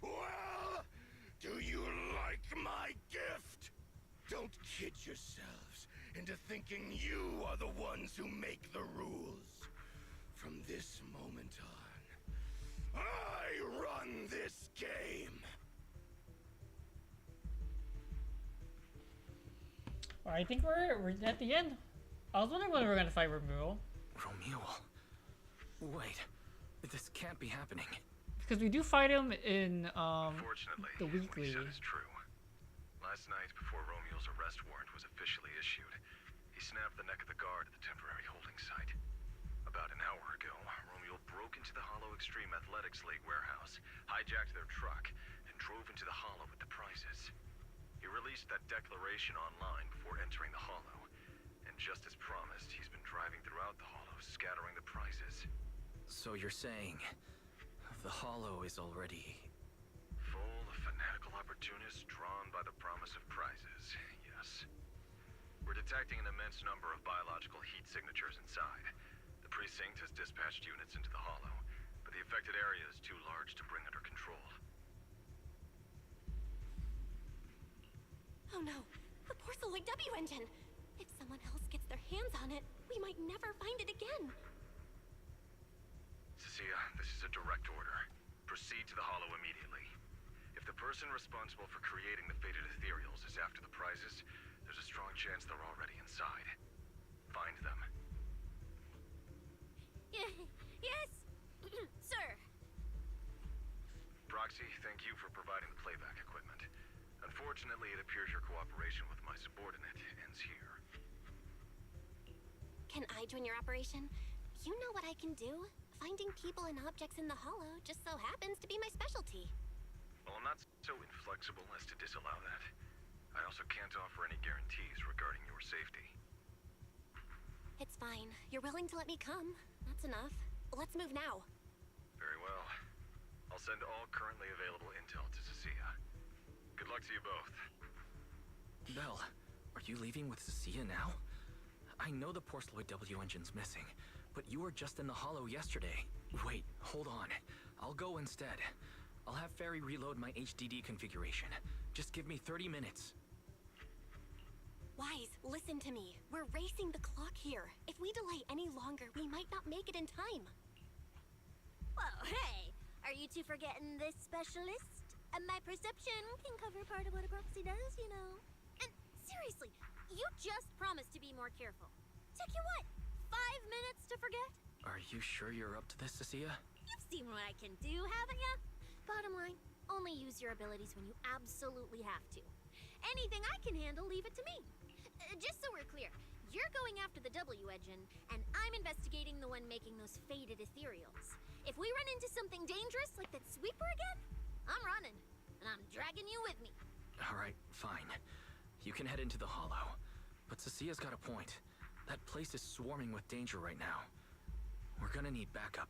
Well, do you like my gift? Don't kid yourselves into thinking you are the ones who make the rules. From this moment on, I run this game. I think we're at the end. I was wondering when we were gonna fight Remuel. Romuald? Wait, this can't be happening. Because we do fight him in Unfortunately, the what he weekly. said is true. Last night, before Romuald's arrest warrant was officially issued, he snapped the neck of the guard at the temporary holding site. About an hour ago, Romuald broke into the Hollow Extreme Athletics League warehouse, hijacked their truck, and drove into the Hollow with the prizes. He released that declaration online before entering the Hollow, and just as promised, he's been driving throughout the Hollow, scattering the prizes. So you're saying the Hollow is already Full of fanatical opportunists drawn by the promise of prizes, yes. We're detecting an immense number of biological heat signatures inside. The precinct has dispatched units into the Hollow, but the affected area is too large to bring under control. Oh no, the Porceloid W engine! If someone else gets their hands on it, we might never find it again. Cecilia, this is a direct order. Proceed to the Hollow immediately. If the person responsible for creating the faded ethereals is after the prizes, there's a strong chance they're already inside. Find them. Yes, sir. Proxy, thank you for providing the playback equipment. Unfortunately, it appears your cooperation with my subordinate ends here. Can I join your operation? You know what I can do. Finding people and objects in the hollow just so happens to be my specialty. Well, I'm not so inflexible as to disallow that. I also can't offer any guarantees regarding your safety. It's fine. You're willing to let me come. That's enough. Let's move now. Very well. I'll send all currently available intel to Cecilia. Good luck to you both. Belle, are you leaving with Cecilia now? I know the Porceloid W engine's missing, but you were just in the hollow yesterday. Wait, hold on. I'll go instead. I'll have Fairy reload my HDD configuration. Just give me 30 minutes. Wise, listen to me. We're racing the clock here. If we delay any longer, we might not make it in time. Well, hey! Are you two forgetting this specialist? My perception can cover part of what a proxy does, you know. And seriously, you just promised to be more careful. Took you what? 5 minutes to forget? Are you sure you're up to this, Cecilia? You've seen what I can do, haven't you? Bottom line, only use your abilities when you absolutely have to. Anything I can handle, leave it to me. Just so we're clear, you're going after the W engine, and I'm investigating the one making those faded ethereals. If we run into something dangerous like that sweeper again, I'm running, and I'm dragging you with me. Alright, fine. You can head into the hollow. But Cecilia's got a point. That place is swarming with danger right now. We're gonna need backup.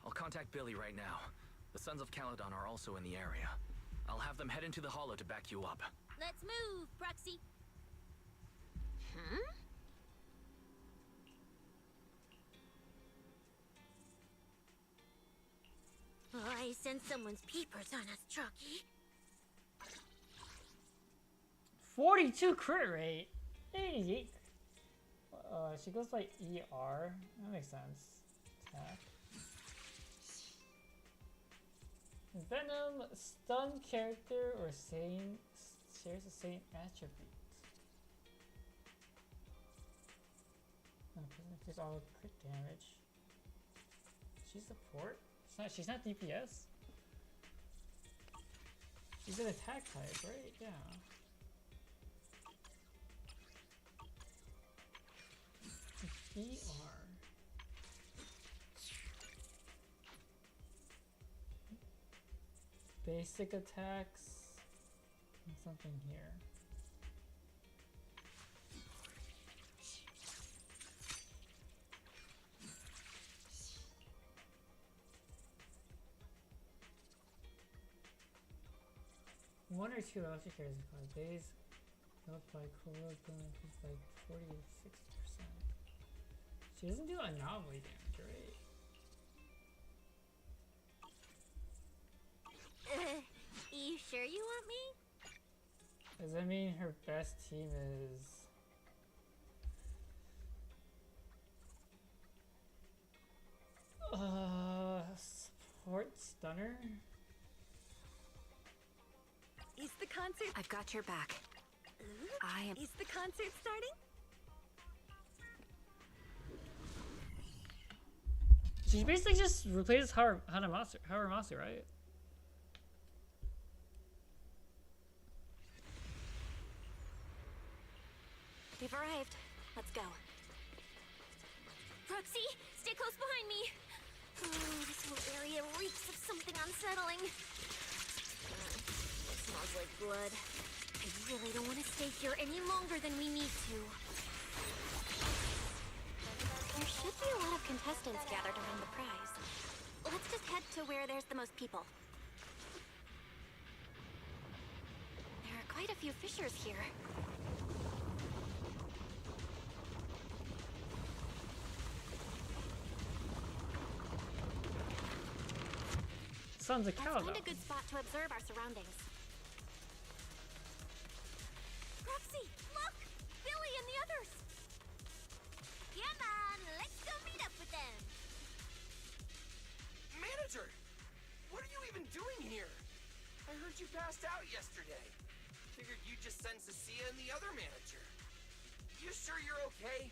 I'll contact Billy right now. The Sons of Caledon are also in the area. I'll have them head into the hollow to back you up. Let's move, Proxy. Huh? Oh, I sense someone's peepers on us, Trucky. 42 crit rate. 88. She goes like ER. That makes sense. Attack. Venom, stun character, or same shares the same attribute. Just all crit damage. She's support? She's not DPS? She's an attack type, right? Yeah. ER. Basic attacks. And something here. One or two electric carries required. Base helped by cool gun increased by 40 to 60%. She doesn't do anomaly damage, right? You sure you want me? Does that mean her best team is... support stunner? Is the concert? I've got your back. I am. Is the concert starting? She basically just replaces Haramasu, right? We've arrived. Let's go. Proxy, stay close behind me. Oh, this whole area reeks of something unsettling. It smells like blood. I really don't want to stay here any longer than we need to. There should be a lot of contestants gathered around the prize. Let's just head to where there's the most people. There are quite a few fissures here. Sons of Caledon. Let's find a good spot to observe our surroundings. Proxy, look! Billy and the others! Come on, let's go meet up with them! Manager! What are you even doing here? I heard you passed out yesterday. Figured you'd just send Cecilia and the other manager. You sure you're okay?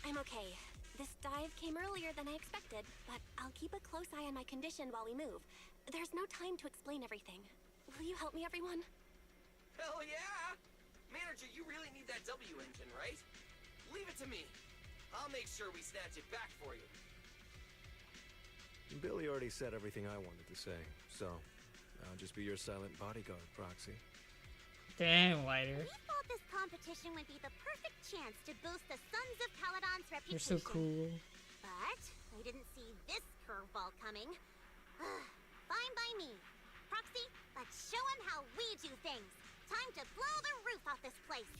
I'm okay. This dive came earlier than I expected, but I'll keep a close eye on my condition while we move. There's no time to explain everything. Will you help me, everyone? Hell yeah! Manager, you really need that W engine, right? to me. I'll make sure we snatch it back for you. Billy already said everything I wanted to say, so I'll just be your silent bodyguard, Proxy. Damn, Lighter. We thought this competition would be the perfect chance to boost the Sons of Caledon's reputation. You're so cool. But I didn't see this curveball coming. Fine by me. Proxy, let's show him how we do things. Time to blow the roof off this place.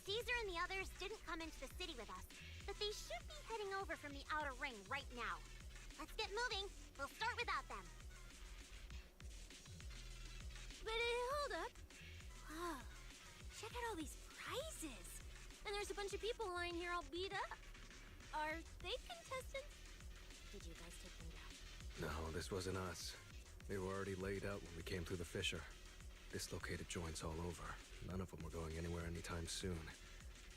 Caesar and the others didn't come into the city with us, but they should be heading over from the outer ring right now. Let's get moving. We'll start without them. But hold up. Whoa. Check out all these prizes. And there's a bunch of people lying here all beat up. Are they contestants? Did you guys take them down? No, this wasn't us. They were already laid out when we came through the fissure. Dislocated joints all over. None of them were going anywhere anytime soon.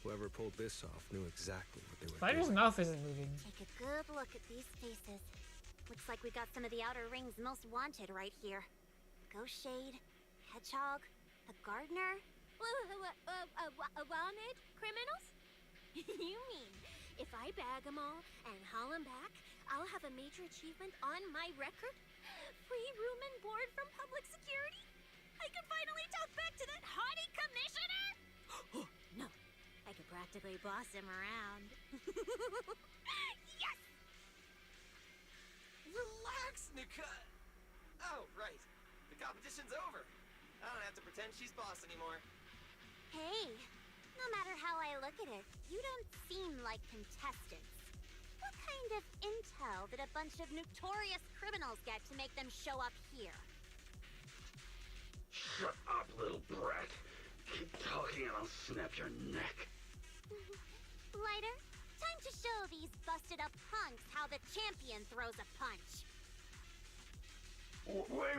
Whoever pulled this off knew exactly what they were Spider's doing. mouth isn't moving. Take a good look at these faces. Looks like we got some of the outer ring's most wanted right here. Ghost Shade, Hedgehog, the Gardener. Wanted criminals? You mean, if I bag them all and haul them back, I'll have a major achievement on my record? Free room and board from public security? I can finally talk back to that haughty commissioner? No, I could practically boss him around. Yes! Relax, Nika. Oh, right. The competition's over. I don't have to pretend she's boss anymore. Hey, no matter how I look at it, you don't seem like contestants. What kind of intel did a bunch of notorious criminals get to make them show up here? Shut up, little brat. Keep talking and I'll snap your neck. Lighter, time to show these busted up punks how the champion throws a punch. Wait.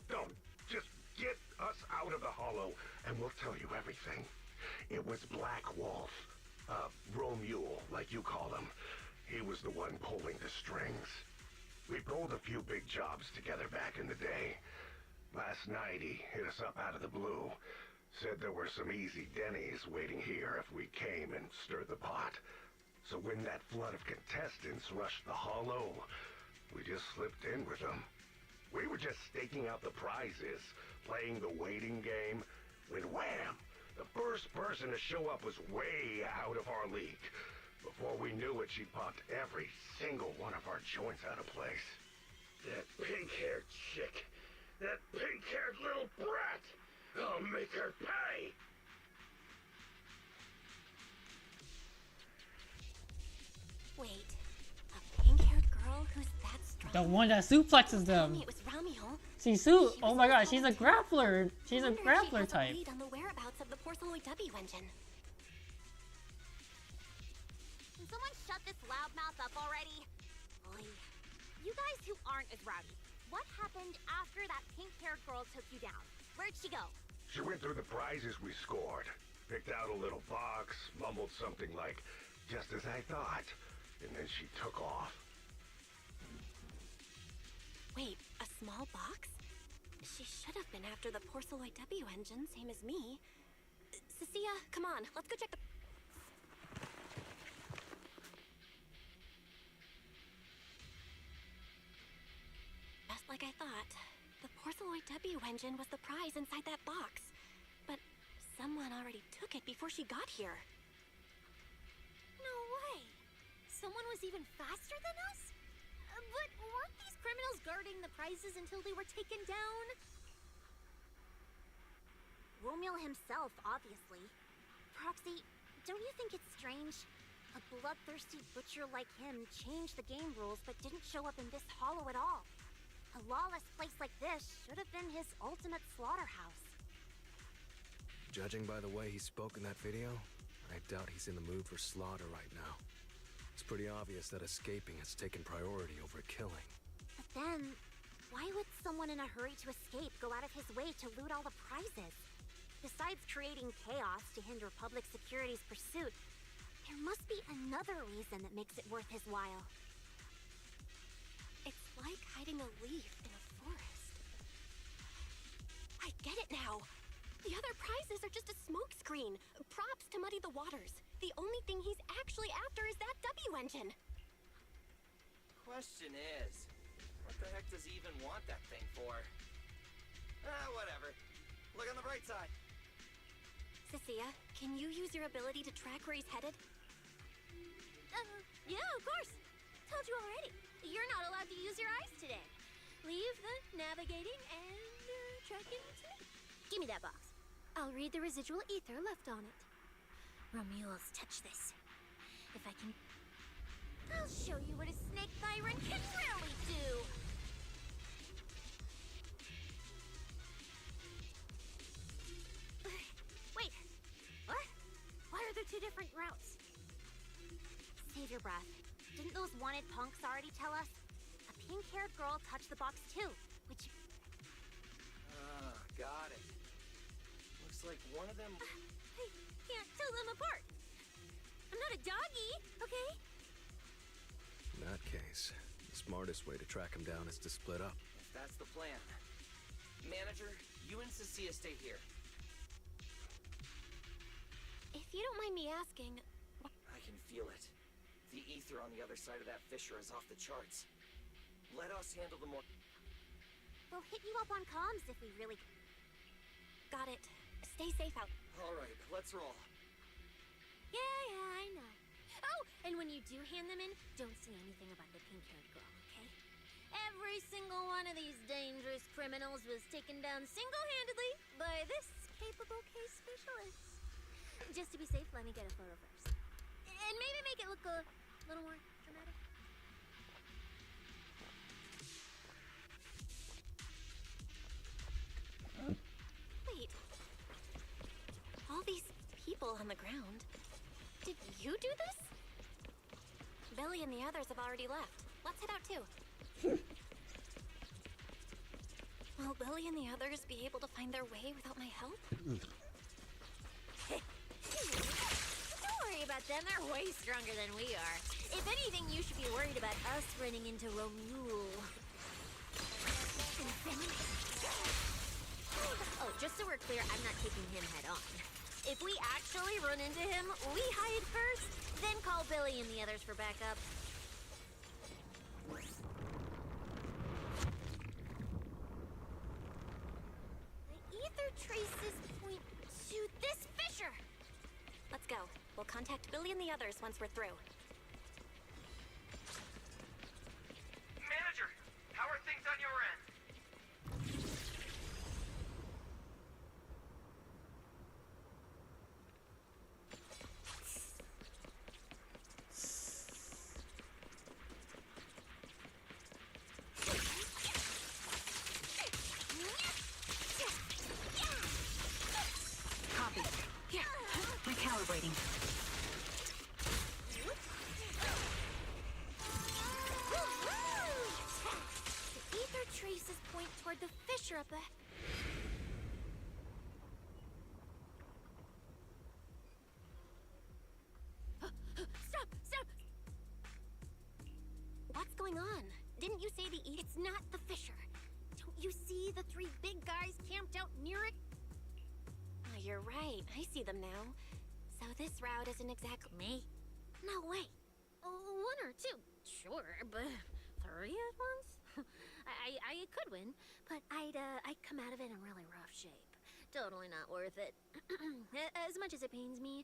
Don't. Just get us out of the hollow and we'll tell you everything. It was Black Wolf. Romule, like you call him. He was the one pulling the strings. We pulled a few big jobs together back in the day. Last night he hit us up out of the blue. Said there were some easy Denny's waiting here if we came and stirred the pot. So when that flood of contestants rushed the hollow, we just slipped in with them. We were just staking out the prizes, playing the waiting game, when wham! The first person to show up was way out of our league. Before we knew it, she popped every single one of our joints out of place. That pink-haired chick. That pink-haired little brat. I'll make her pay. Wait, a pink-haired girl who's that strong? The one that suplexes them. It was Ramiel. See, oh my god, she's a grappler. She's a grappler type. Lead on the whereabouts of the Porceloid W engine. Can someone shut this loudmouth up already? Oy. You guys who aren't as rowdy, what happened after that pink-haired girl took you down? Where'd she go? She went through the prizes we scored, picked out a little box, mumbled something like, "Just as I thought," and then she took off. Wait, a small box? She should have been after the Porceloid W engine, same as me. Cecilia, come on, let's go check the... Just like I thought, the Porceloid W engine was the prize inside that box. But someone already took it before she got here. No way! Someone was even faster than us? But weren't these criminals guarding the prizes until they were taken down? Romeo himself, obviously. Proxy, don't you think it's strange? A bloodthirsty butcher like him changed the game rules but didn't show up in this hollow at all. A lawless place like this should have been his ultimate slaughterhouse. Judging by the way he spoke in that video, I doubt he's in the mood for slaughter right now. It's pretty obvious that escaping has taken priority over killing. But then, why would someone in a hurry to escape go out of his way to loot all the prizes? Besides creating chaos to hinder public security's pursuit, there must be another reason that makes it worth his while. It's like hiding a leaf in a forest. I get it now. The other prizes are just a smokescreen, props to muddy the waters. The only thing he engine. Question is, what the heck does he even want that thing for? Whatever. Look on the bright side. Cecilia, can you use your ability to track where he's headed? Yeah, of course. Told you already. You're not allowed to use your eyes today. Leave the navigating and tracking to me. Give me that box. I'll read the residual ether left on it. Romuald's touch this. If I can... I'll show you what a snake siren can really do! Wait, what? Why are there two different routes? Save your breath. Didn't those wanted punks already tell us? A pink-haired girl touched the box too, which... Got it. Looks like one of them... I can't tell them apart. I'm not a doggy, okay? In that case, the smartest way to track him down is to split up. If that's the plan. Manager, you and Cecilia stay here. If you don't mind me asking... I can feel it. The ether on the other side of that fissure is off the charts. Let us handle the more... We'll hit you up on comms if we really... Got it. Stay safe out. Alright, let's roll. Yeah, I know. Oh, and when you do hand them in, don't say anything about the pink-haired girl, okay? Every single one of these dangerous criminals was taken down single-handedly by this capable case specialist. Just to be safe, let me get a photo first. And maybe make it look a little more dramatic. Wait. All these people on the ground. Did you do this? Billy and the others have already left. Let's head out too. Will Billy and the others be able to find their way without my help? Don't worry about them. They're way stronger than we are. If anything, you should be worried about us running into Romule. Oh, just so we're clear, I'm not taking him head on. If we actually run into him, we hide first, then call Billy and the others for backup. The ether traces point to this fissure. Let's go. We'll contact Billy and the others once we're through. Manager, how are things on your end? Copy. Here, recalibrating. The ether traces point toward the fissure up there. Stop! Stop! What's going on? Didn't you say the It's not the fissure. Don't you see the three big guys camped out near it? Oh, you're right. I see them now. So this route isn't exactly... Me? No way. One or two, sure, but three at once? I could win, but I'd come out of it in really rough shape. Totally not worth it. As much as it pains me,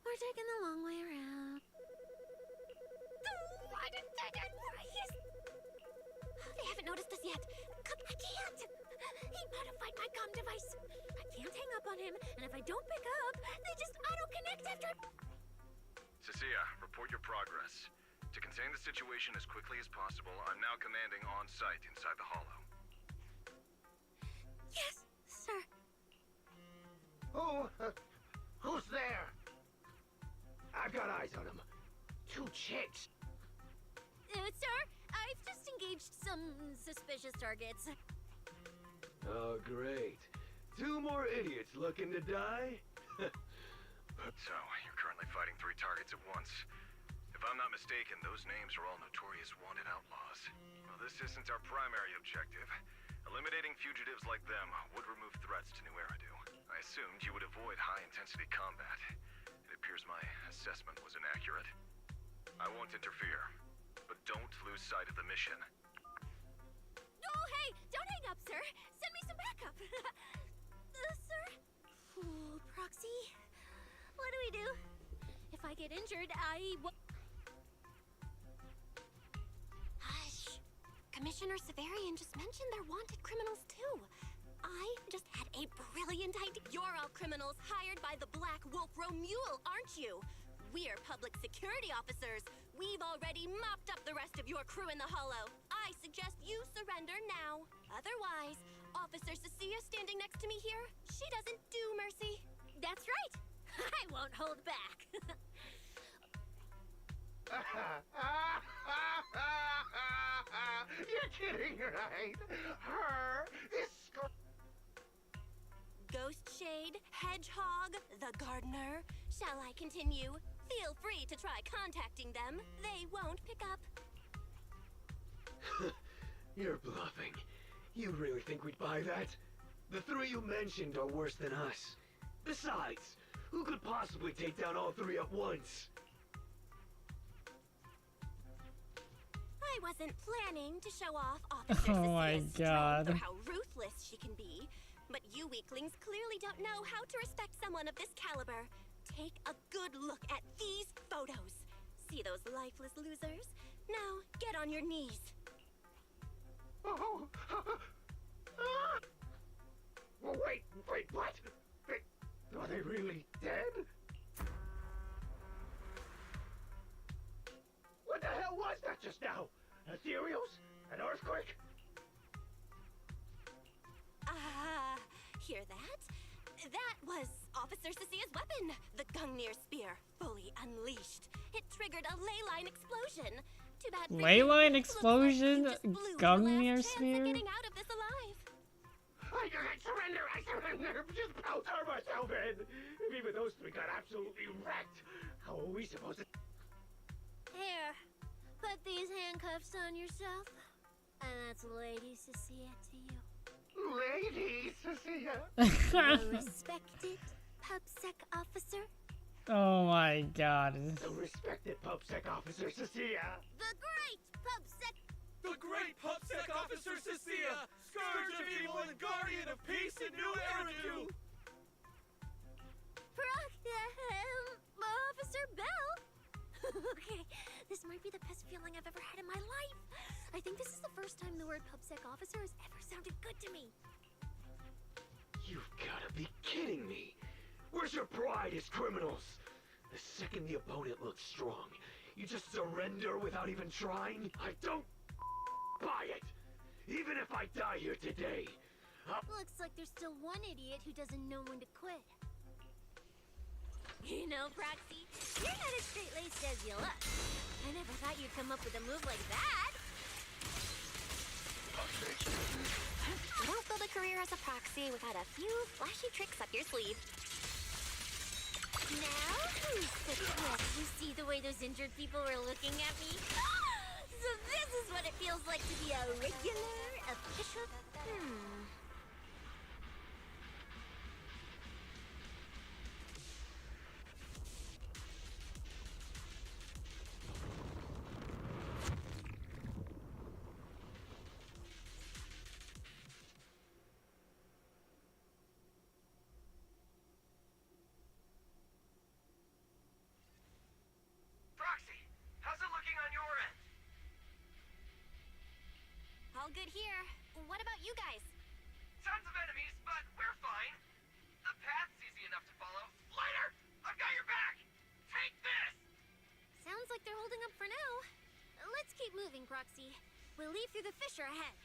we're taking the long way around. Why didn't I get raised? They haven't noticed us yet. I can't! He modified my comm device. I can't hang up on him, and if I don't pick up, they just auto-connect after... Cecilia, report your progress. To contain the situation as quickly as possible, I'm now commanding on-site inside the hollow. Yes, sir. Who's there? I've got eyes on him. Two chicks. Sir, I've just engaged some suspicious targets. Oh, great. Two more idiots looking to die? So, you're currently fighting 3 targets at once. If I'm not mistaken, those names are all notorious wanted outlaws. Well, this isn't our primary objective. Eliminating fugitives like them would remove threats to New Eridu. I assumed you would avoid high-intensity combat. It appears my assessment was inaccurate. I won't interfere, but don't lose sight of the mission. Oh, hey! Don't hang up, sir! Send me some backup! Sir? Ooh, Proxy? What do we do? If I get injured, Hush. Commissioner Severian just mentioned they're wanted criminals too. I just had a brilliant idea. You're all criminals hired by the Black Wolf Romule, aren't you? We're public security officers. We've already mopped up the rest of your crew in the Hollow. I suggest you surrender now. Otherwise, Officer Cecilia standing next to me here, she doesn't do mercy. That's right! I won't hold back. You're kidding, right? Her, this Ghost Shade, Hedgehog, the Gardener. Shall I continue? Feel free to try contacting them. They won't pick up. You're bluffing. You really think we'd buy that? The three you mentioned are worse than us. Besides, who could possibly take down all three at once? I wasn't planning to show off Officer Oh my Cecilia's strength God. or how ruthless she can be. But you weaklings clearly don't know how to respect someone of this caliber. Take a good look at these photos. See those lifeless losers? Now, get on your knees. Oh. Well, wait, what? Are they really dead? What the hell was that just now? Ethereals? An earthquake? Hear that? That was Officer Cecilia's weapon, the Gungnir Spear, fully unleashed. It triggered a ley line explosion. Too bad for Ley you. line Looks explosion? like you just blew your Gungnir last chance spear? at getting out of this alive. I surrender! Just I'll turn myself in! If even those three got absolutely wrecked, how are we supposed to... Here, put these handcuffs on yourself. And that's Lady Cecilia to you. Lady Cecilia! The respected PubSec officer. Oh my god. The respected PubSec officer Cecilia! The great PubSec... The great PubSec officer Cecilia! Scourge of evil and guardian of peace in New Eridu! Officer Bell? Okay, this might be the best feeling I've ever had in my life. I think this is the first time the word PubSec officer has ever sounded good to me. You've gotta be kidding me! Where's your pride as criminals? The second the opponent looks strong, you just surrender without even trying? I don't buy it! Even if I die here today, Looks like there's still one idiot who doesn't know when to quit. You know, Proxy, you're not as straight-laced as you look. I never thought you'd come up with a move like that. You don't build a career as a proxy without a few flashy tricks up your sleeve. Now, who's the twist? You see the way those injured people were looking at me? So this is what it feels like to be a regular, official... Proxy, how's it looking on your end? All good here. What about you guys? Tons of enemies, but we're fine. The path's easy enough to follow. Lighter! I've got your back! Take this! Sounds like they're holding up for now. Let's keep moving, Proxy. We'll leave through the fissure ahead.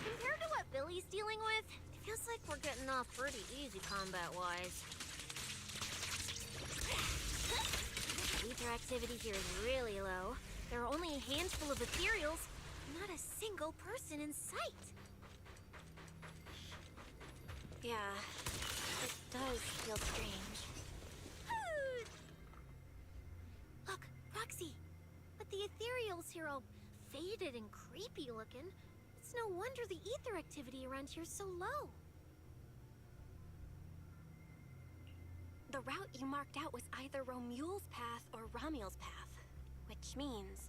Compared to what Billy's dealing with, it feels like we're getting off pretty easy combat-wise. Ether activity here is really low. There are only a handful of ethereals, not a single person in sight. Yeah, it does feel strange. Look, Proxy, but the ethereals here all faded and creepy looking. It's no wonder the ether activity around here's so low. The route you marked out was either Romule's path or Ramiel's path, which means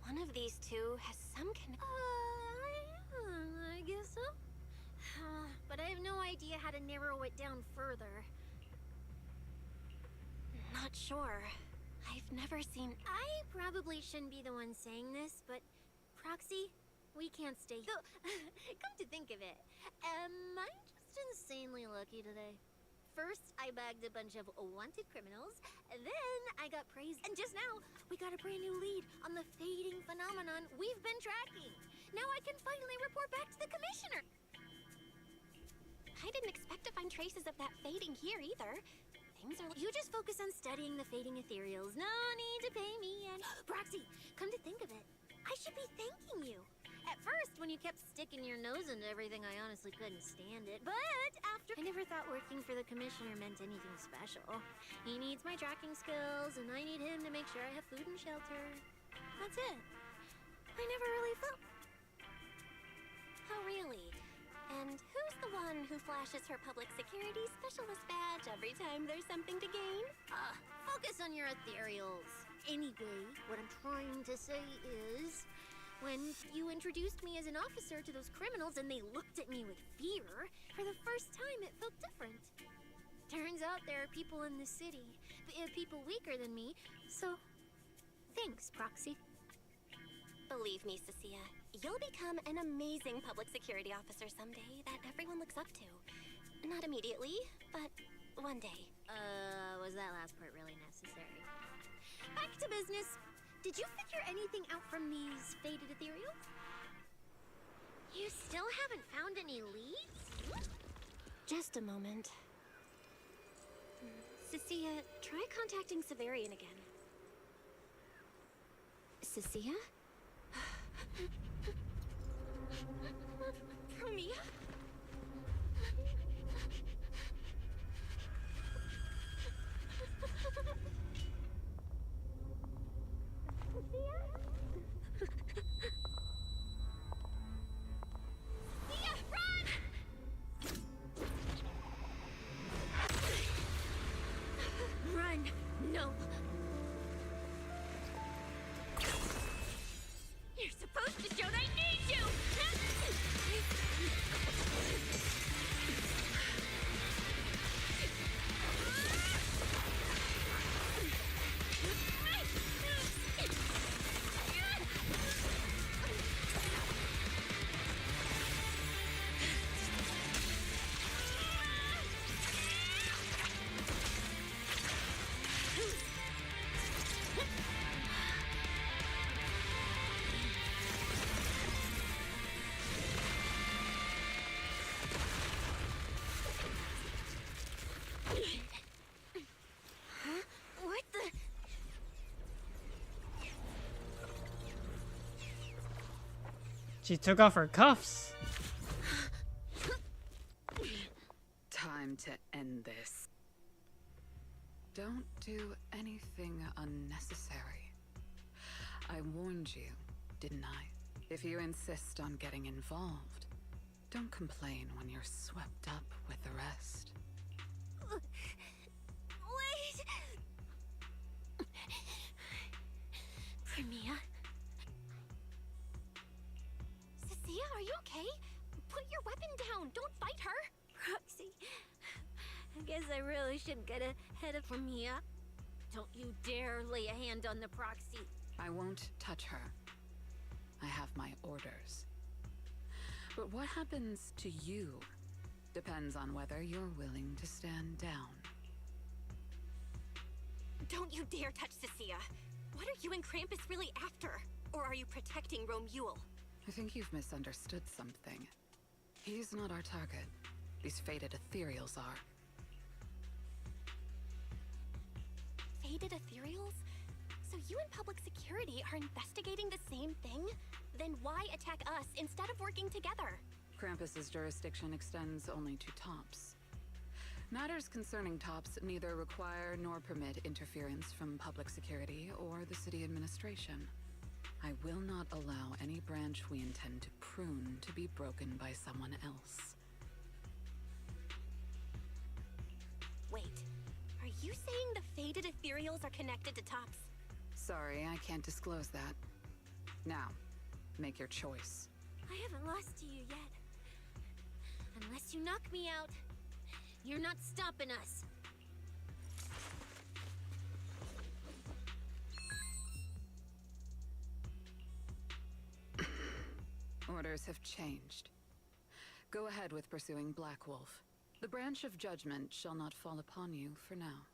one of these two has some I guess so. But I have no idea how to narrow it down further. Not sure. I've never seen... I probably shouldn't be the one saying this, but Proxy, we can't stay. Though, come to think of it, am I just insanely lucky today? First, I bagged a bunch of wanted criminals, and then I got praised. And just now, we got a brand new lead on the fading phenomenon we've been tracking. Now I can finally report back to the commissioner. I didn't expect to find traces of that fading here either. Things are... You just focus on studying the fading ethereals. No need to pay me any... Proxy, come to think of it, I should be thanking you. At first, when you kept sticking your nose into everything, I honestly couldn't stand it. But after... I never thought working for the commissioner meant anything special. He needs my tracking skills, and I need him to make sure I have food and shelter. That's it. I never really felt... Oh, really? And who's the one who flashes her public security specialist badge every time there's something to gain? Focus on your ethereals. Anyway, what I'm trying to say is... When you introduced me as an officer to those criminals and they looked at me with fear, for the first time it felt different. Turns out there are people in the city, people weaker than me, so thanks, Proxy. Believe me, Cecilia, you'll become an amazing public security officer someday that everyone looks up to. Not immediately, but one day. Was that last part really necessary? Back to business. Did you figure anything out from these faded ethereals? You still haven't found any leads? Just a moment. Cecilia, try contacting Severian again. Cecilia? Mia? Run! No! You're supposed to show I need you! What the? She took off her cuffs. Time to end this. Don't do anything unnecessary. I warned you, didn't I? If you insist on getting involved, don't complain when you're swept up with the rest. Wait! Premia? Cecilia, are you okay? Put your weapon down. Don't fight her. Proxy, I guess I really shouldn't get ahead of Premia. Don't you dare lay a hand on the Proxy. I won't touch her. I have my orders. But what happens to you depends on whether you're willing to stand down. Don't you dare touch Cecilia. What are you and Krampus really after? Or are you protecting Romule? I think you've misunderstood something. He's not our target. These faded ethereals are. Faded ethereals? So you and public security are investigating the same thing? Then why attack us instead of working together? Krampus's jurisdiction extends only to tops. Matters concerning tops neither require nor permit interference from public security or the city administration. I will not allow any branch we intend to prune to be broken by someone else. Wait, are you saying the fated ethereals are connected to Tops? Sorry, I can't disclose that. Now, make your choice. I haven't lost to you yet. Unless you knock me out, you're not stopping us. Orders have changed. Go ahead with pursuing Black Wolf. The branch of judgment shall not fall upon you for now.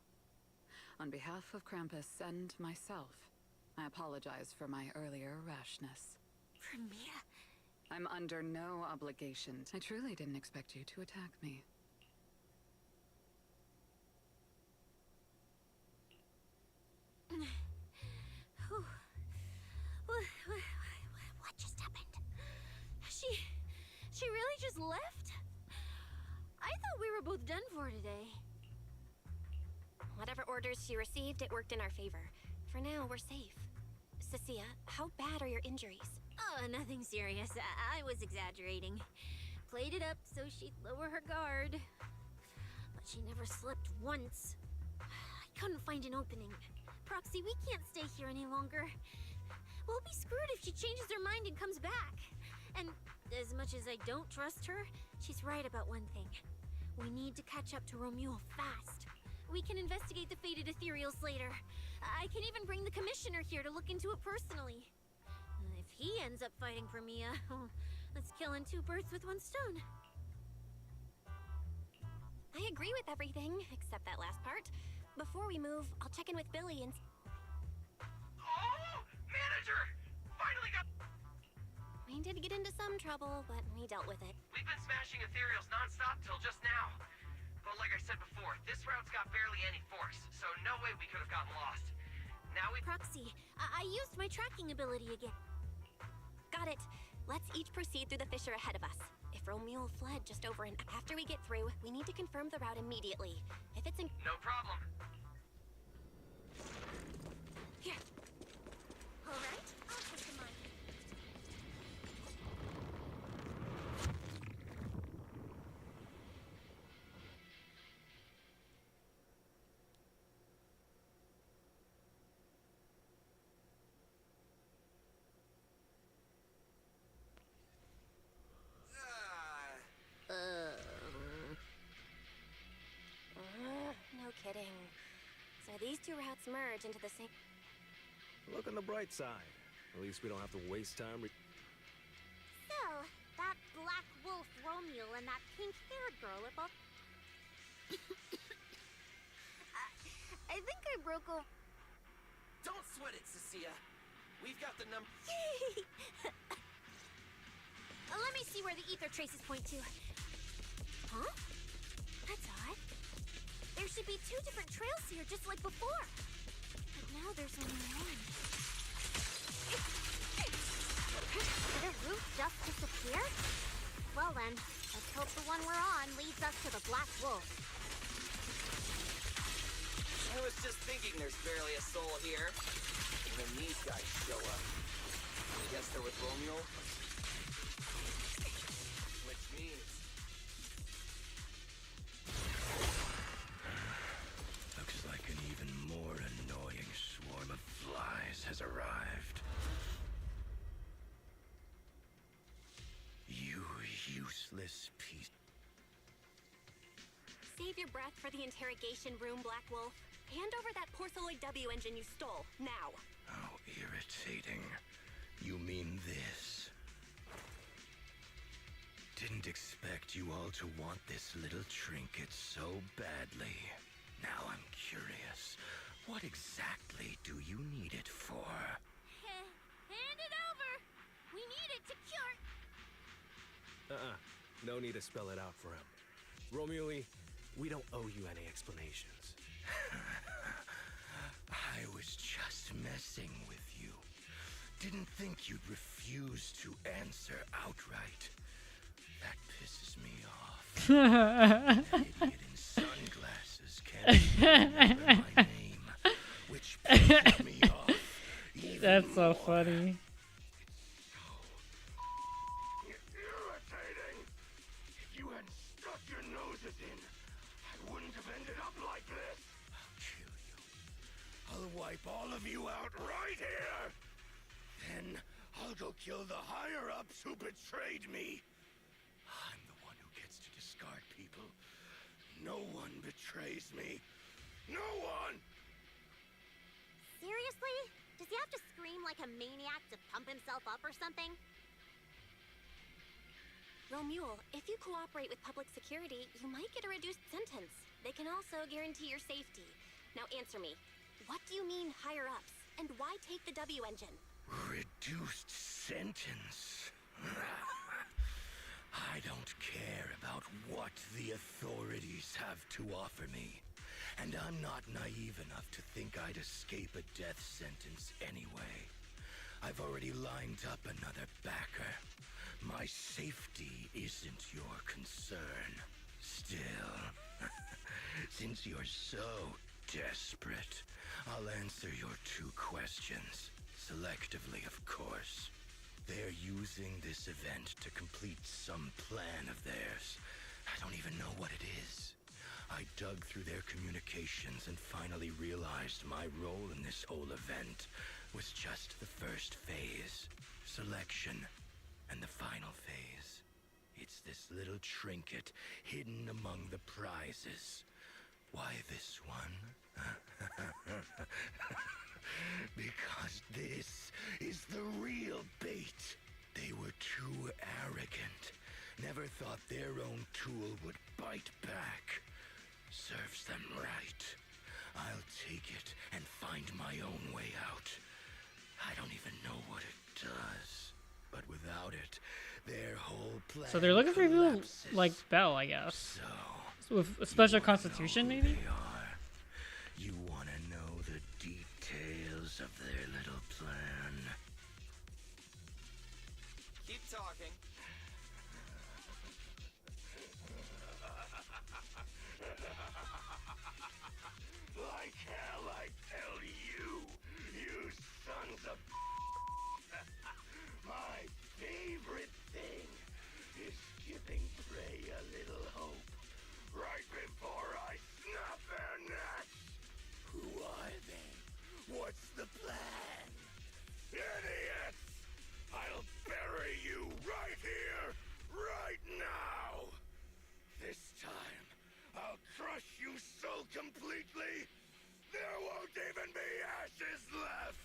On behalf of Krampus and myself, I apologize for my earlier rashness. Premiere? I'm under no obligation. I truly didn't expect you to attack me. What just happened? She really just left? I thought we were both done for today. Whatever orders she received, it worked in our favor. For now, we're safe. Cecilia, how bad are your injuries? Oh, nothing serious. I was exaggerating. Played it up so she'd lower her guard. But she never slipped once. I couldn't find an opening. Proxy, we can't stay here any longer. We'll be screwed if she changes her mind and comes back. And as much as I don't trust her, she's right about one thing. We need to catch up to Romule fast. We can investigate the fated ethereals later. I can even bring the commissioner here to look into it personally. If he ends up fighting for Mia, that's killing two birds with one stone. I agree with everything, except that last part. Before we move, I'll check in with Billy and... Oh! Manager! Finally got... We did get into some trouble, but we dealt with it. We've been smashing ethereals non-stop till just now. But like I said before, this route's got barely any force, so no way we could have gotten lost. Now we... Proxy, I used my tracking ability again. Got it. Let's each proceed through the fissure ahead of us. If Romule fled just over an... After we get through, we need to confirm the route immediately. If it's in... No problem. Here. All right, I'll take the money. No kidding. So these two routes merge into the same... Look on the bright side. At least we don't have to waste time. So, that Black Wolf Romule and that pink-haired girl are both... I think I broke a... Don't sweat it, Cecilia. We've got the number... Let me see where the ether traces point to. Huh? That's odd. There should be two different trails here, just like before. But now there's only one. Did a route just disappear? Well then, let's hope the one we're on leads us to the Black Wolf. I was just thinking there's barely a soul here. And then these guys show up. I guess they're with Romule. Which means... Looks like an even more annoying swarm of flies has arrived. You useless piece. Save your breath for the interrogation room, Black Wolf. Hand over that Porceloid W engine you stole, now. How irritating. You mean this? Didn't expect you all to want this little trinket so badly. Now I'm curious. What exactly do you need it for? Hand it over! We need it to cure... No need to spell it out for him. Romule, we don't owe you any explanations. I was just messing with you. Didn't think you'd refuse to answer outright. That pisses me off. An idiot in sunglasses can't even remember my name, which pisses me off even That's so more. funny. it in, I wouldn't have ended up like this. I'll kill you. I'll wipe all of you out right here. Then I'll go kill the higher-ups who betrayed me. I'm the one who gets to discard people. No one betrays me. No one! Seriously? Does he have to scream like a maniac to pump himself up or something? Romuald, if you cooperate with public security, you might get a reduced sentence. They can also guarantee your safety. Now answer me. What do you mean higher-ups? And why take the W engine? Reduced sentence? I don't care about what the authorities have to offer me. And I'm not naive enough to think I'd escape a death sentence anyway. I've already lined up another backer. My safety isn't your concern. Still, since you're so desperate, I'll answer your 2 questions. Selectively, of course. They're using this event to complete some plan of theirs. I don't even know what it is. I dug through their communications and finally realized my role in this whole event was just the first phase. Selection. And the final phase. It's this little trinket hidden among the prizes. Why this one? Because this is the real bait. They were too arrogant. Never thought their own tool would bite back. Serves them right. I'll take it and find my own way out. I don't even know what it does. But without it, their whole plan. So they're looking for people like Belle, I guess. So with a special constitution, maybe? You want to know the details of their little plan? Keep talking. Like hell, I tell you, you sons of... My favorite thing is giving prey a little hope right before I snap their necks. Who are they? What's the plan? Idiots! I'll bury you right here, right now! This time, I'll crush you so completely, there won't even be ashes left!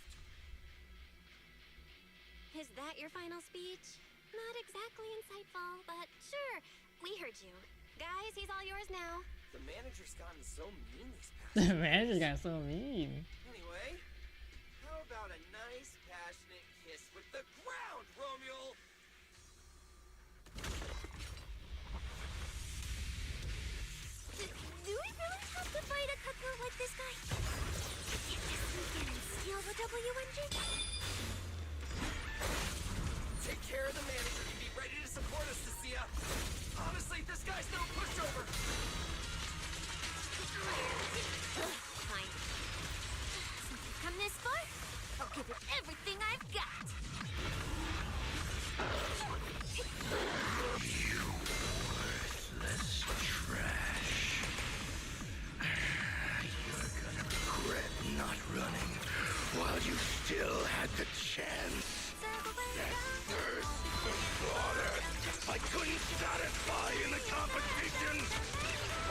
Is that your final speech? Not exactly insightful, but sure. We heard you. Guys, he's all yours now. The manager's gotten so mean these past The manager's gotten so mean. Anyway, how about a nice, passionate kiss with the ground, Romuald? Do we really have to fight a cutthroat like this guy? Can't just sneak in and steal the W engine? Take care of the manager and be ready to support us, Cecilia. Honestly, this guy's no pushover. Fine. Since we've come this far, I'll give it everything I've got. You worthless trash. You're gonna regret not running while you still had the chance. That thirst for slaughter I couldn't satisfy in the competition.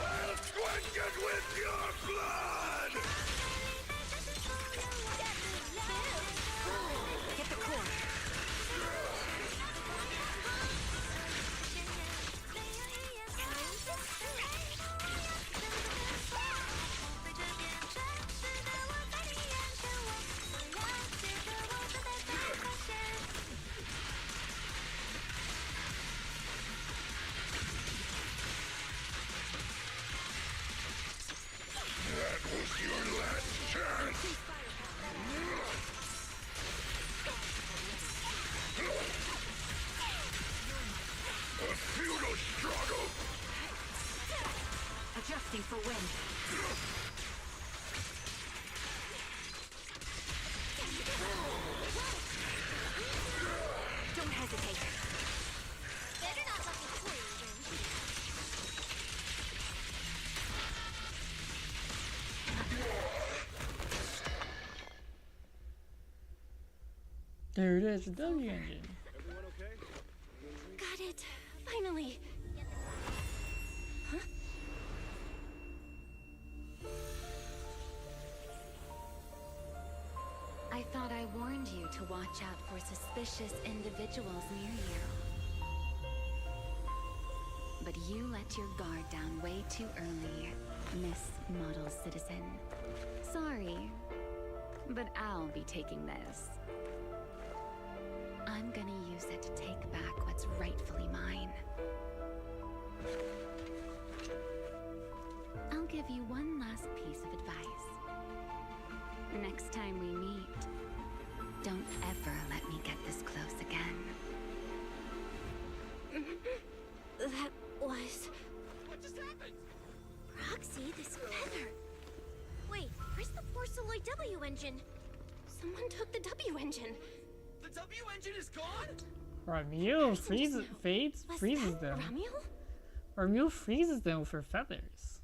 I'll quench it with your blood! Get the core. That was your last chance! A futile struggle! Adjusting for wind. Don't hesitate. Better not let me fool you, then. There it is, the W engine. Everyone okay? Got it. Finally. Huh? I thought I warned you to watch out for suspicious individuals near you. But you let your guard down way too early, Miss Model Citizen. Sorry, but I'll be taking this. I'm gonna use it to take back what's rightfully mine. I'll give you one last piece of advice. Next time we meet, don't ever let me get this close again. That was... What just happened? Roxy, this feather. Wait, where's the Porceloid W engine? Someone took the W engine. The W engine is gone? Ramiel freezes them. Ramiel? Ramiel freezes them with her feathers.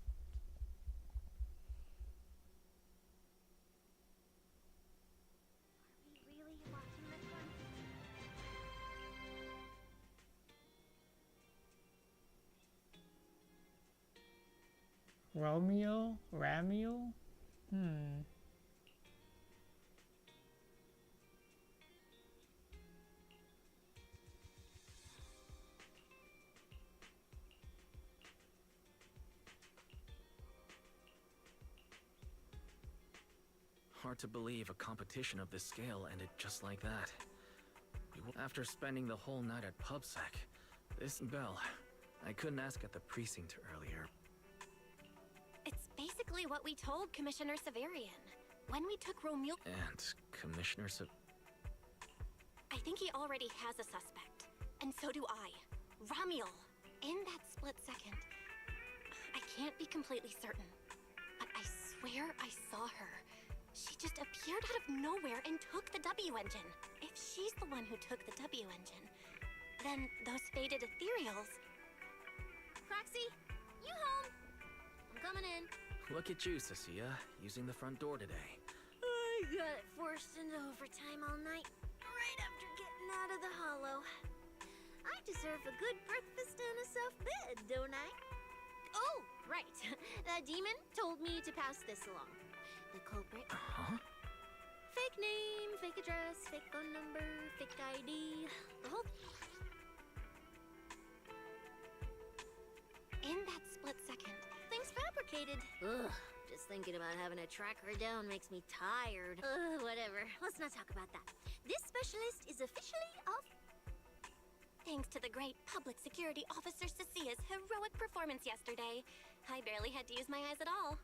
Ramiel? Hard to believe a competition of this scale ended just like that. After spending the whole night at PubSec, this bell, I couldn't ask at the precinct earlier. It's basically what we told Commissioner Severian. When we took Romeo... And Commissioner I think he already has a suspect. And so do I. Ramiel. In that split second. I can't be completely certain. But I swear I saw her. She just appeared out of nowhere and took the W engine. If she's the one who took the W engine, then those faded ethereals... Proxy, you home? I'm coming in. Look at you, Cecilia, using the front door today. I got forced into overtime all night, right after getting out of the hollow. I deserve a good breakfast and a soft bed, don't I? Oh, right. The demon told me to pass this along. The culprit. Huh? Fake name, fake address, fake phone number, fake ID. The whole... In that split second. Thing's fabricated. Ugh, just thinking about having to track her down makes me tired. Whatever. Let's not talk about that. This specialist is officially off. Thanks to the great public security officer Cecia's heroic performance yesterday, I barely had to use my eyes at all.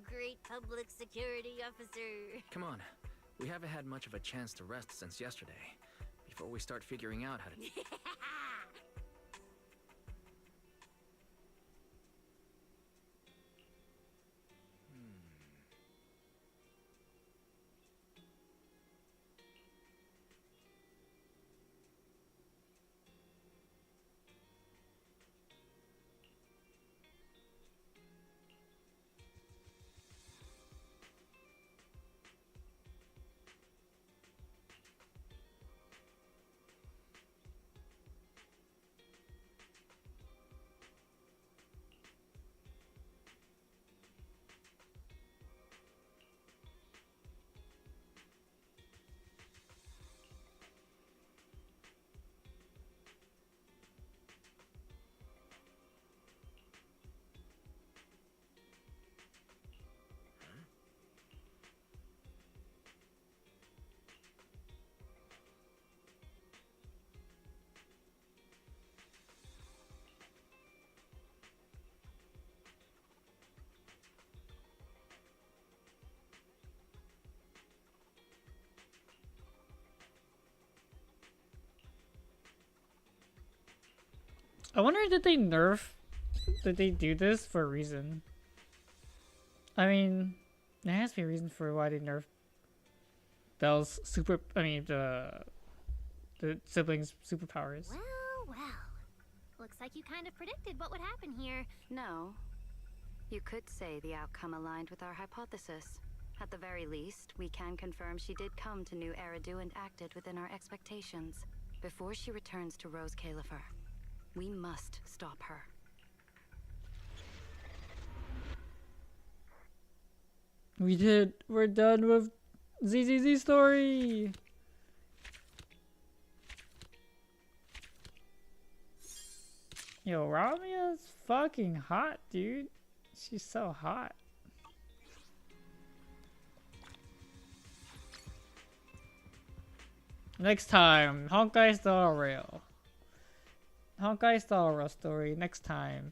Great public security officer. Come on, we haven't had much of a chance to rest since yesterday. Before we start figuring out how to... I wonder, did they do this for a reason? I mean, there has to be a reason for why they nerfed Belle's the siblings' superpowers. Well. Looks like you kind of predicted what would happen here. No. You could say the outcome aligned with our hypothesis. At the very least, we can confirm she did come to New Eridu and acted within our expectations. Before she returns to Rose Califer, we must stop her. We did. We're done with ZZZ story. Yo, Ramia's fucking hot, dude. She's so hot. Next time, Honkai Star Rail. Honkai Star Rail story next time.